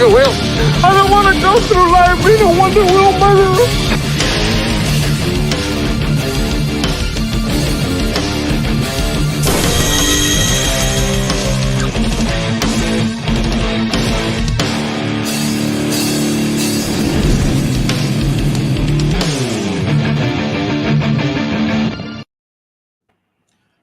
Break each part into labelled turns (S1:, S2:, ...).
S1: wheel. I don't want to go through life being a wonder wheel murderer.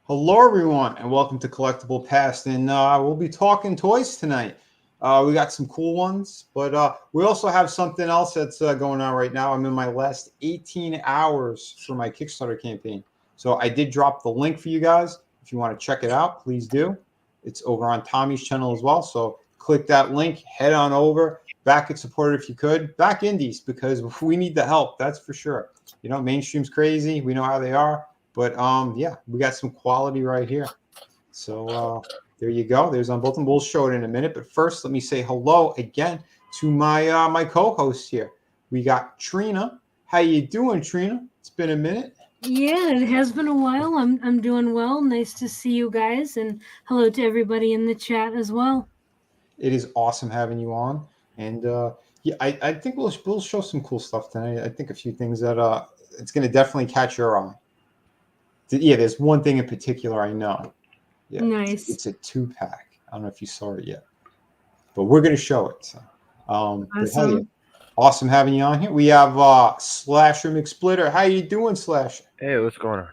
S2: Hello, everyone, and welcome to Collectable Past. And we'll be talking toys tonight. We got some cool ones, but we also have something else that's going on right now. I'm in my last 18 hours for my Kickstarter campaign. So I did drop the link for you guys. If you want to check it out, please do. It's over on Tommy's channel as well. So click that link, head on over, back it, support it if you could. Back indies, because we need the help, that's for sure. You know, mainstream's crazy. We know how they are. But yeah, we got some quality right here. So there you go. There's on both of them. We'll show it in a minute. But first, let me say hello again to my my co-host here. We got Trina. How you doing, Trina? It's been a minute.
S3: Yeah, it has been a while. I'm doing well. Nice to see you guys, and hello to everybody in the chat as well.
S2: It is awesome having you on. And yeah, I think we'll show some cool stuff tonight. I think a few things that it's going to definitely catch your eye. Yeah, there's one thing in particular I know. Yeah,
S3: nice.
S2: It's a 2-pack. I don't know if you saw it yet, but we're going to show it. So,
S3: awesome.
S2: But hell yeah. Awesome having you on here. We have Slasher McSplitter. How you doing, Slasher?
S4: Hey, what's going on?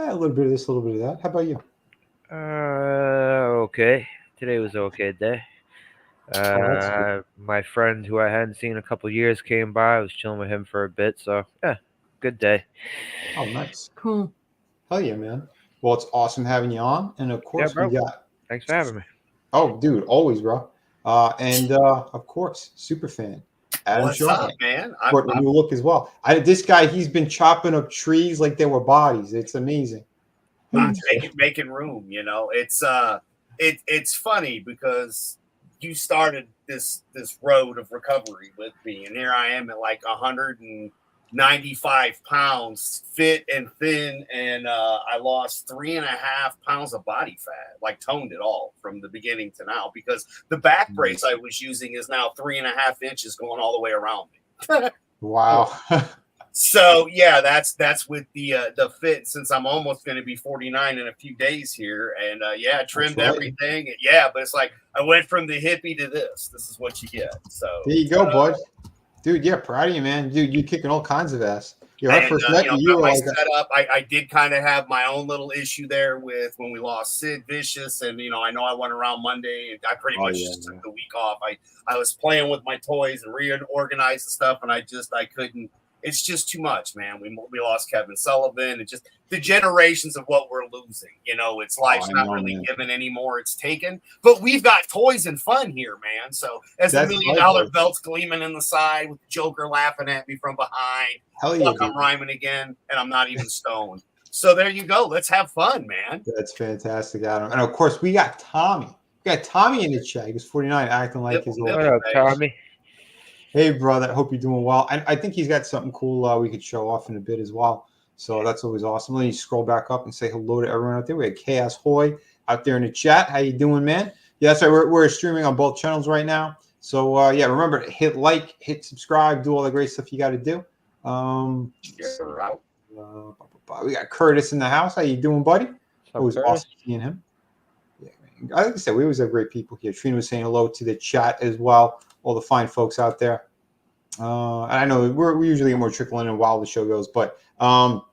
S2: A little bit of this, a little bit of that. How about you?
S4: Okay. Today was an okay day. My friend who I hadn't seen in a couple years came by. I was chilling with him for a bit, so yeah, good day.
S2: Oh, nice.
S3: Cool.
S2: Hell yeah, man. Well, it's awesome having you on. And of course, we got...
S4: Thanks for having me.
S2: Oh, dude, always, bro. And of course, super fan. Adam
S5: What's up, man?
S2: For a new look as well. This guy, he's been chopping up trees like they were bodies. It's amazing.
S5: Making room, you know. It's funny because you started this road of recovery with me, and here I am at like 195 pounds, fit and thin, and I lost 3.5 pounds of body fat, like toned it all from the beginning to now, because the back brace I was using is now 3.5 inches going all the way around me.
S2: Wow.
S5: So yeah, that's with the fit, since I'm almost going to be 49 in a few days here, and yeah, trimmed everything. Yeah, but it's like I went from the hippie to this. This is what you get. So
S2: there you go, bud. Dude, yeah, proud of you, man. Dude, you kicking all kinds of ass. I first met you were like
S5: setup. I did kind of have my own little issue there with when we lost Sid Vicious, and you know I went around Monday, and I pretty much just took the week off. I was playing with my toys and reorganized the stuff, and I couldn't. It's just too much, man. We lost Kevin Sullivan, and just the generations of what we're losing. You know, it's life's not really given anymore; it's taken. But we've got toys and fun here, man. So as the $1 million belt's gleaming in the side with the Joker laughing at me from behind,
S2: hell yeah,
S5: I'm rhyming again, and I'm not even stoned. So there you go. Let's have fun, man.
S2: That's fantastic, Adam. And of course, we got Tommy. We got Tommy in the chat. He's 49, acting like his old.
S4: What up, Tommy?
S2: Hey, brother. I hope you're doing well. I think he's got something cool we could show off in a bit as well. So that's always awesome. Let me scroll back up and say hello to everyone out there. We had Chaos Hoy out there in the chat. How you doing, man? Yeah, that's right. We're streaming on both channels right now. So, yeah, remember to hit like, hit subscribe, do all the great stuff you got to do. We got Curtis in the house. How you doing, buddy? Always awesome seeing him. Yeah, like I said, we always have great people here. Trina was saying hello to the chat as well. All the fine folks out there. And I know we usually get more trickling in while the show goes. But, oh,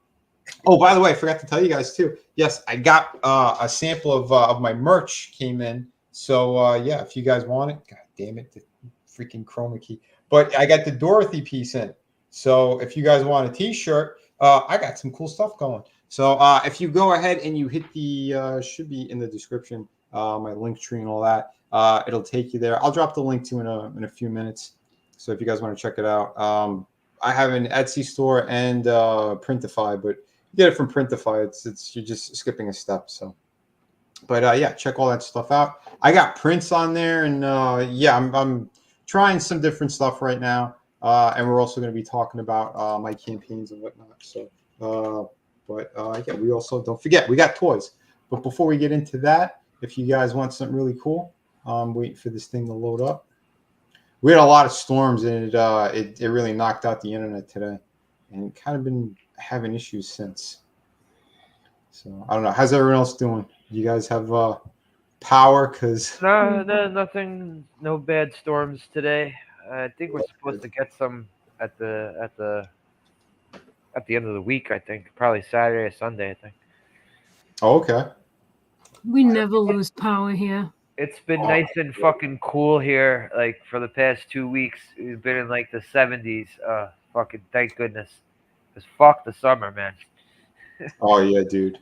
S2: by the way, I forgot to tell you guys, too. Yes, I got a sample of my merch came in. So, yeah, if you guys want it. God damn it, the freaking chroma key. But I got the Dorothy piece in. So if you guys want a T-shirt, I got some cool stuff going. So if you go ahead and you hit the, should be in the description, my link tree and all that. It'll take you there. I'll drop the link to in a few minutes. So if you guys want to check it out, I have an Etsy store and Printify, but you get it from Printify. It's you're just skipping a step. So, but yeah, check all that stuff out. I got prints on there, and yeah, I'm trying some different stuff right now, and we're also going to be talking about my campaigns and whatnot. So, but yeah, we also don't forget we got toys. But before we get into that, if you guys want something really cool. I'm waiting for this thing to load up. we had a lot of storms, and it really knocked out the internet today, and kind of been having issues since. So I don't know. How's everyone else doing? You guys have power? Cause
S4: No, nothing. No bad storms today. I think we're supposed to get some at the end of the week. I think probably Saturday or Sunday. I think.
S2: oh, okay.
S3: We never lose power here.
S4: It's been nice and fucking cool here. Like for the past 2 weeks, it's been in like the 70s. Fucking thank goodness. Cause fuck the summer, man.
S2: Oh yeah, dude.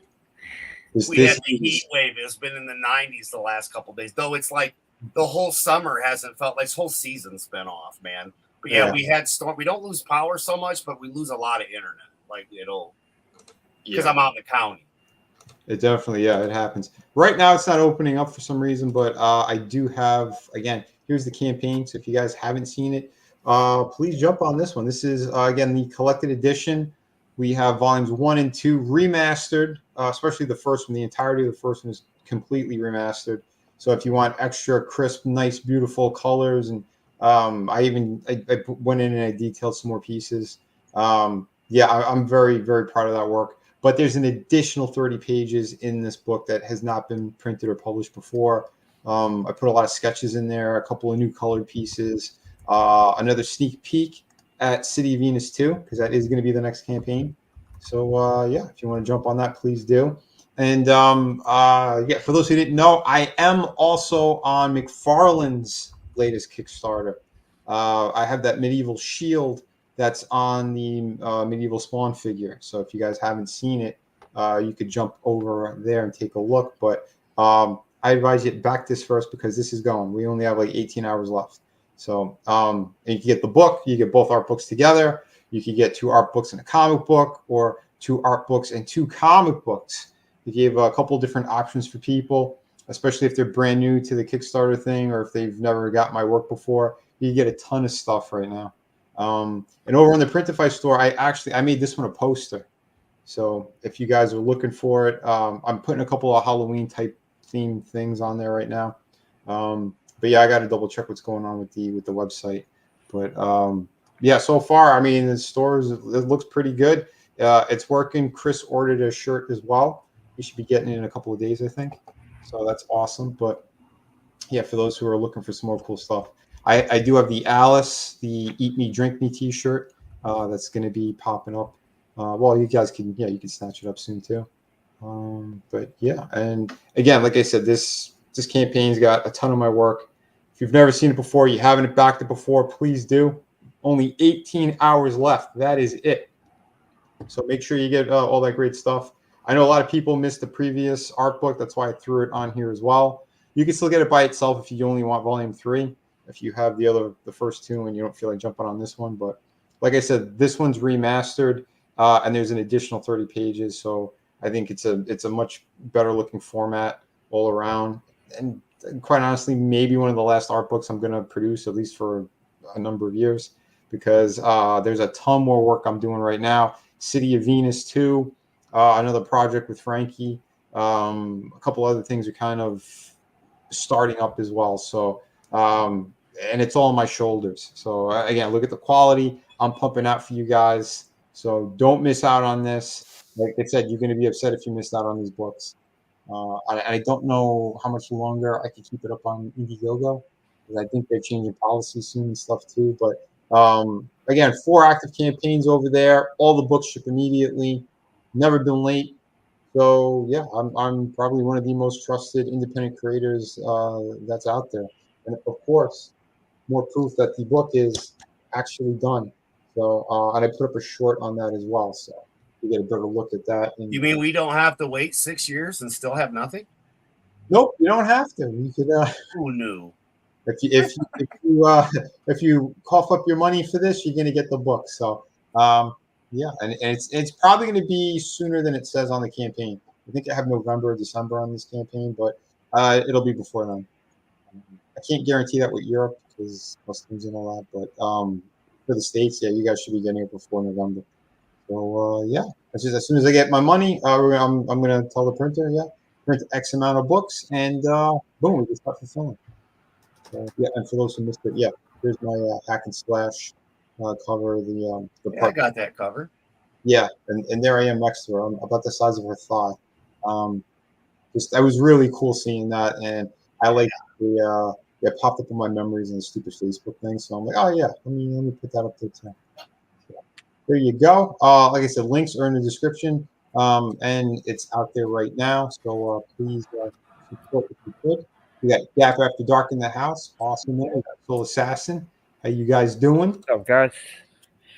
S5: We had the heat wave. It's been in the 90s the last couple of days. Though it's like the whole summer hasn't felt like this whole season's been off, man. But yeah, we had storm. We don't lose power so much, but we lose a lot of internet. Like it'll because I'm out in the county.
S2: It definitely, yeah, it happens. Right now, it's not opening up for some reason, but I do have, again, here's the campaign. So if you guys haven't seen it, please jump on this one. This is, again, the collected edition. We have volumes 1 and 2 remastered, especially the first one. The entirety of the first one is completely remastered. So if you want extra crisp, nice, beautiful colors, and I went in and I detailed some more pieces. Yeah, I'm very, very proud of that work. But there's an additional 30 pages in this book that has not been printed or published before. I put a lot of sketches in there, a couple of new colored pieces, another sneak peek at City of Venus 2, because that is going to be the next campaign. So, yeah, if you want to jump on that, please do. And, yeah, for those who didn't know, I am also on McFarlane's latest Kickstarter. I have that medieval shield that's on the medieval Spawn figure. So if you guys haven't seen it, you could jump over there and take a look. But I advise you to back this first because this is going. We only have like 18 hours left. So and you can get the book. You get both art books together. You can get 2 art books and a comic book, or 2 art books and 2 comic books. We gave a couple different options for people, especially if they're brand new to the Kickstarter thing or if they've never got my work before. You get a ton of stuff right now. And over on the Printify store, I made this one a poster. So if you guys are looking for it, I'm putting a couple of Halloween type themed things on there right now. But yeah, I got to double check what's going on with the website. But yeah, so far, I mean, the stores, it looks pretty good. It's working. Chris ordered a shirt as well. He should be getting it in a couple of days, I think. So that's awesome. But yeah, for those who are looking for some more cool stuff. I do have the Alice, the Eat Me, Drink Me t-shirt that's going to be popping up. Well, you guys can, yeah, you can snatch it up soon too. But yeah, and again, like I said, this campaign's got a ton of my work. If you've never seen it before, you haven't backed it before, please do. Only 18 hours left. That is it. So make sure you get all that great stuff. I know a lot of people missed the previous art book. That's why I threw it on here as well. You can still get it by itself if you only want volume 3. If you have the first 2 and you don't feel like jumping on this one. But like I said, this one's remastered and there's an additional 30 pages. So I think it's a much better looking format all around. And quite honestly, maybe one of the last art books I'm going to produce, at least for a number of years, because there's a ton more work I'm doing right now. City of Venus 2, another project with Frankie. A couple other things are kind of starting up as well. So, and it's all on my shoulders. So again, look at the quality I'm pumping out for you guys. So don't miss out on this. Like I said, you're going to be upset if you missed out on these books. I don't know how much longer I can keep it up on Indiegogo, because I think they're changing policy soon and stuff too. But again, 4 active campaigns over there. All the books ship immediately. Never been late. So yeah, I'm probably one of the most trusted independent creators that's out there. And of course, more proof that the book is actually done. So, and I put up a short on that as well. So you get a better look at that. And,
S5: you mean we don't have to wait 6 years and still have nothing?
S2: Nope, you don't have to. You could.
S5: Who knew?
S2: If you cough up your money for this, you're gonna get the book. So, yeah, and it's probably gonna be sooner than it says on the campaign. I think I have November or December on this campaign, but it'll be before then. I can't guarantee that with Europe because customs and all that, but for the States, yeah, you guys should be getting it before November. So yeah, as soon as I get my money, I'm gonna tell the printer, yeah, print X amount of books, and boom, we can start fulfilling. So, yeah, and for those who missed it, yeah, Here's my hack and slash cover. The
S5: Yeah, I got that cover.
S2: Yeah, and there I am next to her. I'm about the size of her thigh. Just that was really cool seeing that, and I like the it popped up in my memories and the stupid Facebook thing. So I'm like, oh yeah, let me put that up there too. So, there you go. Like I said, links are in the description, and it's out there right now. So please support if you could. We got Gaffer After Dark in the house. Awesome. We got Soul Assassin. How you guys doing?
S4: What's up, guys?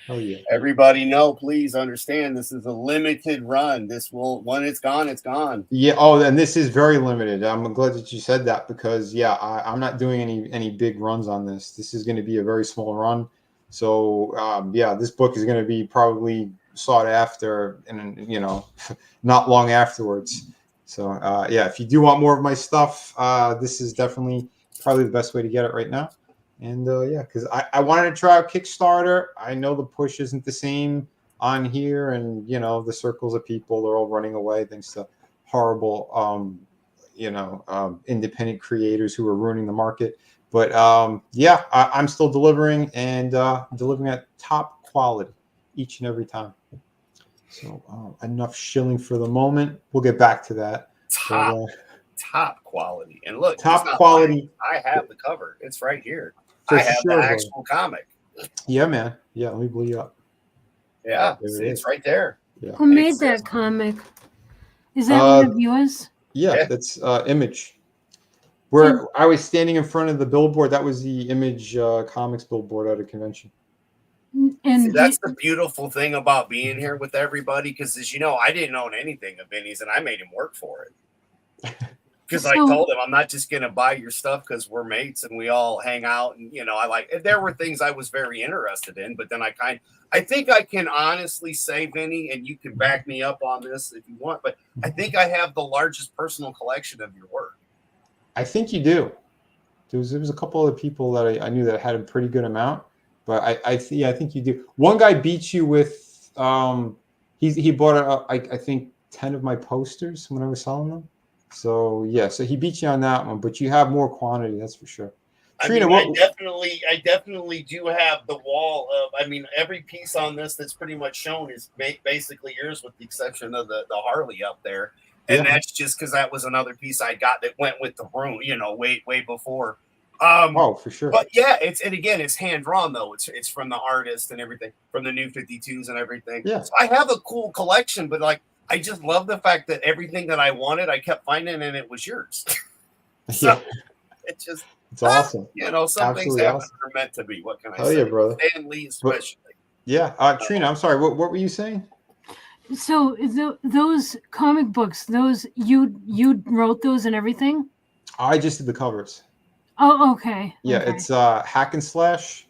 S2: Oh yeah.
S5: Everybody know, please understand this is a limited run. This will, when it's gone, it's gone.
S2: Yeah. Oh, and this is very limited. I'm glad that you said that because yeah, I'm not doing any big runs on this. This is going to be a very small run. So yeah, this book is going to be probably sought after, and not long afterwards. So yeah, if you do want more of my stuff, this is definitely probably the best way to get it right now. And yeah, because I wanted to try out Kickstarter. I know the push isn't the same on here, and the circles of people are all running away thanks to horrible independent creators who are ruining the market. But yeah, I'm still delivering and delivering at top quality each and every time. So enough shilling for the moment. We'll get back to that.
S5: Top quality. And look,
S2: top quality.
S5: I have the cover. It's right here.
S2: For
S5: I have
S2: sure,
S5: the actual comic.
S2: Yeah, man. Yeah, let me blow you up.
S5: Yeah, see, it's right there.
S2: Yeah.
S3: Who made that comic? Is that one of yours?
S2: Yeah, that's Image. Where I was standing in front of the billboard, that was the Image Comics billboard at a convention.
S3: And
S5: see, that's the beautiful thing about being here with everybody, because as you know, I didn't own anything of Vinnie's, and I made him work for it. Because I told him I'm not just going to buy your stuff because we're mates and we all hang out, and there were things I was very interested in, but then I think I can honestly say, Vinnie, and you can back me up on this if you want, but I think I have the largest personal collection of your work.
S2: I think you do. There was a couple of people that I knew that had a pretty good amount, but I think you do. One guy beat you with he bought I think 10 of my posters when I was selling them. So yeah, so he beat you on that one, but you have more quantity, that's for sure. Trina,
S5: I definitely do have the wall of. Every piece on this that's pretty much shown is basically yours, with the exception of the Harley up there, and that's just because that was another piece I got that went with the room, way before.
S2: Oh, for sure.
S5: But yeah, it's hand drawn though. It's from the artist and everything, from the New 52s and everything.
S2: Yeah,
S5: so I have a cool collection, but I just love the fact that everything that I wanted, I kept finding, and it was yours. So it's
S2: awesome.
S5: Some things happen are meant to be. What can I say?
S2: Yeah, brother.
S5: Stan Lee especially.
S2: Yeah, Trina, I'm sorry. What were you saying?
S3: So those comic books, those you wrote those and everything?
S2: I just did the covers.
S3: Oh, okay.
S2: Yeah,
S3: okay.
S2: It's hack and slash.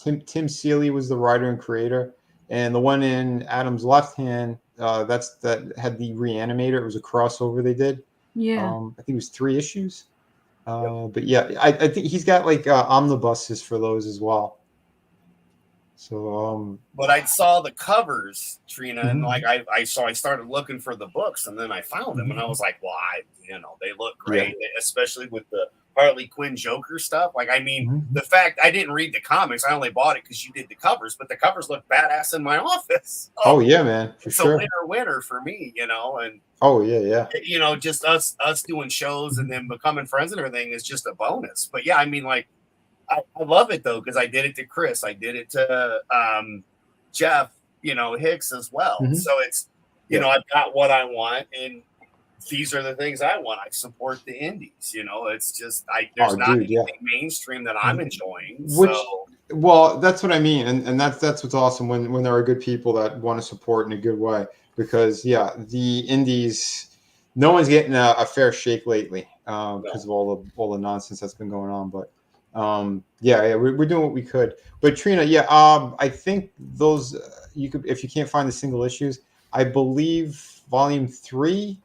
S2: Tim Seeley was the writer and creator, and the one in Adam's left hand. That had the Reanimator. It was a crossover they did.
S3: Yeah.
S2: I think it was 3 issues. But yeah, I think he's got like omnibuses for those as well. So
S5: but I saw the covers, Trina, and I started looking for the books, and then I found them, and I was like, well, they look great, especially with the Harley Quinn Joker stuff. The fact I didn't read the comics, I only bought it because you did the covers, but the covers look badass in my office.
S2: Oh yeah, man, for sure.
S5: It's a winner for me, and
S2: oh yeah.
S5: Just us doing shows and then becoming friends and everything is just a bonus. But yeah, I love it though, because I did it to Chris, I did it to Jeff, Hicks as well. So it's I've got what I want, and these are the things I want. I support the indies. It's just there's not anything mainstream that I'm enjoying.
S2: Well, that's what I mean, and that's what's awesome when there are good people that want to support in a good way. Because the indies, no one's getting a fair shake lately because of all the nonsense that's been going on. But we're doing what we could. But Trina, I think those you could, if you can't find the single issues, I believe Volume 3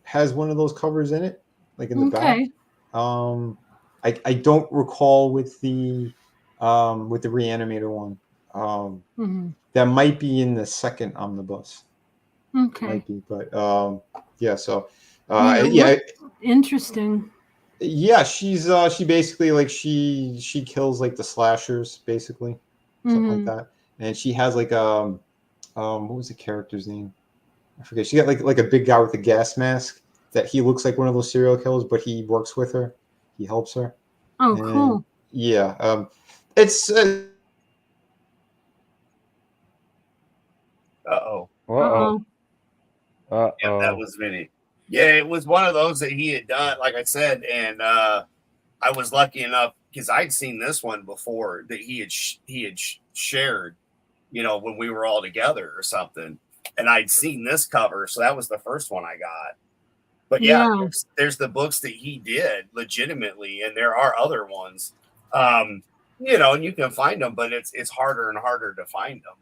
S2: has one of those covers in it, like in the back. I don't recall with the Reanimator one. That might be in the second omnibus.
S3: Okay.
S2: Might be, but So
S3: interesting.
S2: Yeah, she basically like she kills like the slashers basically, something like that. And she has like what was the character's name? I forget. She got like a big guy with a gas mask that he looks like one of those serial killers, but he works with her. He helps her.
S3: Oh,
S2: And
S3: cool.
S2: yeah, it's
S5: Uh-oh.
S3: Uh-oh.
S5: Yeah, that was Vinnie. Yeah, it was one of those that he had done, like I said, and I was lucky enough because I'd seen this one before that he had shared, you know, when we were all together or something, and I'd seen this cover, so that was the first one I got. But yeah, there's the books that he did legitimately, and there are other ones, you know, and you can find them, but it's harder and harder to find them.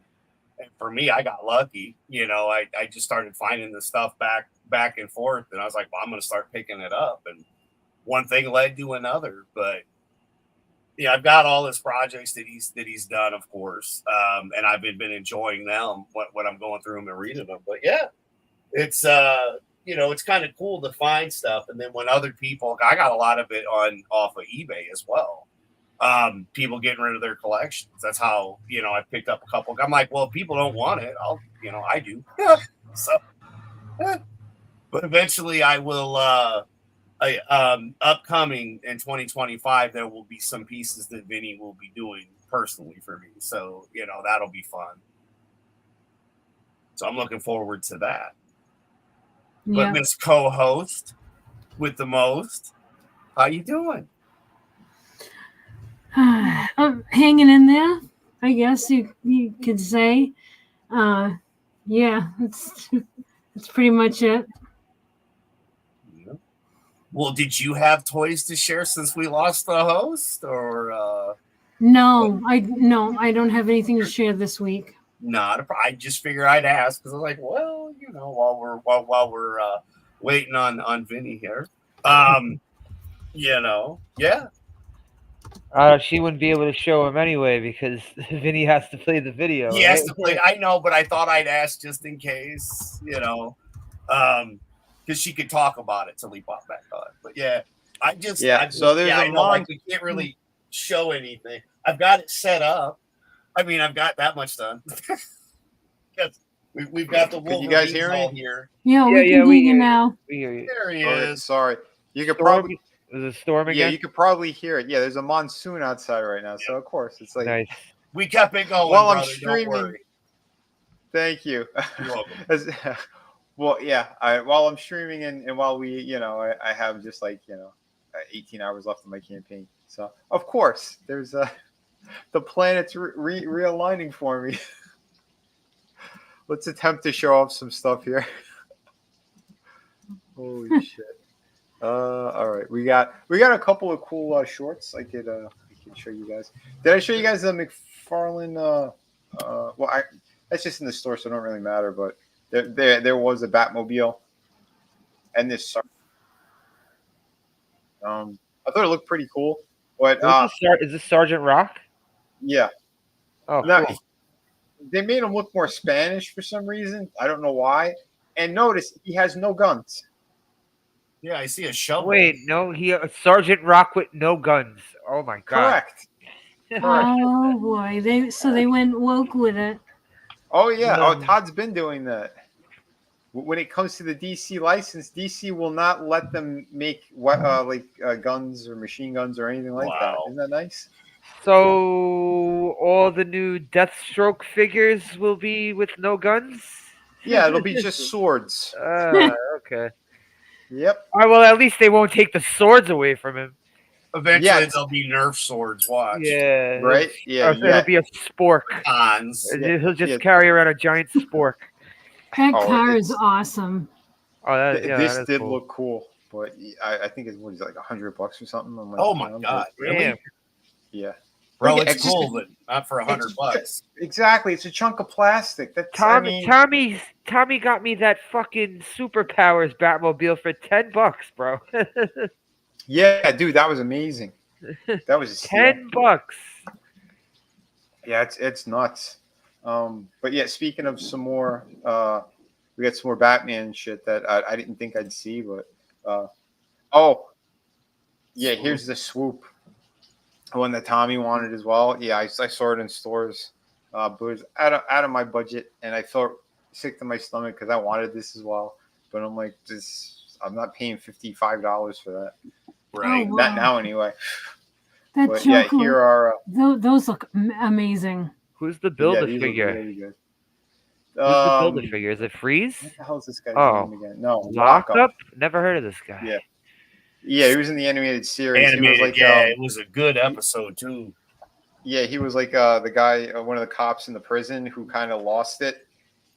S5: And for me, I got lucky. You know, I just started finding the stuff back and forth, and I was like, well, I'm going to start picking it up, and one thing led to another. But yeah, I've got all his projects that he's done, of course, and I've been enjoying them when I'm going through them and reading them. But yeah, it's you know, it's kind of cool to find stuff, and then when other people, I got a lot of it off of eBay as well. People getting rid of their collections. That's how, you know, I picked up a couple. I'm like, well, if people don't want it, you know, I do. So, but eventually I will, upcoming in 2025, there will be some pieces that Vinnie will be doing personally for me. So, you know, that'll be fun. So I'm looking forward to that. But Miss Co-host with the most, how you doing?
S3: I'm hanging in there, I guess you could say. Yeah, that's pretty much it.
S5: Yeah. Well, did you have toys to share since we lost the host, or
S3: No, I don't have anything to share this week.
S5: Not. I just figured I'd ask because I was like, well, you know, while we're waiting on Vinnie here, you know, yeah.
S4: She wouldn't be able to show him anyway because Vinnie has to play the video.
S5: He has to play. I know, but I thought I'd ask just in case, you know, because she could talk about it till he popped back on. But yeah, so there's a like we can't really show anything. I've got it set up. I mean, I've got that much done. We've got the Wolverine.
S2: You guys hear me?
S5: Here.
S3: Yeah, we can hear you now.
S4: We hear you.
S5: There he is.
S2: Sorry. You could probably.
S4: Is it storming?
S2: Yeah, you could probably hear it. Yeah, there's a monsoon outside right now, so of course it's like.
S4: Nice.
S5: We kept it going.
S2: While
S5: brother,
S2: I'm streaming.
S5: Don't worry.
S2: Thank you.
S5: You're welcome.
S2: Well, yeah. While I'm streaming and while we, you know, I have just like 18 hours left in my campaign. So of course there's the planet's realigning for me. Let's attempt to show off some stuff here. Holy shit. All right, we got a couple of cool shorts. I could show you guys. Did I show you guys the McFarlane? Well, that's just in the store, so it don't really matter. But there was a Batmobile, and this. I thought it looked pretty cool. But
S4: is this Sergeant Rock?
S2: Yeah.
S4: Oh,
S2: now,
S4: cool.
S2: They made him look more Spanish for some reason. I don't know why. And notice he has no guns.
S5: Yeah, I see a shovel.
S4: Wait, no, Sergeant Rock with no guns. Oh my god.
S2: Correct.
S3: Oh boy, they went woke with it.
S2: Oh yeah. Oh, Todd's been doing that. When it comes to the DC license, DC will not let them make guns or machine guns or anything like that. Isn't that nice?
S4: So all the new Deathstroke figures will be with no guns?
S2: Yeah, it'll be just swords.
S4: Okay.
S2: Yep.
S4: All right, well, at least they won't take the swords away from him.
S5: Eventually, they'll be Nerf swords. Watch.
S4: Yeah.
S2: Right? Yeah.
S4: It'll be a spork.
S5: Cons.
S4: He'll just carry around a giant spork.
S3: That car is awesome.
S4: Oh,
S2: this did
S4: cool.
S2: look cool, but I think it's like $100 or something. I'm like,
S5: oh my god! Really?
S4: Damn.
S2: Yeah.
S5: Bro, it's cool, but not for $100.
S2: Exactly, it's a chunk of plastic.
S4: Tommy got me that fucking Superpowers Batmobile for $10, bro.
S2: Yeah, dude, that was amazing. That was a
S4: $10.
S2: Yeah, it's nuts. But yeah, speaking of some more, we got some more Batman shit that I didn't think I'd see, but Yeah, here's the swoop. One that Tommy wanted as well. Yeah, I saw it in stores. But it was out of my budget, and I felt sick to my stomach because I wanted this as well. But I'm like, I'm not paying $55 for that.
S5: Right.
S3: Oh,
S2: Not
S3: wow.
S2: now anyway.
S3: That
S2: But
S3: Joker,
S2: yeah, here are
S3: those look amazing.
S4: Who's the
S2: yeah,
S4: builder
S2: these
S4: figure?
S2: look really good.
S4: Who's the builder figure? Is it Freeze?
S2: What the hell is this guy's
S4: Oh,
S2: name again? No,
S4: Lockup? Never heard of this guy.
S2: Yeah. Yeah, he was in the animated series.
S5: Animated,
S2: he was like,
S5: yeah, it was a good episode too.
S2: Yeah, he was like the guy, one of the cops in the prison who kind of lost it,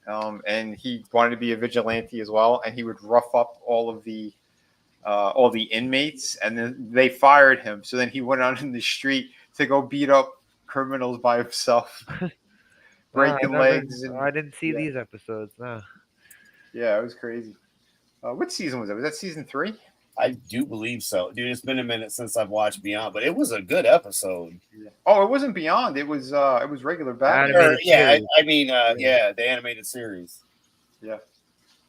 S2: and he wanted to be a vigilante as well. And he would rough up all the inmates, and then they fired him. So then he went out in the street to go beat up criminals by himself, breaking legs. And,
S4: I didn't see these episodes. No.
S2: Yeah, it was crazy. What season was that? Was that season 3?
S5: I do believe so, dude. It's been a minute since I've watched Beyond, but it was a good episode.
S2: Yeah. Oh, it wasn't Beyond. It was regular Batman.
S5: The animated series.
S2: Yeah.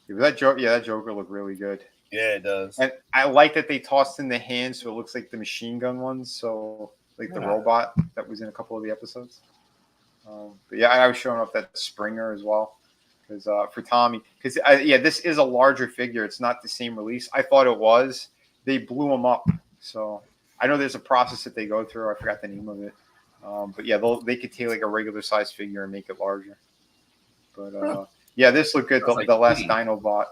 S2: That Joker looked really good.
S5: Yeah, it does.
S2: And I like that they tossed in the hands, so it looks like the machine gun ones. So like the robot that was in a couple of the episodes. But yeah, I was showing off that Springer as well. Because for Tommy, this is a larger figure. It's not the same release. I thought it was. They blew them up. So I know there's a process that they go through. I forgot the name of it. But yeah, they could take like a regular size figure and make it larger. But yeah, this looked good. The last Dinobot.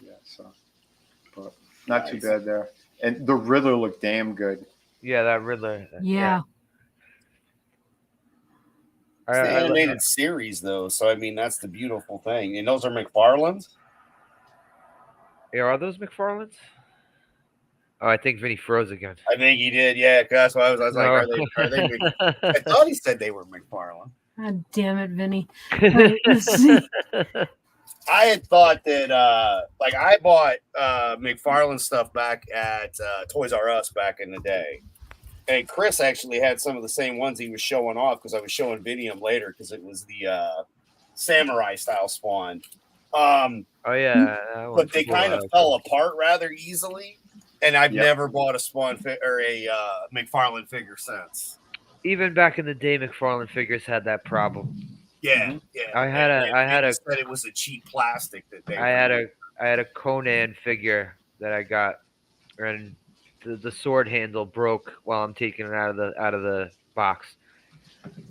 S2: Yeah, so but not too bad there. And the Riddler looked damn good.
S4: Yeah, that Riddler.
S3: Yeah.
S5: It's the animated series, though, so I mean that's the beautiful thing. And those are McFarlane's.
S4: Yeah, are those McFarlane's? Oh, I think Vinnie froze again.
S5: I think he did. Yeah, that's why I was like, are they? I thought he said they were McFarlane.
S3: God damn it, Vinnie.
S5: I had thought that, I bought McFarlane stuff back at Toys R Us back in the day. And Chris actually had some of the same ones he was showing off because I was showing Vinnie them later because it was the samurai style Spawn.
S4: Oh yeah,
S5: but they kind of fell apart rather easily, and I've never bought a Spawn or a McFarlane figure since.
S4: Even back in the day, McFarlane figures had that problem.
S5: Yeah, yeah.
S4: I had
S5: said it was a cheap plastic that they.
S4: I had a Conan figure that I got, and the sword handle broke while I'm taking it out of the box.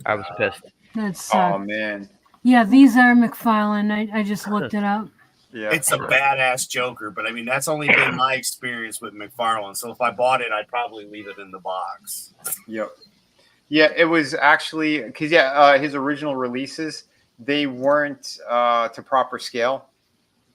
S4: I was pissed.
S3: That's
S2: oh man.
S3: Yeah, these are McFarlane. I just looked it up.
S2: Yeah,
S5: it's a badass Joker, but I mean that's only been my experience with McFarlane. So if I bought it, I'd probably leave it in the box.
S2: Yep. Yeah, it was actually because his original releases they weren't to proper scale.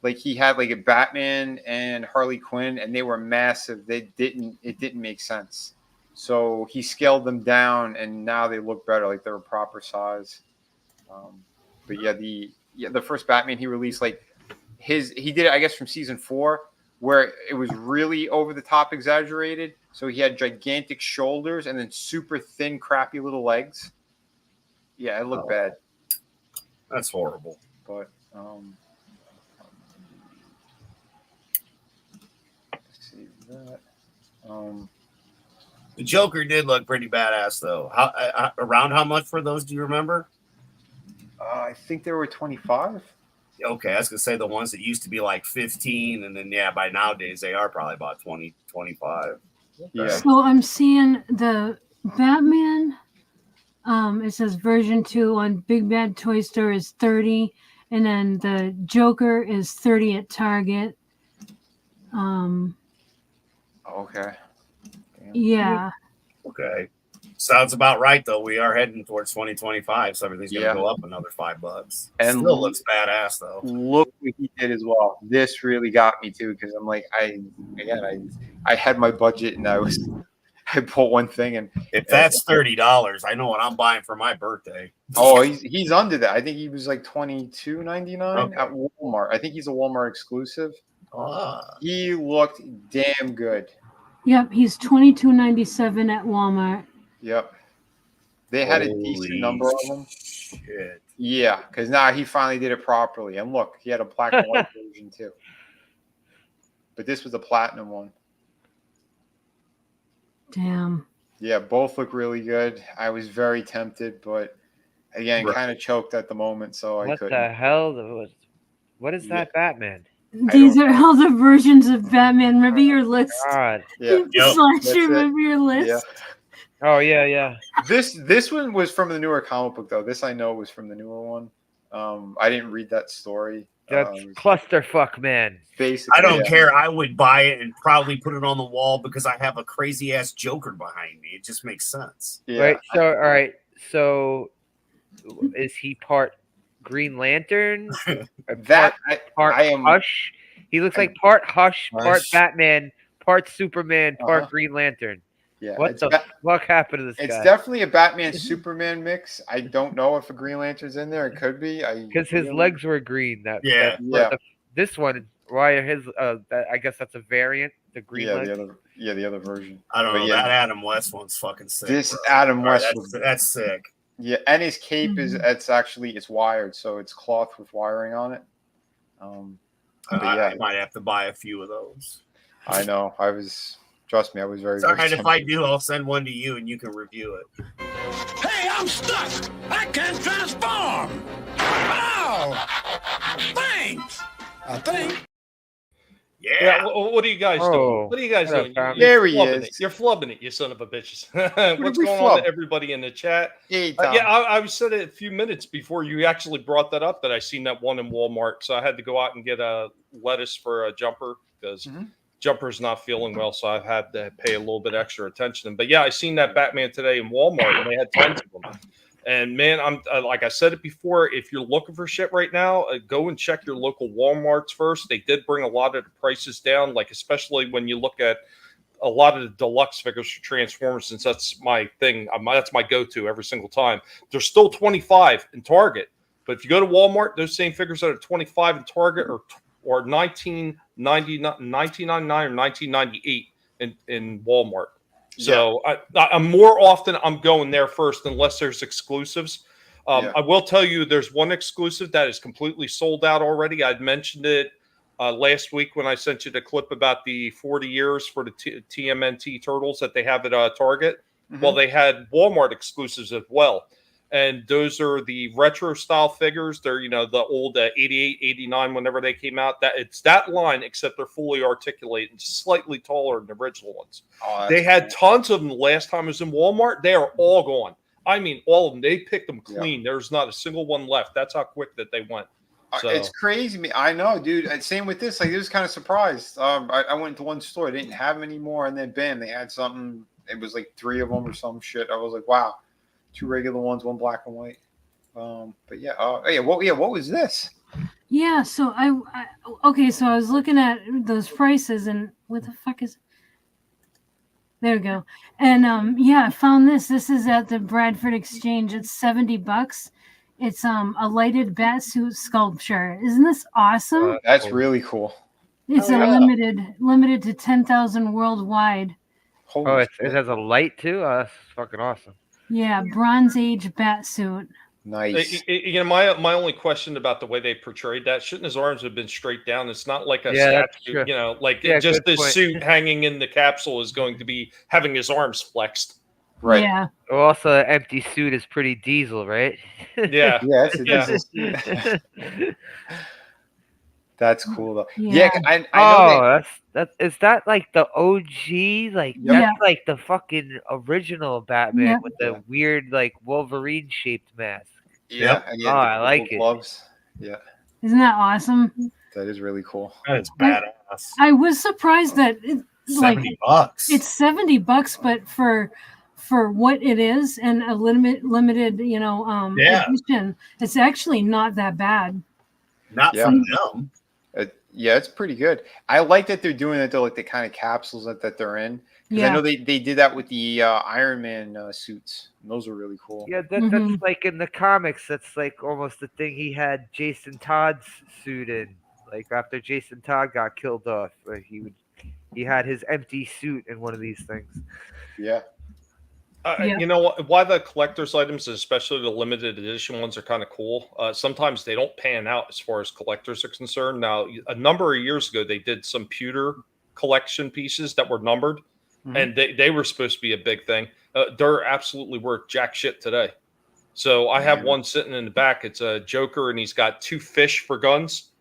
S2: Like he had like a Batman and Harley Quinn, and they were massive. It didn't make sense. So he scaled them down, and now they look better. Like they're a proper size. But the first Batman he released, like he did it, I guess, from season 4, where it was really over the top exaggerated. So he had gigantic shoulders and then super thin, crappy little legs. Yeah, it looked bad.
S5: That's horrible.
S2: But that.
S5: The Joker did look pretty badass, though. Around how much for those? Do you remember?
S2: I think there were 25.
S5: Okay, I was gonna say the ones that used to be like 15, and then by nowadays they are probably about 20, 25.
S2: Yeah.
S3: So I'm seeing the Batman. It says version 2 on Big Bad Toy Store is 30, and then the Joker is 30 at Target.
S2: Okay. Damn.
S3: Yeah.
S5: Okay. Sounds about right, though. We are heading towards 2025, so everything's going to go up another $5.
S2: And
S5: still looks badass, though.
S2: Look what he did as well. This really got me too because I'm like, I had my budget and I bought one thing, and
S5: if that's $30, I know what I'm buying for my birthday.
S2: Oh, he's under that. I think he was like $22.99 at Walmart. I think he's a Walmart exclusive. He looked damn good.
S3: Yep, he's $22.97 at Walmart.
S2: Yep. They had a decent number of them.
S5: Shit.
S2: Yeah, because now he finally did it properly. And look, he had a black and white version too. But this was a platinum one.
S3: Damn.
S2: Yeah, both look really good. I was very tempted, but again,
S5: Right.
S2: kind of choked at the moment, so I
S4: What
S2: couldn't.
S4: the hell? What is that Batman?
S3: These are all the versions of Batman. Remember your list.
S4: God.
S2: Yeah.
S5: Yep.
S3: Slash,
S2: That's it.
S3: remember your list.
S2: Yeah.
S4: Oh yeah.
S2: This one was from the newer comic book though. This I know was from the newer one. I didn't read that story.
S4: That's clusterfuck, man.
S2: Basically,
S5: I don't care. I would buy it and probably put it on the wall because I have a crazy ass Joker behind me. It just makes sense.
S2: Yeah.
S4: Right. So all right. So is he part Green Lantern?
S2: That
S4: part
S2: I am.
S4: Hush. He looks like part Hush, part
S5: Hush.
S4: Batman, part Superman, part
S2: Uh-huh.
S4: Green Lantern.
S2: Yeah.
S4: What
S2: it's
S4: the fuck happened to this
S2: It's
S4: guy?
S2: definitely a Batman Superman mix. I don't know if a Green Lantern's in there. It could be.
S4: Because his legs were green.
S5: Yeah.
S4: This one, why are his? I guess that's a variant. The green
S2: Yeah,
S4: legs.
S2: the other version.
S5: I don't
S2: But
S5: know.
S2: yeah.
S5: That Adam West one's fucking sick.
S2: This
S5: bro.
S2: Adam
S5: All right,
S2: West
S5: that's sick.
S2: Yeah, and his cape is it's wired, so it's cloth with wiring on it. But
S5: I might have to buy a few of those.
S2: I know. Trust me, I was very.
S5: It's all
S2: very
S5: right if I do. I'll send one to you and you can review it.
S6: Hey, I'm stuck. I can't transform. Oh, thanks. I think.
S5: Yeah.
S7: What are you guys doing? What are you guys doing?
S2: There he is.
S7: You're flubbing it, you son of a bitches. What's
S2: we
S7: going on
S2: flub?
S7: to everybody in the chat?
S2: Hey,
S7: I said it a few minutes before you actually brought that up that I seen that one in Walmart. So I had to go out and get a lettuce for a Jumper because Jumper's not feeling well. So I've had to pay a little bit extra attention. But yeah, I seen that Batman today in Walmart and they had tons of them. And man, I'm like I said it before. If you're looking for shit right now, go and check your local WalMarts first. They did bring a lot of the prices down, like especially when you look at a lot of the deluxe figures for Transformers, since that's my thing. That's my go-to every single time. They're still $25 in Target, but if you go to Walmart, those same figures that are $25 in Target or $19.99 or $19.98 in Walmart. So I'm more often I'm going there first unless there's exclusives. I will tell you there's one exclusive that is completely sold out already. I'd mentioned it last week when I sent you the clip about the 40 years for the TMNT Turtles that they have at Target. Well, they had Walmart exclusives as well. And those are the retro style figures. They're, the old 88, 89, whenever they came out. That it's that line, except they're fully articulated and slightly taller than the original ones. They had tons of them the last time I was in Walmart. They are all gone. I mean, all of them. They picked them clean. There's not a single one left. That's how quick that they went. So.
S2: It's crazy. I know, dude. Same with this. Like, I was kind of surprised. I went to one store. They didn't have them anymore. And then, bam, they had something. It was like 3 of them or some shit. I was like, wow. 2 regular ones, 1 black and white. But yeah, what was this?
S3: Yeah, so I so I was looking at those prices and what the fuck is there we go. And I found this. This is at the Bradford Exchange. It's $70. It's a lighted bat suit sculpture. Isn't this awesome?
S2: That's really cool.
S3: It's limited to 10,000 worldwide.
S4: It has a light too? Oh, that's fucking awesome.
S3: Yeah, Bronze Age bat suit.
S2: Nice.
S7: My only question about the way they portrayed that, shouldn't his arms have been straight down? It's not like a statue, just this suit hanging in the capsule is going to be having his arms flexed.
S2: Right.
S3: Yeah.
S4: Well, also, an empty suit is pretty diesel, right?
S7: Yeah.
S2: That's cool though.
S3: Yeah.
S2: I know
S4: is that like the OG? Like that's like the fucking original Batman with the weird like Wolverine shaped mask.
S2: Yeah.
S4: I like it.
S2: Gloves. Yeah.
S3: Isn't that awesome?
S2: That is really cool.
S5: That's badass.
S3: I was surprised that it's
S5: $70.
S3: It's $70, but for what it is and a limited, edition, it's actually not that bad.
S5: Not from them.
S2: It's pretty good. I like that they're doing it though, like the kind of capsules that they're in. I know they did that with the Iron Man suits. And those are really cool.
S4: Yeah, that's like in the comics. That's like almost the thing he had Jason Todd's suit in. Like after Jason Todd got killed off, he had his empty suit in one of these things.
S2: Yeah.
S7: You know why the collector's items, especially the limited edition ones, are kind of cool. Sometimes they don't pan out as far as collectors are concerned. Now, a number of years ago, they did some pewter collection pieces that were numbered, and they were supposed to be a big thing. They're absolutely worth jack shit today. So I have one sitting in the back. It's a Joker, and he's got 2 fish for guns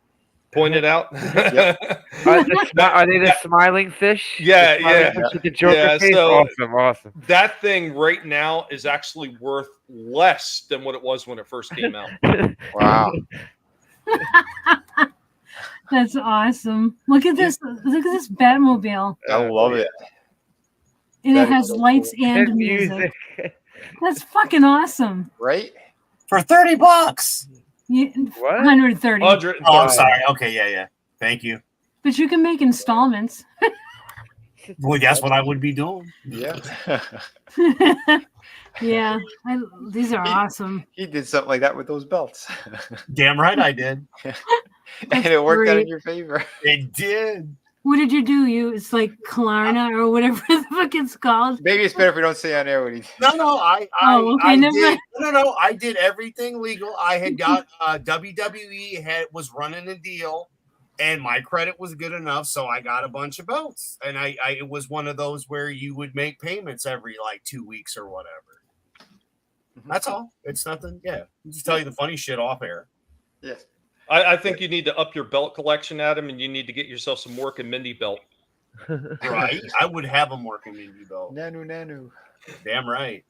S7: pointed out.
S4: Are they the smiling fish?
S7: Yeah,
S4: The smiling fish with the Joker face?
S7: So
S4: awesome.
S7: that thing right now is actually worth less than what it was when it first came out.
S8: Wow.
S3: That's awesome. Look at this. Look at this Batmobile.
S8: I love it.
S3: And
S8: That
S3: it
S8: is
S3: has
S8: so
S3: lights
S8: cool.
S3: and music. That's fucking awesome.
S8: Right?
S5: For $30.
S3: You,
S4: What?
S3: 130.
S7: 130.
S5: Oh, I'm sorry. Okay, yeah. Thank you.
S3: But you can make installments.
S5: Boy, that's what I would be doing.
S8: Yeah.
S3: Yeah, these are awesome.
S8: He did something like that with those belts.
S5: Damn right I did.
S8: And it worked out
S3: great.
S8: in your favor.
S5: It did.
S3: What did you do? It's like Klarna or whatever the fuck it's called.
S8: Maybe it's better if we don't say on air what he did.
S5: No, I
S3: never
S5: did.
S3: mind.
S5: No, I did everything legal. I had got WWE was running a deal, and my credit was good enough, so I got a bunch of belts. And I it was one of those where you would make payments every like 2 weeks or whatever. That's all. It's nothing. Yeah, I'll just tell you the funny shit off air.
S8: Yeah.
S7: I think you need to up your belt collection, Adam, and you need to get yourself some Mork and Mindy belt.
S5: Right? I would have them working Mindy belt.
S8: Nanu.
S5: Damn right.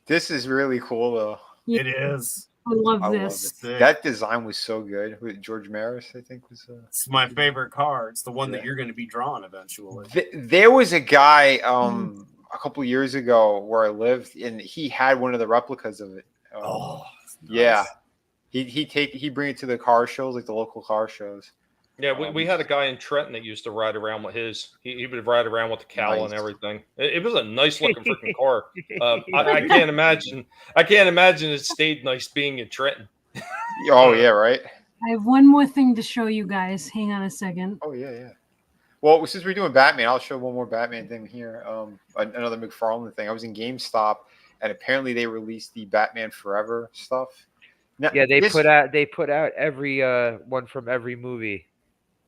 S8: This is really cool, though.
S5: It is.
S3: I love
S8: I
S3: this.
S8: love it. That design was so good. With George Maris, I think, was.
S5: It's my favorite car. It's the one that you're going to be drawing eventually.
S8: There was a guy a couple years ago where I lived, and he had one of the replicas of it.
S5: Nice.
S8: Yeah. He bring it to the car shows, like the local car shows.
S7: Yeah, we had a guy in Trenton that used to ride around with his. He would ride around with the cowl and everything. It was a nice looking freaking car. I can't imagine. I can't imagine it stayed nice being in Trenton.
S8: Oh yeah, right.
S3: I have one more thing to show you guys. Hang on a second.
S8: Oh yeah. Well, since we're doing Batman, I'll show one more Batman thing here. Another McFarlane thing. I was in GameStop, and apparently they released the Batman Forever stuff. Now,
S4: Yeah, they put out every one from every movie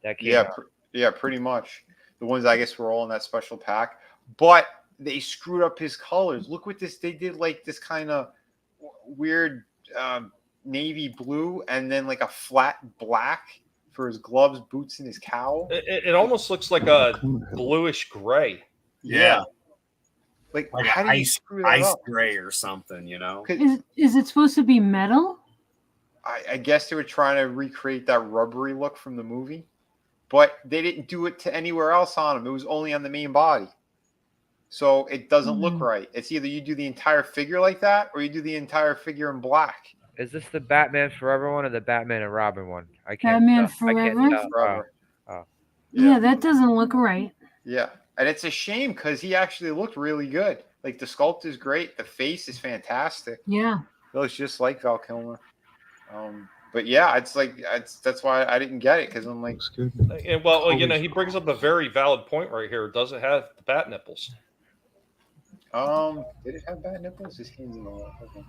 S4: that came out.
S8: Yeah, pretty much. The ones I guess were all in that special pack, but they screwed up his colors. Look what this they did, like this kind of weird navy blue, and then like a flat black for his gloves, boots, and his cowl.
S7: It almost looks like a bluish gray.
S5: Yeah.
S8: Like
S5: how
S8: do you screw that up?
S5: gray or something, you know?
S3: Is it supposed to be metal?
S8: I guess they were trying to recreate that rubbery look from the movie, but they didn't do it to anywhere else on him. It was only on the main body. So it doesn't look right. It's either you do the entire figure like that or you do the entire figure in black.
S4: Is this the Batman Forever one or the Batman and Robin one? I can't
S3: Batman
S4: tell. I can't
S3: Forever?
S4: tell.
S8: Forever.
S3: Yeah, that doesn't look right.
S8: Yeah. And it's a shame because he actually looked really good. Like the sculpt is great. The face is fantastic.
S3: Yeah.
S8: It looks just like Val Kilmer. But yeah, it's like that's why I didn't get it because I'm like,
S7: And well, you know, he brings up a very valid point right here. Does it have the bat nipples?
S8: did it have bat nipples? His hands in the wall. Okay.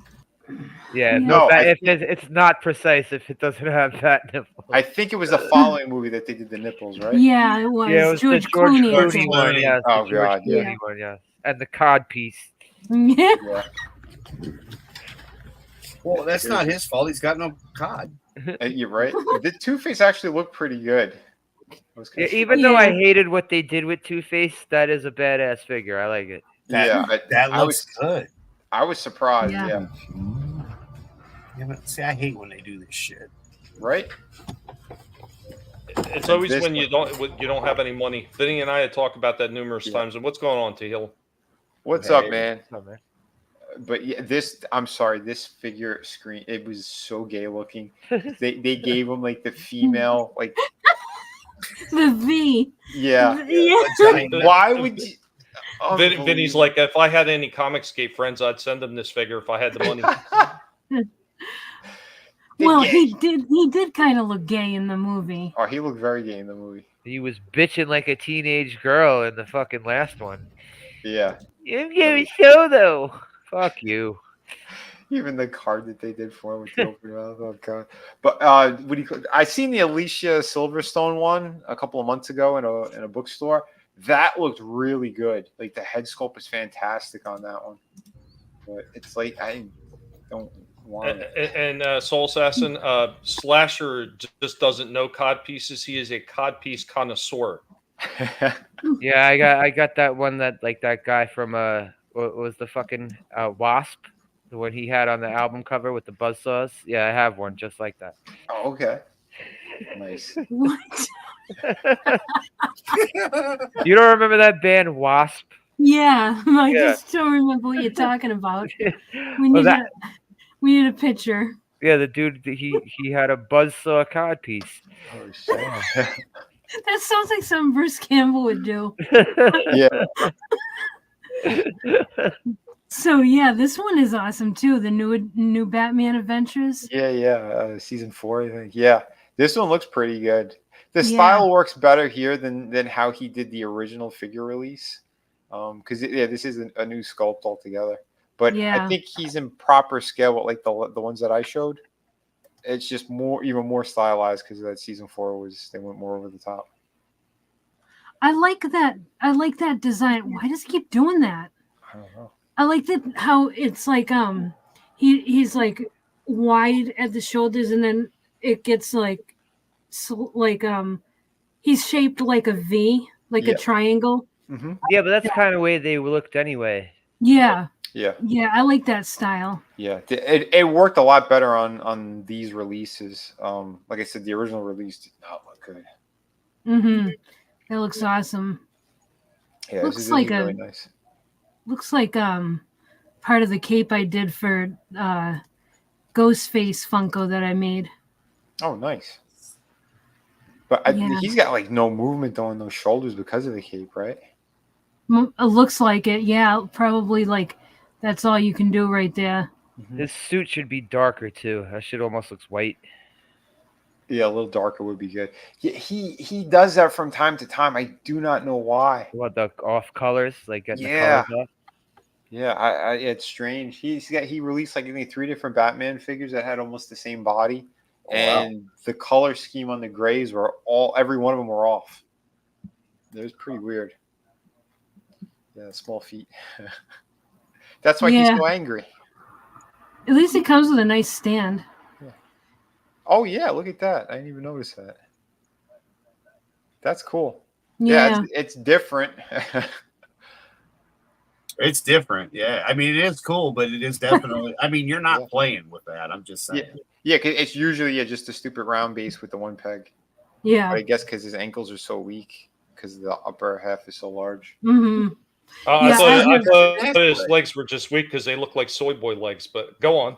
S4: Yeah,
S8: No,
S4: it's not precise if it doesn't have that nipple.
S8: I think it was the following movie that they did the nipples, right?
S3: Yeah, it was.
S4: Yeah, it was
S3: George
S4: the George
S3: Clooney. I
S4: Clooney
S3: think.
S4: one. Yes, the
S8: Oh,
S4: George
S8: God, yeah.
S4: Clooney one, yes. And the cod piece.
S3: Yeah.
S8: Yeah.
S5: Well, that's not his fault. He's got no cod.
S8: You're right. The Two-Face actually looked pretty good.
S4: Yeah, even though I hated what they did with Two-Face, that is a badass figure. I like it.
S5: That looks good.
S8: I was surprised.
S3: Yeah.
S8: Yeah.
S5: But see, I hate when they do this shit.
S8: Right.
S7: It's always when you don't have any money. Vinny and I had talked about that numerous times. And what's going on, T Hill?
S8: What's up, man? But yeah, I'm sorry, this figure screen, it was so gay looking. They gave him like the female, like
S3: The V.
S8: yeah.
S3: Yeah.
S8: Why would you?
S7: Vinny's like, if I had any Comicscape friends, I'd send them this figure if I had the money.
S3: Well, he did kind of look gay in the movie.
S8: Oh, he looked very gay in the movie.
S4: He was bitching like a teenage girl in the fucking last one.
S8: Yeah.
S4: You gave a show though. Fuck you.
S8: Even the card that they did for him with the open mouth. Oh god! But I seen the Alicia Silverstone one a couple of months ago in a bookstore. That looked really good. Like the head sculpt is fantastic on that one. But it's like I don't want it.
S7: And Soul Assassin, Slasher just doesn't know cod pieces. He is a cod piece connoisseur.
S4: Yeah, I got that one that like that guy from what was the fucking Wasp, the one he had on the album cover with the buzzsaws. Yeah, I have one just like that.
S8: Oh, okay. Nice.
S3: What?
S4: You don't remember that band Wasp?
S3: Yeah, I
S4: Yeah.
S3: just don't remember what you're talking about. We
S4: Well,
S3: need we need a picture.
S4: Yeah, the dude he had a buzzsaw cod piece.
S8: Oh, shit.
S3: That sounds like something Bruce Campbell would do.
S8: Yeah.
S3: So yeah, this one is awesome too. The new Batman Adventures.
S8: Yeah. Season 4, I think. Yeah. This one looks pretty good. The
S3: Yeah.
S8: style works better here than how he did the original figure release. Because this is a new sculpt altogether. But
S3: Yeah.
S8: I think he's in proper scale with like the ones that I showed. It's just even more stylized because that season 4 they went more over the top.
S3: I like that. I like that design. Why does he keep doing that?
S8: I don't know.
S3: I like that how it's like he's like wide at the shoulders and then it gets like he's shaped like a V, like a
S8: Yeah.
S3: triangle.
S8: Mm-hmm.
S4: Yeah, but that's kind of the way they looked anyway.
S3: Yeah.
S8: Yeah.
S3: Yeah, I like that style.
S8: Yeah, it worked a lot better on these releases. Like I said, the original release did not look good.
S3: Mm-hmm. That looks awesome.
S8: Yeah,
S3: Looks
S8: this is
S3: like
S8: really nice.
S3: Looks like part of the cape I did for Ghostface Funko that I made.
S8: Oh, nice. But
S3: Yeah.
S8: he's got like no movement on those shoulders because of the cape, right?
S3: It looks like it. Yeah, probably like that's all you can do right there.
S4: His suit should be darker too. That shit almost looks white.
S8: Yeah, a little darker would be good. Yeah, he does that from time to time. I do not know why.
S4: What, the off colors, like getting
S8: Yeah.
S4: the colors off?
S8: Yeah, it's strange. He released like I think 3 different Batman figures that had almost the same body, and the color scheme on the grays were every one of them were off. It was pretty weird. Yeah, small feet. That's why he's so angry.
S3: At least it comes with a nice stand.
S8: Yeah. Oh yeah, look at that. I didn't even notice that. That's cool.
S3: Yeah.
S8: It's different.
S5: It's different. Yeah. I mean, it is cool, but it is definitely, I mean, you're not playing with that. I'm just saying.
S8: Yeah, cause it's usually just a stupid round base with the one peg.
S3: Yeah.
S8: But I guess because his ankles are so weak, because the upper half is so large.
S3: Mm-hmm.
S7: I
S3: Yeah,
S7: thought his legs were just weak because they look like soy boy legs. But go on.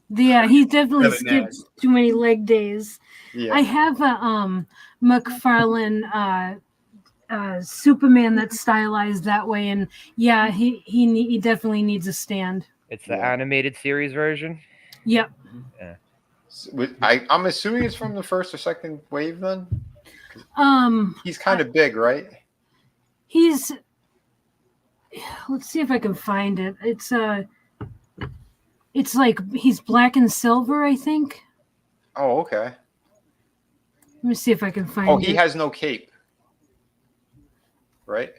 S3: Yeah, he definitely
S5: Kevin
S3: skipped
S5: Nash.
S3: too many leg days.
S8: Yeah.
S3: I have a McFarlane Superman that's stylized that way, and yeah, he definitely needs a stand.
S4: It's the animated series version.
S3: Yep.
S8: I'm assuming it's from the first or second wave then? He's kind of big, right?
S3: Let's see if I can find it. It's like he's black and silver, I think.
S8: Oh, okay.
S3: Let me see if I can find it.
S8: Oh, he has no cape. Right?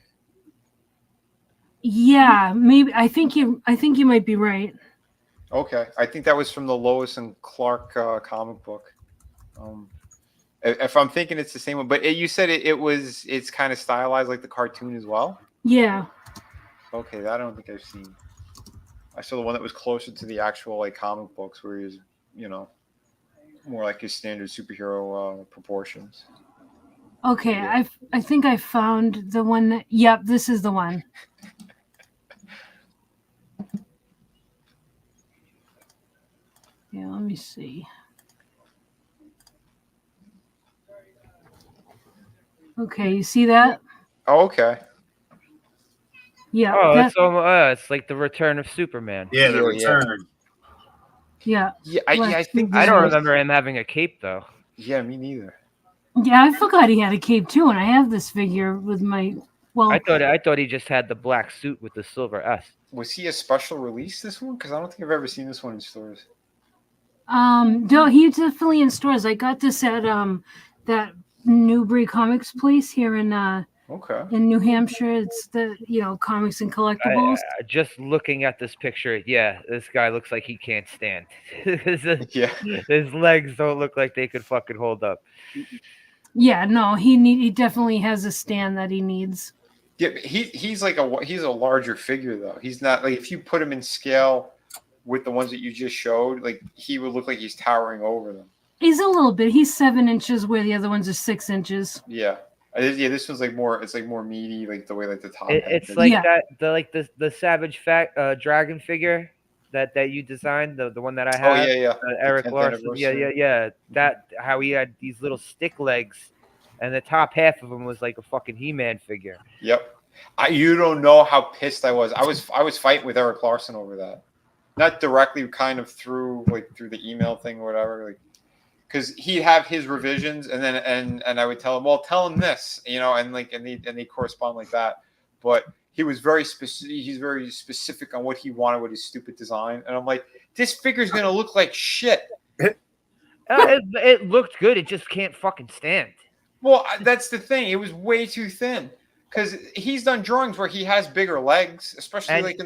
S3: Yeah, maybe I think you might be right.
S8: Okay. I think that was from the Lois and Clark comic book. If I'm thinking it's the same one, but you said it's kind of stylized like the cartoon as well?
S3: Yeah.
S8: Okay, that I don't think I've seen. I saw the one that was closer to the actual like comic books where he was, more like his standard superhero proportions.
S3: Okay,
S8: Yeah.
S3: I think I found the one that. Yep, this is the one. Yeah, let me see. Okay, you see that?
S8: Oh, okay.
S3: Yeah.
S4: Oh,
S3: that-
S4: it's like the Return of Superman.
S5: Yeah, the
S8: Yeah.
S5: return.
S3: yeah.
S8: Yeah, I think
S4: I don't
S8: this was-
S4: remember him having a cape though.
S8: Yeah, me neither.
S3: Yeah, I forgot he had a cape too, and I have this figure with my. Well,
S4: I thought he just had the black suit with the silver S.
S8: Was he a special release this one? Because I don't think I've ever seen this one in stores.
S3: no, he's definitely in stores. I got this at that Newbury Comics place here in
S8: Okay.
S3: in New Hampshire. It's the comics and collectibles.
S4: Just looking at this picture, yeah, this guy looks like he can't stand.
S8: Yeah.
S4: His legs don't look like they could fucking hold up.
S3: Yeah, no, he definitely has a stand that he needs.
S8: Yeah, but he's a larger figure though. He's not like if you put him in scale with the ones that you just showed, like he would look like he's towering over them.
S3: He's a little bit. He's 7 inches where the other ones are 6 inches.
S8: Yeah. Yeah, this one's like more. It's like more meaty, like the way like the top.
S4: It's like that. The Savage Dragon figure that you designed, the one that I have.
S8: Oh yeah.
S4: Eric Larson. Yeah. That how he had these little stick legs, and the top half of him was like a fucking He-Man figure.
S8: Yep. You don't know how pissed I was. I was fighting with Eric Larson over that. Not directly, kind of through the email thing or whatever, like. Because he'd have his revisions, and then and I would tell him, well, tell him this, and they correspond like that. But he was very specific. He's very specific on what he wanted with his stupid design, and I'm like, this figure's gonna look like shit.
S4: It looked good. It just can't fucking stand.
S8: Well, that's the thing. It was way too thin. Because he's done drawings where he has bigger legs, especially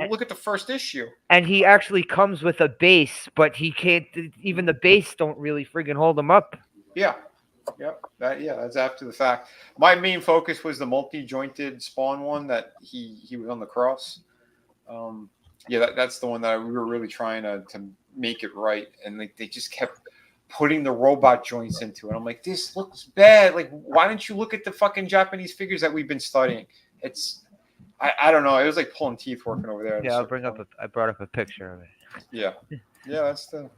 S8: look at the first issue.
S4: And he actually comes with a base, but he can't. Even the base don't really friggin' hold him up.
S8: Yeah, yep. That's after the fact. My main focus was the multi-jointed Spawn one that he was on the cross. That's the one that we were really trying to make it right, and they just kept putting the robot joints into it. I'm like, this looks bad. Like, why don't you look at the fucking Japanese figures that we've been studying? I don't know. It was like pulling teeth working over there.
S4: Yeah, I brought up a picture of it.
S8: Yeah, that's the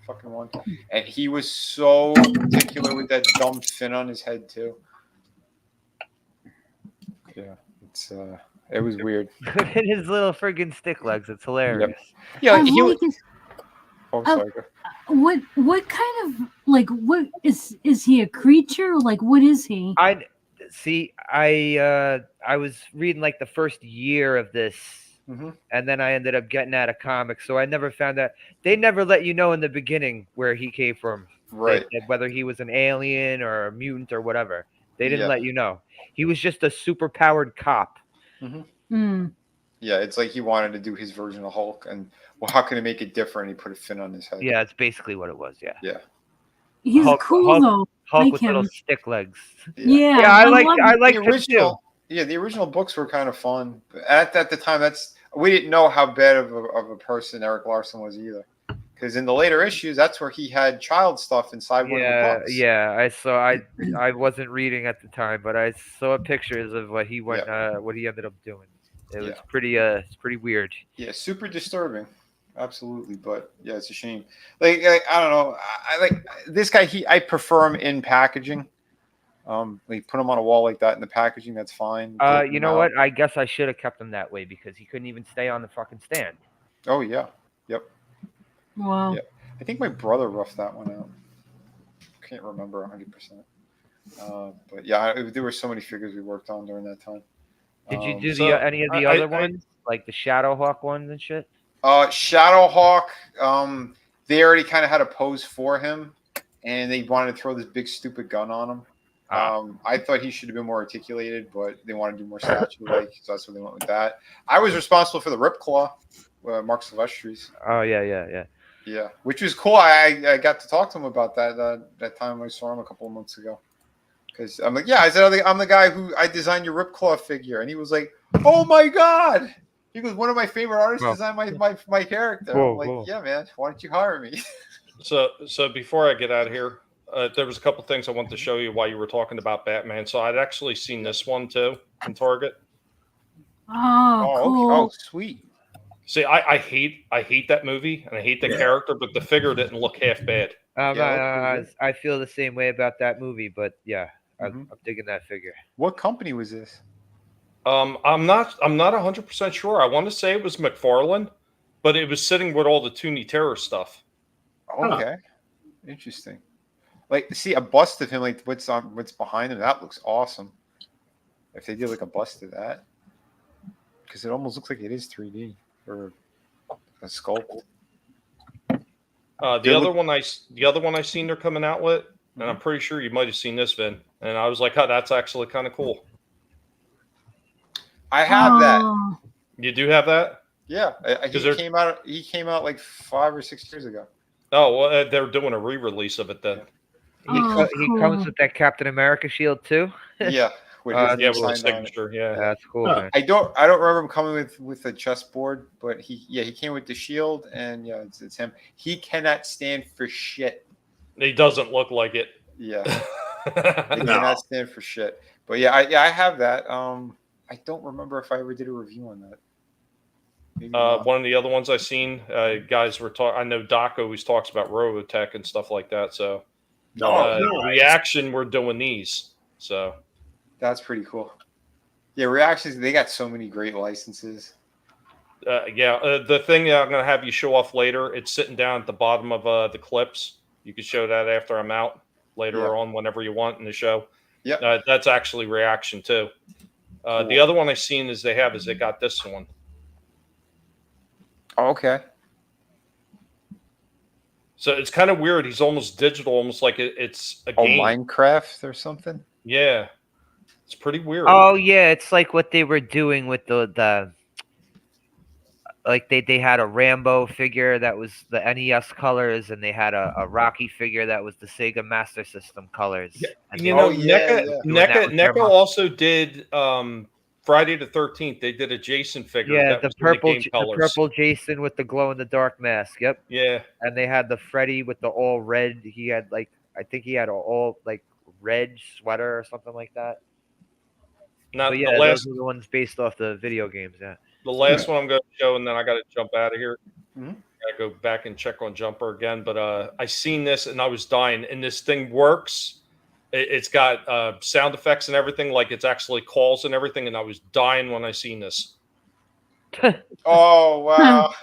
S8: fucking one. And he was so particular with that dumb fin on his head too. Yeah, it was weird.
S4: His little friggin' stick legs. It's hilarious.
S8: Yep. Yeah, he was. Oh, sorry.
S3: What kind of what is he a creature? Like, what is he?
S4: I was reading like the first year of this, and then I ended up getting out of comics, so I never found out. They never let you know in the beginning where he came from,
S8: right?
S4: Whether he was an alien or a mutant or whatever. They didn't let you know. He was just a super powered cop.
S8: Yeah, it's like he wanted to do his version of Hulk, and how can he make it different? He put a fin on his head.
S4: Yeah, it's basically what it was. Yeah.
S3: He's cool though.
S4: Hulk with little stick legs.
S3: Yeah,
S4: I like
S8: the original. Yeah, the original books were kind of fun. At the time, we didn't know how bad of a person Eric Larson was either. Because in the later issues, that's where he had child stuff inside one of the books.
S4: Yeah, I saw. I wasn't reading at the time, but I saw pictures of what he went, what he ended up doing. It was it's pretty weird.
S8: Yeah, super disturbing. Absolutely, but yeah, it's a shame. Like I don't know. I like this guy. I prefer him in packaging. Like put him on a wall like that in the packaging. That's fine.
S4: You know what? I guess I should have kept him that way because he couldn't even stay on the fucking stand.
S8: Oh yeah. Yep.
S3: Wow.
S8: Yeah. I think my brother roughed that one out. Can't remember 100%. But yeah, there were so many figures we worked on during that time.
S4: Did you do any of the other ones, like the Shadowhawk ones and shit?
S8: Shadowhawk, they already kind of had a pose for him, and they wanted to throw this big stupid gun on him. I thought he should have been more articulated, but they wanted to do more statue-like, so that's what they went with that. I was responsible for the Ripclaw, Mark Silvestri's.
S4: Oh yeah.
S8: Yeah, which was cool. I got to talk to him about that time I saw him a couple of months ago. Because I'm like, yeah, I said, I'm the guy who I designed your Ripclaw figure. And he was like, oh my God. He goes, one of my favorite artists designed my character. I'm like, yeah, man, why don't you hire me?
S7: So before I get out of here, there was a couple things I wanted to show you while you were talking about Batman. So I'd actually seen this one too in Target.
S3: Oh, cool.
S8: Okay. Oh, sweet.
S7: See, I hate that movie and I hate the character, but the figure didn't look half bad.
S4: I feel the same way about that movie, but yeah. I'm digging that figure.
S8: What company was this?
S7: I'm not 100% sure. I want to say it was McFarlane, but it was sitting with all the Toonie Terror stuff.
S8: Okay, interesting. Like, see a bust of him, like what's behind him. That looks awesome. If they did like a bust of that, because it almost looks like it is 3D or a sculpt.
S7: The other one I seen they're coming out with, and I'm pretty sure you might have seen this, Vin. And I was like, oh, that's actually kind of cool.
S8: I have that.
S3: Oh,
S7: You do have that?
S8: Yeah,
S7: Because
S8: he came out. He came out like 5 or 6 years ago.
S7: Oh, well, they're doing a re-release of it then.
S4: He comes with that Captain America shield too.
S8: Yeah, with his
S7: Yeah,
S8: name
S7: with a
S8: signed on it.
S7: signature. Yeah,
S4: That's cool, man.
S8: I don't remember him coming with a chessboard, but he came with the shield, and yeah, it's him. He cannot stand for shit.
S7: he doesn't look like it.
S8: Yeah, he cannot stand for shit. But yeah, I have that. I don't remember if I ever did a review on that. Maybe not.
S7: One of the other ones I seen, guys were talking. I know Doc always talks about Robotech and stuff like that. So, Reaction, we're doing these. So
S8: that's pretty cool. Yeah, Reactions, they got so many great licenses.
S7: The thing that I'm going to have you show off later, it's sitting down at the bottom of the clips. You can show that after I'm out later on, whenever you want in the show.
S8: Yeah,
S7: that's actually Reaction too.
S8: Cool.
S7: The other one I've seen they got this one.
S8: Oh, okay.
S7: So it's kind of weird. He's almost digital, almost like it's a game.
S8: Minecraft or something?
S7: Yeah. It's pretty weird.
S4: Oh yeah, it's like what they were doing with the like they had a Rambo figure that was the NES colors, and they had a Rocky figure that was the Sega Master System colors.
S7: Yeah.
S4: And
S7: NECA also did Friday the 13th. They did a Jason figure.
S4: Yeah,
S7: that
S4: the purple Jason with the glow in the dark mask. Yep.
S7: Yeah.
S4: And they had the Freddy with the all red. He had I think he had all red sweater or something like that.
S7: Now,
S4: yeah,
S7: the last
S4: those are the ones based off the video games. Yeah.
S7: The last one I'm going to show, and then I got to jump out of here.
S8: Mm-hmm.
S7: I go back and check on Jumper again. But I seen this, and I was dying. And this thing works. It's got sound effects and everything, like it's actually calls and everything. And I was dying when I seen this.
S8: Oh wow!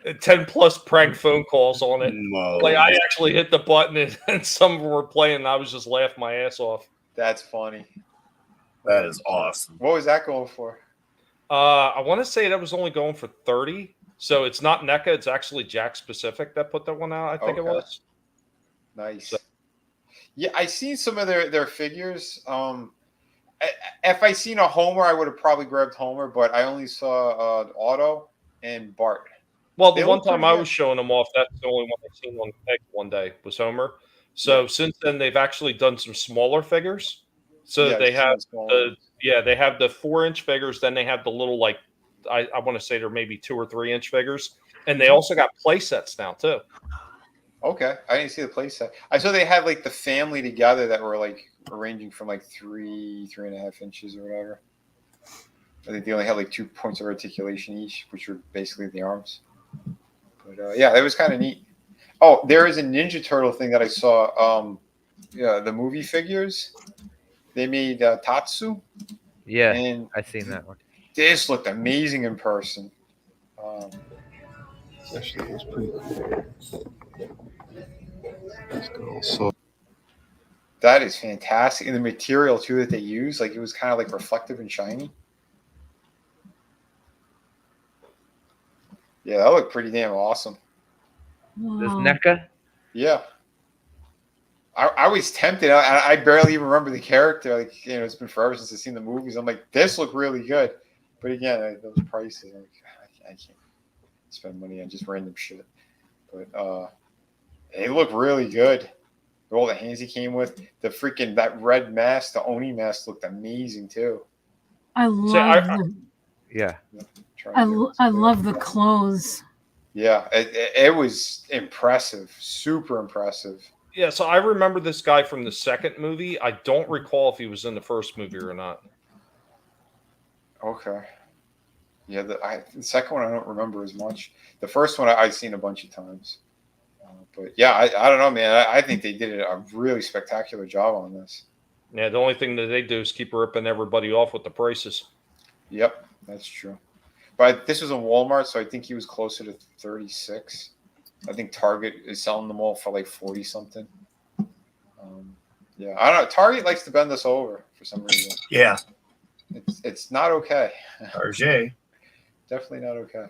S7: 10+ prank phone calls on it.
S5: No.
S7: Like I actually hit the button, and some of them were playing. And I was just laughing my ass off.
S8: That's funny.
S5: That is awesome.
S8: What was that going for?
S7: I want to say that was only going for 30. So it's not NECA. It's actually Jack Specific that put that one out. I think it was.
S8: Nice. So. Yeah, I seen some of their figures. If I seen a Homer, I would have probably grabbed Homer, but I only saw Otto and Bart.
S7: Well, the one time I was showing them off, that's the only one I've seen on Peg one day was Homer. So since then, they've actually done some smaller figures. So they have they have the 4-inch figures. Then they have the little I want to say they're maybe 2 or 3-inch figures, and they also got play sets now too.
S8: Okay, I didn't see the play set. I saw they had the family together that were arranging from 3.5 inches or whatever. I think they only had 2 points of articulation each, which were basically the arms. But yeah, it was kind of neat. Oh, there is a Ninja Turtle thing that I saw. The movie figures. They made Tatsu.
S4: Yeah,
S8: and
S4: I seen that one.
S8: This looked amazing in person.
S1: Actually, it was pretty cool. So
S8: that is fantastic, and the material too that they use, it was kind of reflective and shiny. Yeah, that looked pretty damn awesome.
S4: This NECA?
S8: Yeah. I was tempted. I barely even remember the character. It's been forever since I've seen the movies. I'm like, this looked really good. But again, those prices, I can't spend money on just random shit. But it looked really good. All the hands he came with, that red mask, the Oni mask looked amazing too.
S3: I love I love the clothes.
S8: Yeah, it was impressive, super impressive.
S7: Yeah, so I remember this guy from the second movie. I don't recall if he was in the first movie or not.
S8: Okay. Yeah, the second one I don't remember as much. The first one I've seen a bunch of times. But yeah, I don't know, man. I think they did a really spectacular job on this.
S7: Yeah, the only thing that they do is keep ripping everybody off with the prices.
S8: Yep, that's true. But this was in Walmart, so I think he was closer to 36. I think Target is selling them all for 40 something. Yeah, I don't know. Target likes to bend us over for some reason.
S5: Yeah,
S8: it's not okay.
S5: Target.
S8: Definitely not okay.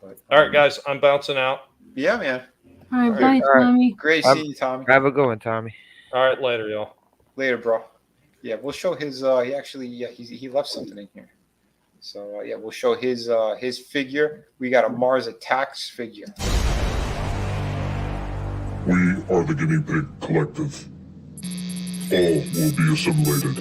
S8: But
S7: all right, guys, I'm bouncing out.
S8: Yeah, man.
S3: All right, bye, Tommy.
S8: Great seeing you, Tommy.
S4: Have a good one, Tommy.
S7: All right, later, y'all.
S8: Later, bro. Yeah, we'll show his. He left something in here. So yeah, we'll show his figure. We got a Mars Attacks figure.
S9: We are the Guinea Pig Collective. All will be assimilated.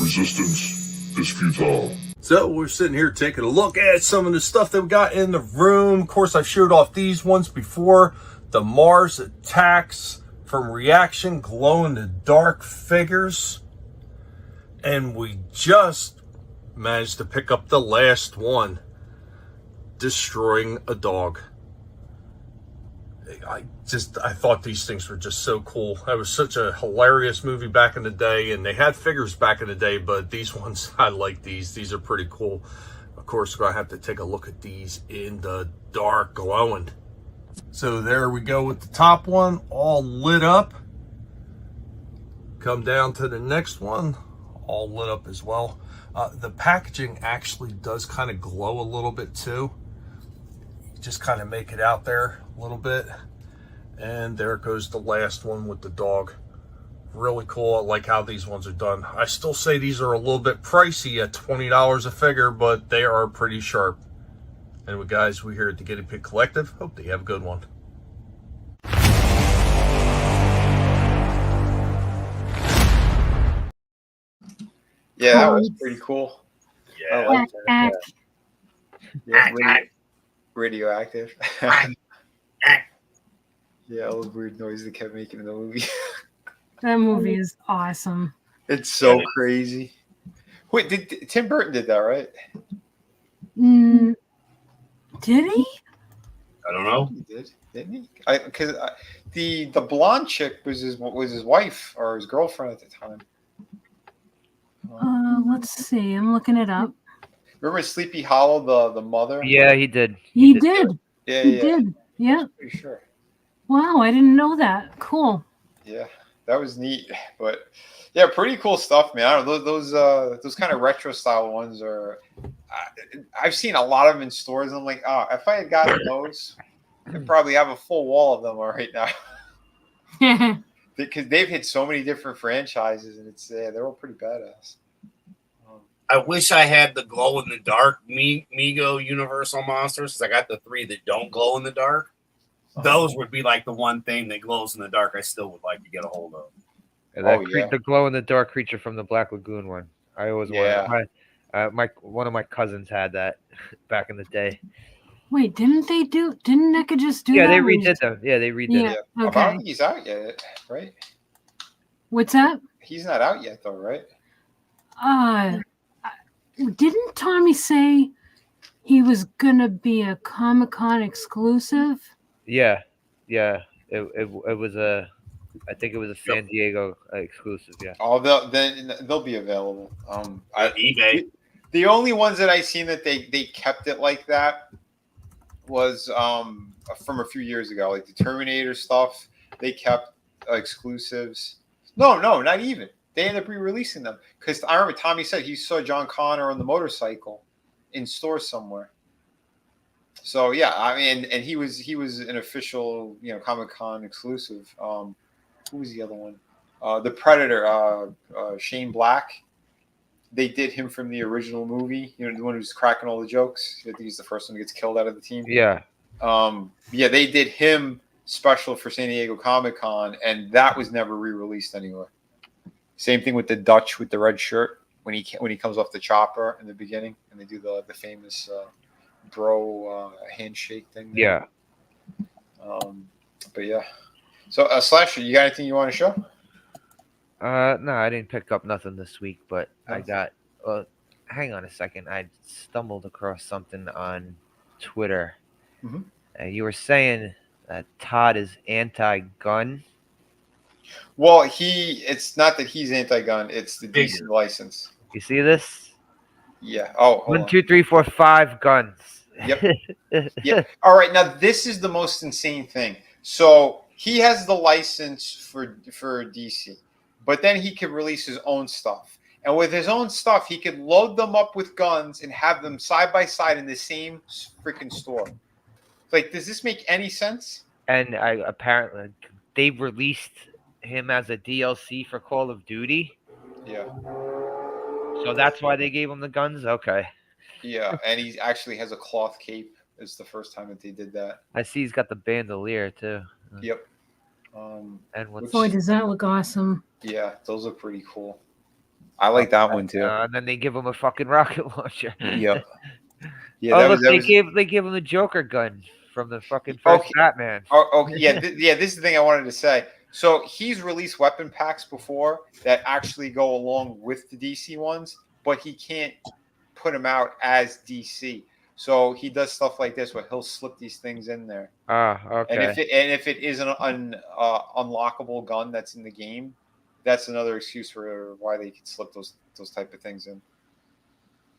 S9: Resistance is futile.
S10: So we're sitting here taking a look at some of the stuff that we got in the room. Of course, I showed off these ones before. The Mars Attacks from Reaction glow-in-the-dark figures. And we just managed to pick up the last one. Destroying a Dog. I thought these things were just so cool. That was such a hilarious movie back in the day, and they had figures back in the day, but these ones, I like these. These are pretty cool. Of course, we're going to have to take a look at these in the dark glowing. So there we go with the top one, all lit up. Come down to the next one, all lit up as well. The packaging actually does kind of glow a little bit too. Just kind of make it out there a little bit. And there goes the last one with the dog. Really cool. I like how these ones are done. I still say these are a little bit pricey at $20 a figure, but they are pretty sharp. Anyway, guys, we're here at the Guinea Pig Collective. Hope that you have a good one.
S8: Yeah, that was pretty cool. Yeah, I like that. Yeah, radioactive. Yeah, all the weird noises they kept making in the movie.
S3: That movie is awesome.
S8: It's so crazy. Wait, Tim Burton did that, right?
S3: Did he?
S5: I don't know.
S8: He did, didn't he? Because the blonde chick was his wife or his girlfriend at the time.
S3: Let's see. I'm looking it up.
S8: Remember Sleepy Hollow, the mother?
S4: Yeah, he did.
S3: He did.
S8: Yeah,
S3: he did. Yeah.
S8: Pretty sure.
S3: Wow, I didn't know that. Cool.
S8: Yeah, that was neat. But yeah, pretty cool stuff, man. I don't know, those kind of retro style ones are. I've seen a lot of them in stores. And I'm like, oh, if I had gotten those, I'd probably have a full wall of them right now. Because they've hit so many different franchises, and they're all pretty badass.
S5: I wish I had the glow in the dark Mego Universal monsters, because I got the 3 that don't glow in the dark. Those would be like the one thing that glows in the dark I still would like to get a hold of.
S4: Yeah, the glow in the dark creature from the Black Lagoon one. I always wanted. One of my cousins had that back in the day.
S3: Wait, didn't NECA just do that?
S4: Yeah, they redid them. Yeah, they redid it.
S8: Yeah. Okay. I don't think he's out yet, right?
S3: What's that?
S8: He's not out yet, though, right?
S3: Didn't Tommy say he was gonna be a Comic-Con exclusive?
S4: Yeah. It was I think it was a San Diego exclusive. Yeah.
S8: Oh, they'll be available.
S5: At eBay.
S8: The only ones that I seen that they kept it like that was from a few years ago, like the Terminator stuff. They kept exclusives. No, not even. They ended up re-releasing them because I remember Tommy said he saw John Connor on the motorcycle in stores somewhere. So yeah, I mean, and he was an official, Comic-Con exclusive. Who was the other one? The Predator, Shane Black. They did him from the original movie. The one who's cracking all the jokes. I think he's the first one who gets killed out of the team.
S4: Yeah.
S8: They did him special for San Diego Comic-Con, and that was never re-released anywhere. Same thing with the Dutch with the red shirt when he comes off the chopper in the beginning, and they do the famous bro handshake thing.
S4: There.
S8: Yeah. But yeah. So Slasher, you got anything you want to show?
S4: No, I didn't pick up nothing this week, but I got. Hang on a second. I stumbled across something on Twitter. Mm-hmm. You were saying that Todd is anti-gun.
S8: Well, it's not that he's anti-gun. It's the DC license.
S4: You see this?
S8: Yeah. Oh,
S4: 1, 2, 3, 4, 5 guns.
S8: Yep. Yeah. All right. Now this is the most insane thing. So he has the license for DC, but then he could release his own stuff. And with his own stuff, he could load them up with guns and have them side by side in the same freaking store. Like, does this make any sense?
S4: And apparently they released him as a DLC for Call of Duty.
S8: Yeah.
S4: So that's why they gave him the guns? Okay.
S8: Yeah, and he actually has a cloth cape. It's the first time that they did that.
S4: I see he's got the bandolier too.
S8: Yep.
S4: And what's
S3: Boy, does that look awesome.
S8: Yeah, those look pretty cool. I like that one too.
S4: and then they give him a fucking rocket launcher.
S8: Yep. Yeah,
S4: oh, look, they gave him a Joker gun from the fucking first Batman.
S8: Yeah, yeah. This is the thing I wanted to say. So he's released weapon packs before that actually go along with the DC ones, but he can't put them out as DC. So he does stuff like this where he'll slip these things in there.
S4: Okay.
S8: And if it is an unlockable gun that's in the game, that's another excuse for why they could slip those type of things in.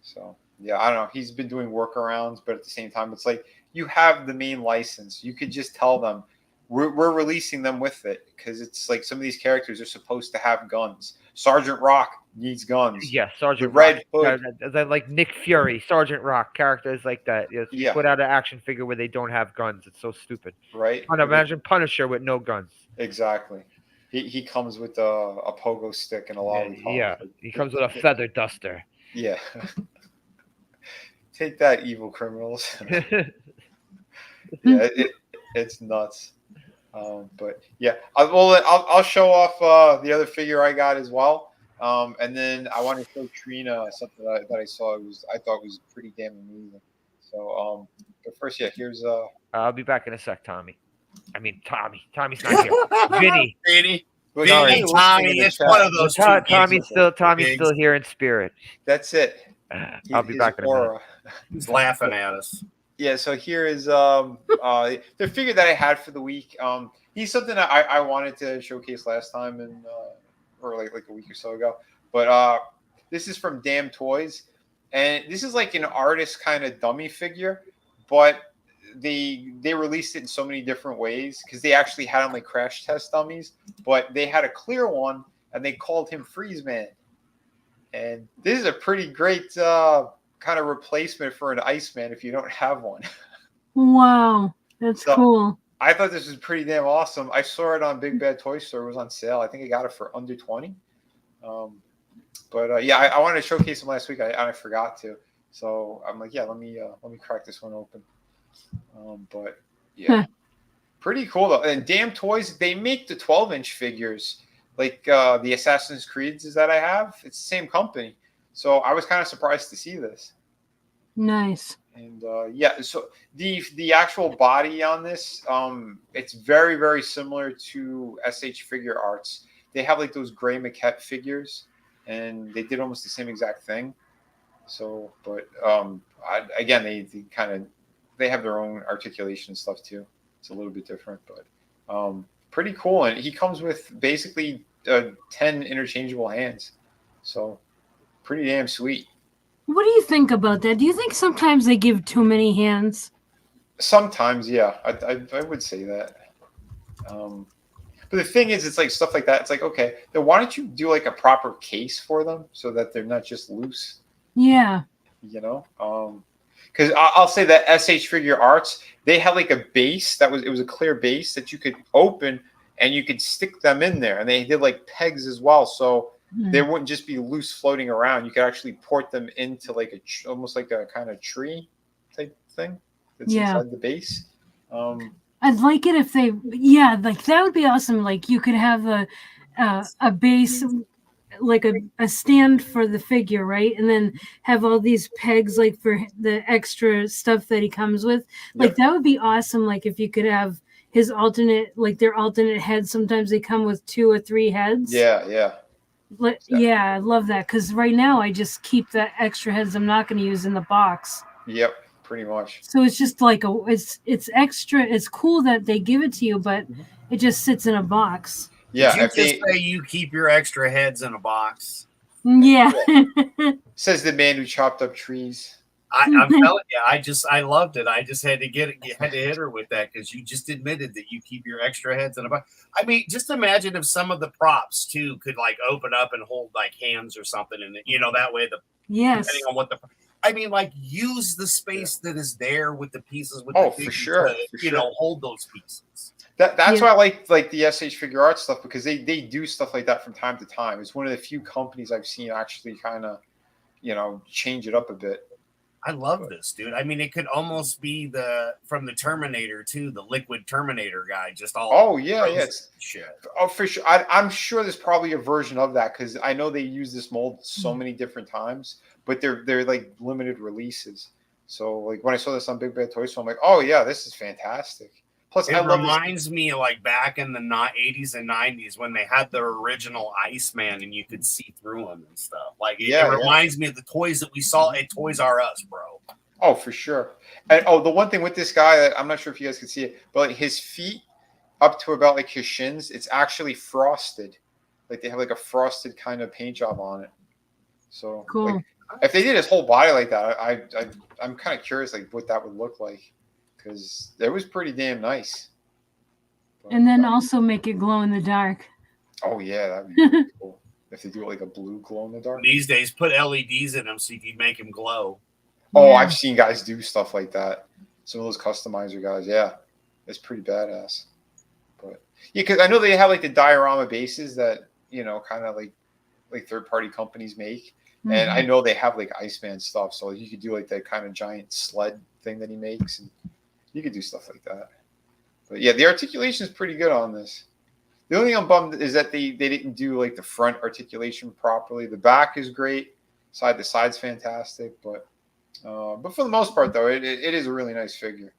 S8: So yeah, I don't know. He's been doing workarounds, but at the same time, it's like you have the main license. You could just tell them we're releasing them with it because it's like some of these characters are supposed to have guns. Sergeant Rock needs guns.
S4: Yeah, Sergeant
S8: Red
S4: Rock.
S8: Hood.
S4: Like Nick Fury, Sergeant Rock, characters like that.
S8: Yeah.
S4: Put out an action figure where they don't have guns. It's so stupid.
S8: Right.
S4: Imagine Punisher with no guns.
S8: Exactly. He comes with a pogo stick and a lollipop.
S4: Yeah, he comes with a feather duster.
S8: Yeah. Take that, evil criminals. Yeah, it's nuts. But yeah, I'll show off the other figure I got as well. And then I want to show Trina something that I saw. I thought was pretty damn amazing. So, but first, yeah, here's
S4: I'll be back in a sec, Tommy. I mean, Tommy. Tommy's not here. Vinnie.
S5: Vinnie, Tommy. It's one of those.
S4: Tommy's still here in spirit.
S8: That's it.
S4: I'll be back in a minute.
S5: He's laughing at us.
S8: Yeah, so here is the figure that I had for the week. He's something that I wanted to showcase last time or like a week or so ago. But this is from Damn Toys, and this is like an artist kind of dummy figure, but they released it in so many different ways because they actually had them like crash test dummies, but they had a clear one and they called him Freeze Man. And this is a pretty great kind of replacement for an Iceman if you don't have one.
S3: Wow, that's cool.
S8: I thought this was pretty damn awesome. I saw it on Big Bad Toy Store. It was on sale. I think I got it for under 20. But yeah, I wanted to showcase them last week. I forgot to. So I'm like, yeah, let me crack this one open. But yeah, pretty cool though. And Damn Toys, they make the 12-inch figures like the Assassin's Creeds that I have. It's the same company. So I was kind of surprised to see this.
S3: Nice.
S8: And yeah, so the actual body on this, it's very, very similar to SH Figure Arts. They have like those gray maquette figures, and they did almost the same exact thing. So, but again, they have their own articulation stuff too. It's a little bit different, but pretty cool. And he comes with basically 10 interchangeable hands. So pretty damn sweet.
S3: What do you think about that? Do you think sometimes they give too many hands?
S8: Sometimes, yeah. I would say that. But the thing is, it's like stuff like that. It's like, okay, then why don't you do like a proper case for them so that they're not just loose?
S3: Yeah.
S8: You know? Because I'll say that SH Figure Arts, they had like a base it was a clear base that you could open and you could stick them in there. And they did like pegs as well. So they wouldn't just be loose floating around. You could actually port them into like almost like a kind of tree type thing that's inside the base.
S3: I'd like it if they, like that would be awesome. Like you could have a base, like a stand for the figure, right? And then have all these pegs like for the extra stuff that he comes with. Like that would be awesome. Like if you could have his alternate, like their alternate heads. Sometimes they come with 2 or 3 heads.
S8: Yeah.
S3: Yeah, I love that because right now I just keep the extra heads I'm not going to use in the box.
S8: Yep, pretty much.
S3: So it's just like it's extra. It's cool that they give it to you, but it just sits in a box.
S8: Yeah,
S5: Did you just say you keep your extra heads in a box?
S3: Yeah.
S8: Says the man who chopped up trees.
S5: I'm telling you, I loved it. I just had to hit her with that because you just admitted that you keep your extra heads in a box. I mean, just imagine if some of the props too could like open up and hold like hands or something, and that way depending on what like use the space that is there with the pieces with the
S8: for sure.
S5: Hold those pieces.
S8: That's why I like the SH Figure Arts stuff because they do stuff like that from time to time. It's one of the few companies I've seen actually kind of change it up a bit.
S5: I love this, dude. I mean, it could almost be from the Terminator too, the liquid Terminator guy, just all.
S8: Oh yeah, yeah.
S5: Shit.
S8: Oh, for sure. I'm sure there's probably a version of that because I know they use this mold so many different times, but they're like limited releases. So like when I saw this on Big Bad Toy Store, I'm like, oh yeah, this is fantastic. Plus,
S5: it reminds me of like back in the 80s and 90s when they had the original Iceman and you could see through him and stuff. Like it reminds me of the toys that we saw at Toys R Us, bro.
S8: Oh, for sure. And the one thing with this guy, I'm not sure if you guys can see it, but like his feet up to about like his shins, it's actually frosted. Like they have like a frosted kind of paint job on it. So
S3: cool.
S8: Like, if they did his whole body like that, I'm kind of curious like what that would look like. Because it was pretty damn nice. But,
S3: and then also make it glow in the dark.
S8: Oh, yeah. That'd be really cool. If they do it like a blue glow in the dark.
S5: These days, put LEDs in them so you can make them glow.
S8: Oh, yeah. I've seen guys do stuff like that. Some of those customizer guys. Yeah. It's pretty badass. But yeah, because I know they have like the diorama bases that, you know, kind of like third-party companies make. Mm-hmm. And I know they have like Iceman stuff. So you could do like that kind of giant sled thing that he makes. And you could do stuff like that. But yeah, the articulation is pretty good on this. The only thing I'm bummed is that they didn't do like the front articulation properly. The back is great. The side's fantastic. But for the most part, though, it is a really nice figure.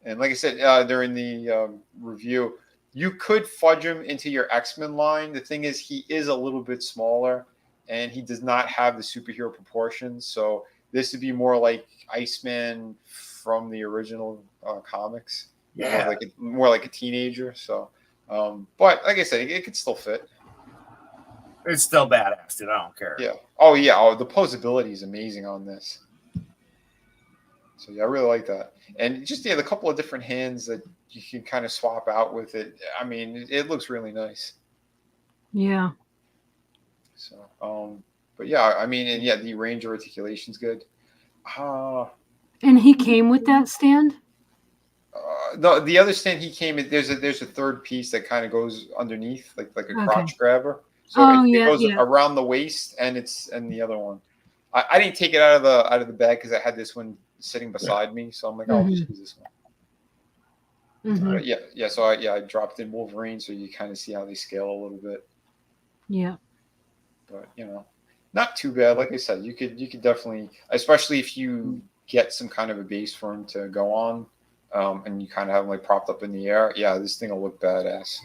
S8: And like I said during the review, you could fudge him into your X-Men line. The thing is, he is a little bit smaller, and he does not have the superhero proportions. So this would be more like Iceman from the original comics.
S5: Yeah,
S8: more like a teenager. So, but like I said, it could still fit.
S5: It's still badass, dude. I don't care.
S8: Yeah. Oh yeah. Oh, the posability is amazing on this. So yeah, I really like that. And just the couple of different hands that you can kind of swap out with it. I mean, it looks really nice.
S3: Yeah.
S8: So, but yeah, I mean, and yeah, the range of articulation's good.
S3: And he came with that stand?
S8: The other stand he came in, there's a third piece that kind of goes underneath, like a crotch grabber. So it goes around the waist, and the other one. I didn't take it out of the bag because I had this one sitting beside me, so I'm like, I'll just use this one. Mm-hmm. So I dropped in Wolverine, so you kind of see how they scale a little bit.
S3: Yeah.
S8: But not too bad. Like I said, you could definitely, especially if you get some kind of a base for him to go on, and you kind of have him like propped up in the air. Yeah, this thing will look badass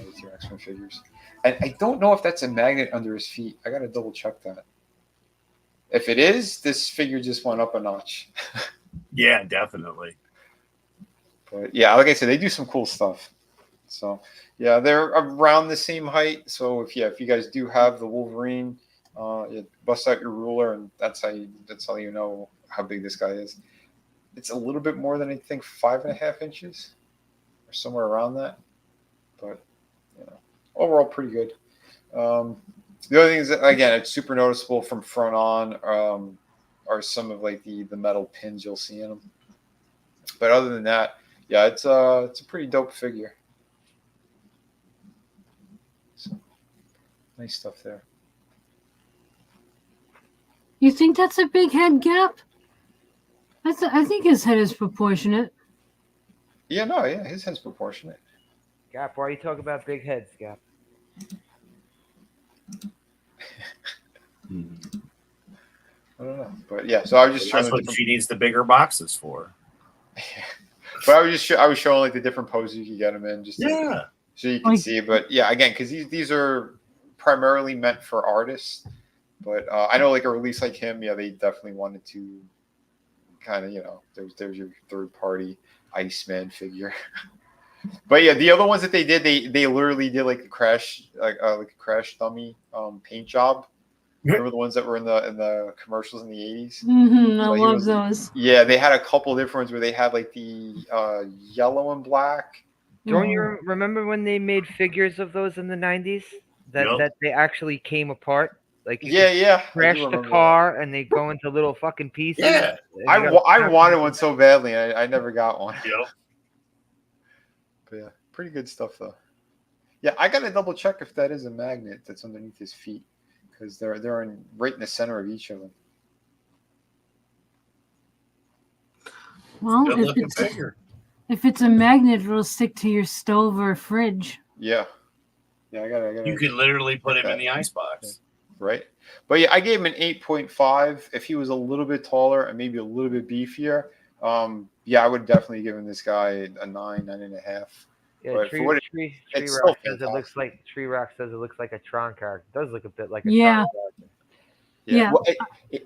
S8: with your X-Men figures. And I don't know if that's a magnet under his feet. I gotta double check that. If it is, this figure just went up a notch.
S5: Yeah, definitely.
S8: But yeah, like I said, they do some cool stuff. So yeah, they're around the same height. So if you guys do have the Wolverine, bust out your ruler, and that's how you know how big this guy is. It's a little bit more than I think 5.5 inches, or somewhere around that. But overall pretty good. The other thing is that, again, it's super noticeable from front on, are some of like the metal pins you'll see in them. But other than that, yeah, it's a pretty dope figure. So, nice stuff there.
S3: You think that's a big head gap? I think his head is proportionate.
S8: Yeah, no, yeah, his head's proportionate.
S4: Gap, why are you talking about big heads, Gap?
S8: I don't know, but yeah. So I was just showing.
S5: That's what she needs the bigger boxes for.
S8: But I was showing like the different poses you could get them in, just so you can see. But yeah, again, because these are primarily meant for artists. But I know like a release like him, yeah, they definitely wanted to kind of there's your third party Iceman figure. But yeah, the other ones that they did, they literally did like a crash dummy paint job. Remember the ones that were in the commercials in the 80s?
S3: Mm-hmm, I love those.
S8: Yeah, they had a couple different ones where they had like the yellow and black.
S4: Don't you remember when they made figures of those in the 90s? That they actually came apart? Like crash the car and they go into little fucking pieces.
S5: Yeah,
S8: I wanted one so badly. I never got one.
S5: Yep.
S8: But yeah, pretty good stuff though. Yeah, I gotta double check if that is a magnet that's underneath his feet, because they're right in the center of each of them.
S3: Well,
S5: Good looking figure.
S3: if it's a magnet, it'll stick to your stove or fridge.
S8: Yeah. Yeah, I gotta.
S5: You could literally put him in the icebox.
S8: Right. But yeah, I gave him an 8.5. If he was a little bit taller and maybe a little bit beefier, yeah, I would definitely give him this guy a 9.5.
S4: Yeah,
S8: But
S4: Tree
S8: for what
S4: Rock says it looks like a Tron character. It does look a bit like a
S3: Yeah.
S4: Tron character.
S3: Yeah,
S8: Well,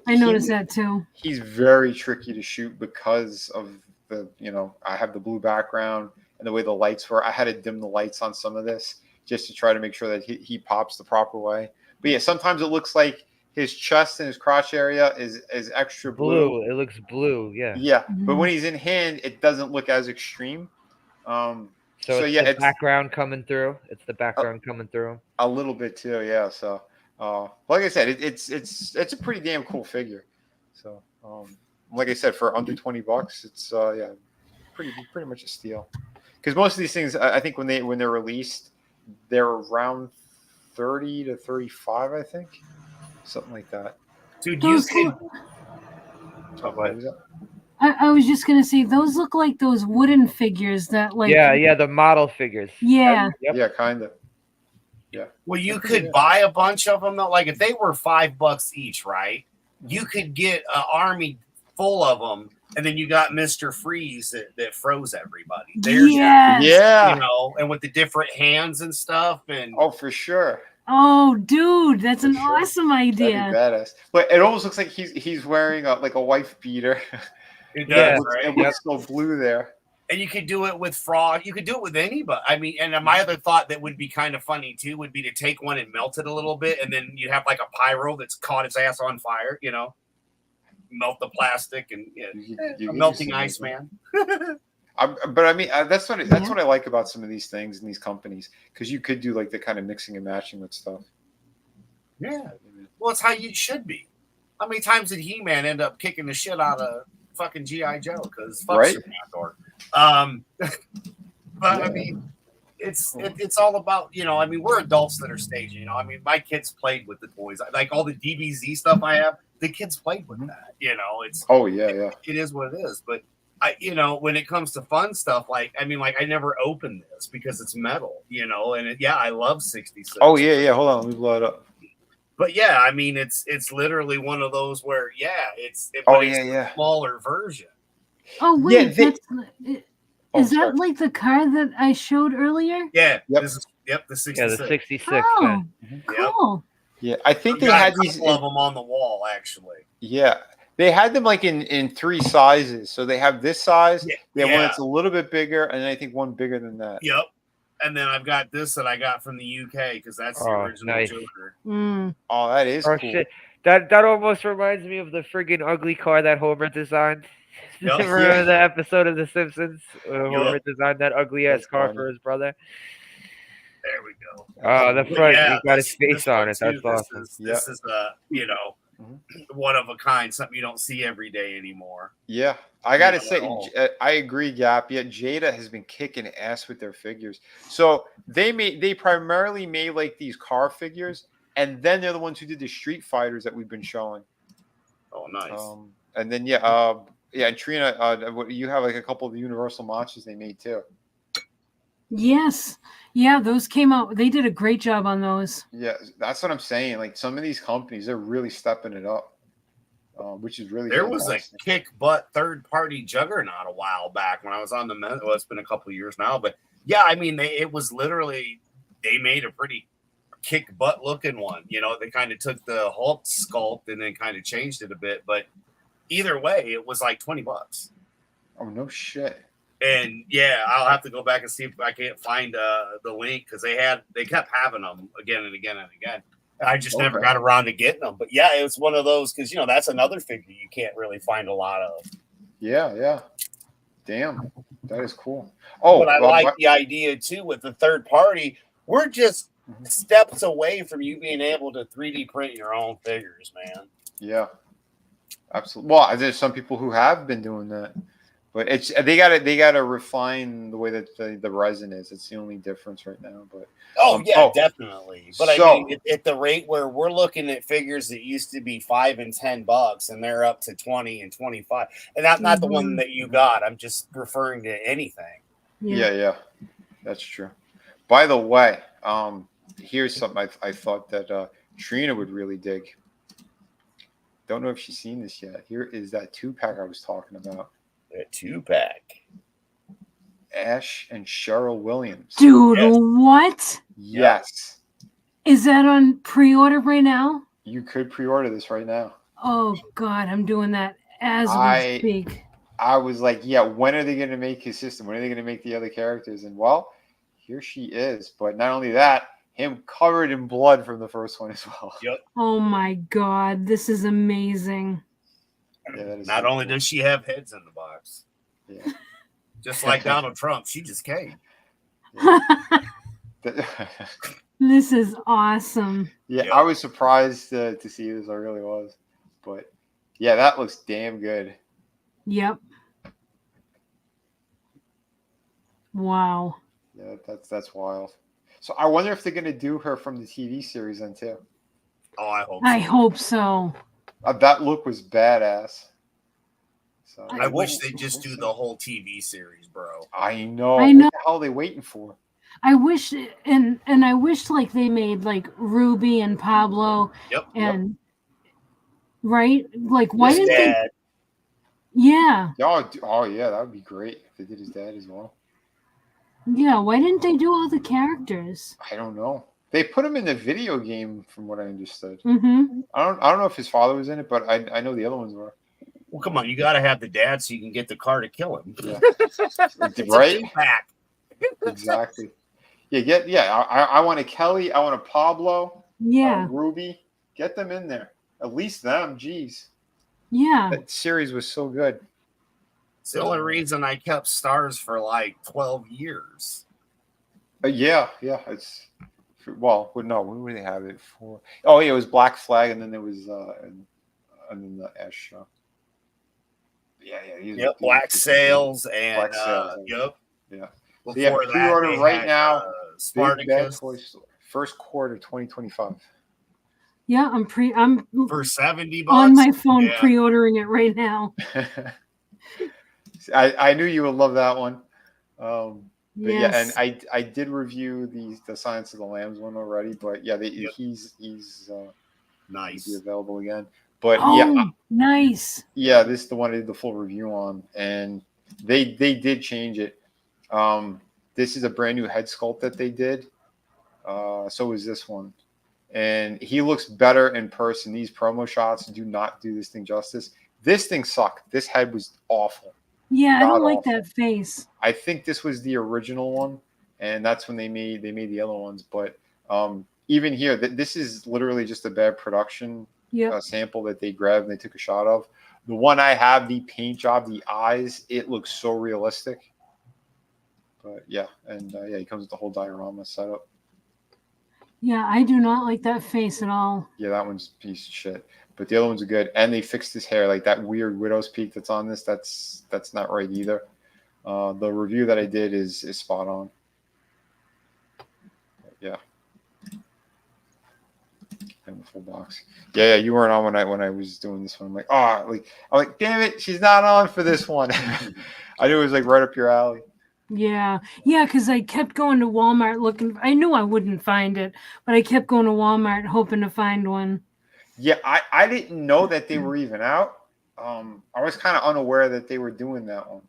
S3: I noticed that too.
S8: He's very tricky to shoot because of the, I have the blue background and the way the lights were. I had to dim the lights on some of this just to try to make sure that he pops the proper way. But yeah, sometimes it looks like his chest and his crotch area is extra blue.
S4: It looks blue, yeah.
S8: Yeah, but when he's in hand, it doesn't look as extreme.
S4: So yeah, it's background coming through. It's the background coming through.
S8: A little bit too, yeah. So, like I said, it's a pretty damn cool figure. So, like I said, for under $20, it's yeah, pretty much a steal. Because most of these things, I think when they're released, they're around 30 to 35, I think, something like that.
S5: Dude, you can.
S3: I was just gonna say those look like those wooden figures that like.
S4: Yeah, the model figures.
S3: Yeah.
S8: Yeah, kind of. Yeah.
S5: Well, you could buy a bunch of them though. Like if they were $5 each, right? You could get an army full of them, and then you got Mr. Freeze that froze everybody.
S8: Yeah.
S5: And with the different hands and stuff, and
S8: for sure.
S3: Oh, dude, that's an awesome idea.
S8: That'd be badass. But it almost looks like he's wearing like a wife beater.
S5: It does,
S8: right?
S5: right?
S8: It looks so blue there.
S5: And you could do it with fraud. You could do it with anybody. I mean, and my other thought that would be kind of funny too would be to take one and melt it a little bit, and then you have like a pyro that's caught its ass on fire. Melt the plastic and a melting ice man.
S8: But I mean, that's what I like about some of these things and these companies, because you could do like the kind of mixing and matching with stuff.
S5: Yeah, well, it's how you should be. How many times did He-Man end up kicking the shit out of fucking G.I. Joe? Because fuck Superman Thor. But I mean, it's all about I mean, we're adults that are staging. I mean, my kids played with the toys. Like all the DBZ stuff I have, the kids played with that. It's it is what it is. But I, when it comes to fun stuff, like I never opened this because it's metal, and I love 66.
S8: Oh yeah. Hold on, let me blow it up.
S5: But yeah, I mean, it's literally one of those where it's a smaller version.
S3: Oh wait, is that like the car that I showed earlier?
S5: Yeah. Yep. The 66.
S4: Yeah, the 66.
S3: Oh, cool.
S8: Yeah, I think they had these
S5: of them on the wall actually.
S8: Yeah. They had them like in 3 sizes. So they have this size. They have one that's a little bit bigger, and then I think one bigger than that.
S5: Yep. And then I've got this that I got from the UK because that's the original Joker.
S8: Oh, that is cool.
S4: Shit. That almost reminds me of the friggin' ugly car that Homer designed. Remember the episode of The Simpsons? Homer designed that ugly ass car for his brother.
S5: There we go.
S4: Oh, the front, he got his face on it. That's awesome.
S5: This is one of a kind, something you don't see every day anymore.
S8: Yeah, I gotta say, I agree, Gap. Yeah, Jada has been kicking ass with their figures. So they primarily made like these car figures, and then they're the ones who did the Street Fighters that we've been showing.
S5: Oh, nice.
S8: And then and Trina, you have like a couple of the Universal monsters they made too.
S3: Yes. Yeah, those came out. They did a great job on those.
S8: Yeah, that's what I'm saying. Like some of these companies, they're really stepping it up, which is really.
S5: There was a kick butt third party juggernaut a while back when I was on the. Well, it's been a couple of years now, but yeah, I mean, it was literally they made a pretty kick butt looking one. They kind of took the Hulk sculpt and then kind of changed it a bit, but either way, it was like $20.
S8: Oh no shit.
S5: And I'll have to go back and see if I can't find the link because they kept having them again and again and again. I just never got around to getting them. But yeah, it was one of those because that's another figure you can't really find a lot of.
S8: Yeah. Damn, that is cool. Oh,
S5: but I like the idea too with the third party. We're just steps away from you being able to 3D print your own figures, man.
S8: Yeah, absolutely. Well, there's some people who have been doing that. But it's they gotta refine the way that the resin is. It's the only difference right now. But
S5: definitely. But I mean, at the rate where we're looking at figures that used to be $5 and $10, and they're up to 20 and 25, and not the one that you got. I'm just referring to anything.
S8: Yeah, that's true. By the way, here's something I thought that Trina would really dig. Don't know if she's seen this yet. Here is that 2-pack I was talking about.
S5: A 2-pack.
S8: Ash and Cheryl Williams.
S3: Dude, what?
S8: Yes.
S3: Is that on pre-order right now?
S8: You could pre-order this right now.
S3: Oh God, I'm doing that as we speak.
S8: I was like, yeah, when are they going to make his system? When are they going to make the other characters? And well, here she is. But not only that, him covered in blood from the first one as well.
S5: Yep.
S3: Oh my God, this is amazing.
S8: Yeah, that is
S5: not only does she have heads in the box, just like Donald Trump, she just came.
S3: This is awesome.
S8: Yeah, I was surprised to see this. I really was. But yeah, that looks damn good.
S3: Yep. Wow.
S8: Yeah, that's wild. So I wonder if they're gonna do her from the TV series then too.
S5: Oh, I hope.
S3: I hope so.
S8: That look was badass. So
S5: I wish they just do the whole TV series, bro.
S8: I know.
S3: I know.
S8: What the hell are they waiting for?
S3: I wish, and I wish like they made like Ruby and Pablo.
S5: Yep.
S3: Right? Like, why
S5: His
S3: didn't
S5: dad.
S3: they? Yeah.
S8: Oh yeah, that would be great if they did his dad as well.
S3: Yeah. Why didn't they do all the characters?
S8: I don't know. They put him in the video game, from what I understood.
S3: Mm-hmm.
S8: I don't know if his father was in it, but I know the other ones were.
S5: Well, come on, you got to have the dad so you can get the car to kill him.
S8: Yeah.
S5: It's
S8: Right?
S5: a 2-pack.
S8: Exactly. I want a Kelly. I want a Pablo.
S3: Yeah.
S8: Ruby. Get them in there. At least them. Jeez.
S3: Yeah.
S8: That series was so good.
S5: It's the only reason I kept stars for like 12 years.
S8: Yeah. It's no. When would they have it for? Oh yeah, it was Black Flag, and then there was and then the Ash show. Yeah.
S5: Black Sails and
S8: Black Sails.
S5: yep.
S8: Yeah.
S5: Before that,
S8: pre-order
S5: they
S8: right
S5: had,
S8: now.
S5: Spartacus.
S8: First quarter 2025.
S3: Yeah. I'm
S5: For $70
S3: on my phone
S5: Yeah.
S3: pre-ordering it right now.
S8: I knew you would love that one. But
S3: Yes.
S8: yeah, and I did review the Silence of the Lambs one already, but yeah, he's
S5: nice.
S8: Be available again. But
S3: nice.
S8: Yeah, this is the one I did the full review on, and they did change it. This is a brand new head sculpt that they did. So is this one, and he looks better in person. These promo shots do not do this thing justice. This thing sucked. This head was awful.
S3: Yeah, I don't like that face.
S8: I think this was the original one, and that's when they made the other ones. But even here, this is literally just a bad production sample that they grabbed and they took a shot of. The one I have, the paint job, the eyes, it looks so realistic. But yeah, and he comes with the whole diorama setup.
S3: Yeah, I do not like that face at all. Yeah,
S8: that one's a piece of shit. But the other ones are good, and they fixed his hair, like that weird widow's peak that's on this. That's not right either. The review that I did is spot on. But yeah, and the full box. Yeah, you weren't on when I was doing this one. I'm like, damn it, she's not on for this one. I knew it was like right up your alley.
S3: Yeah, because I kept going to Walmart looking. I knew I wouldn't find it, but I kept going to Walmart hoping to find one.
S8: Yeah, I didn't know that they were even out. I was kind of unaware that they were doing that one.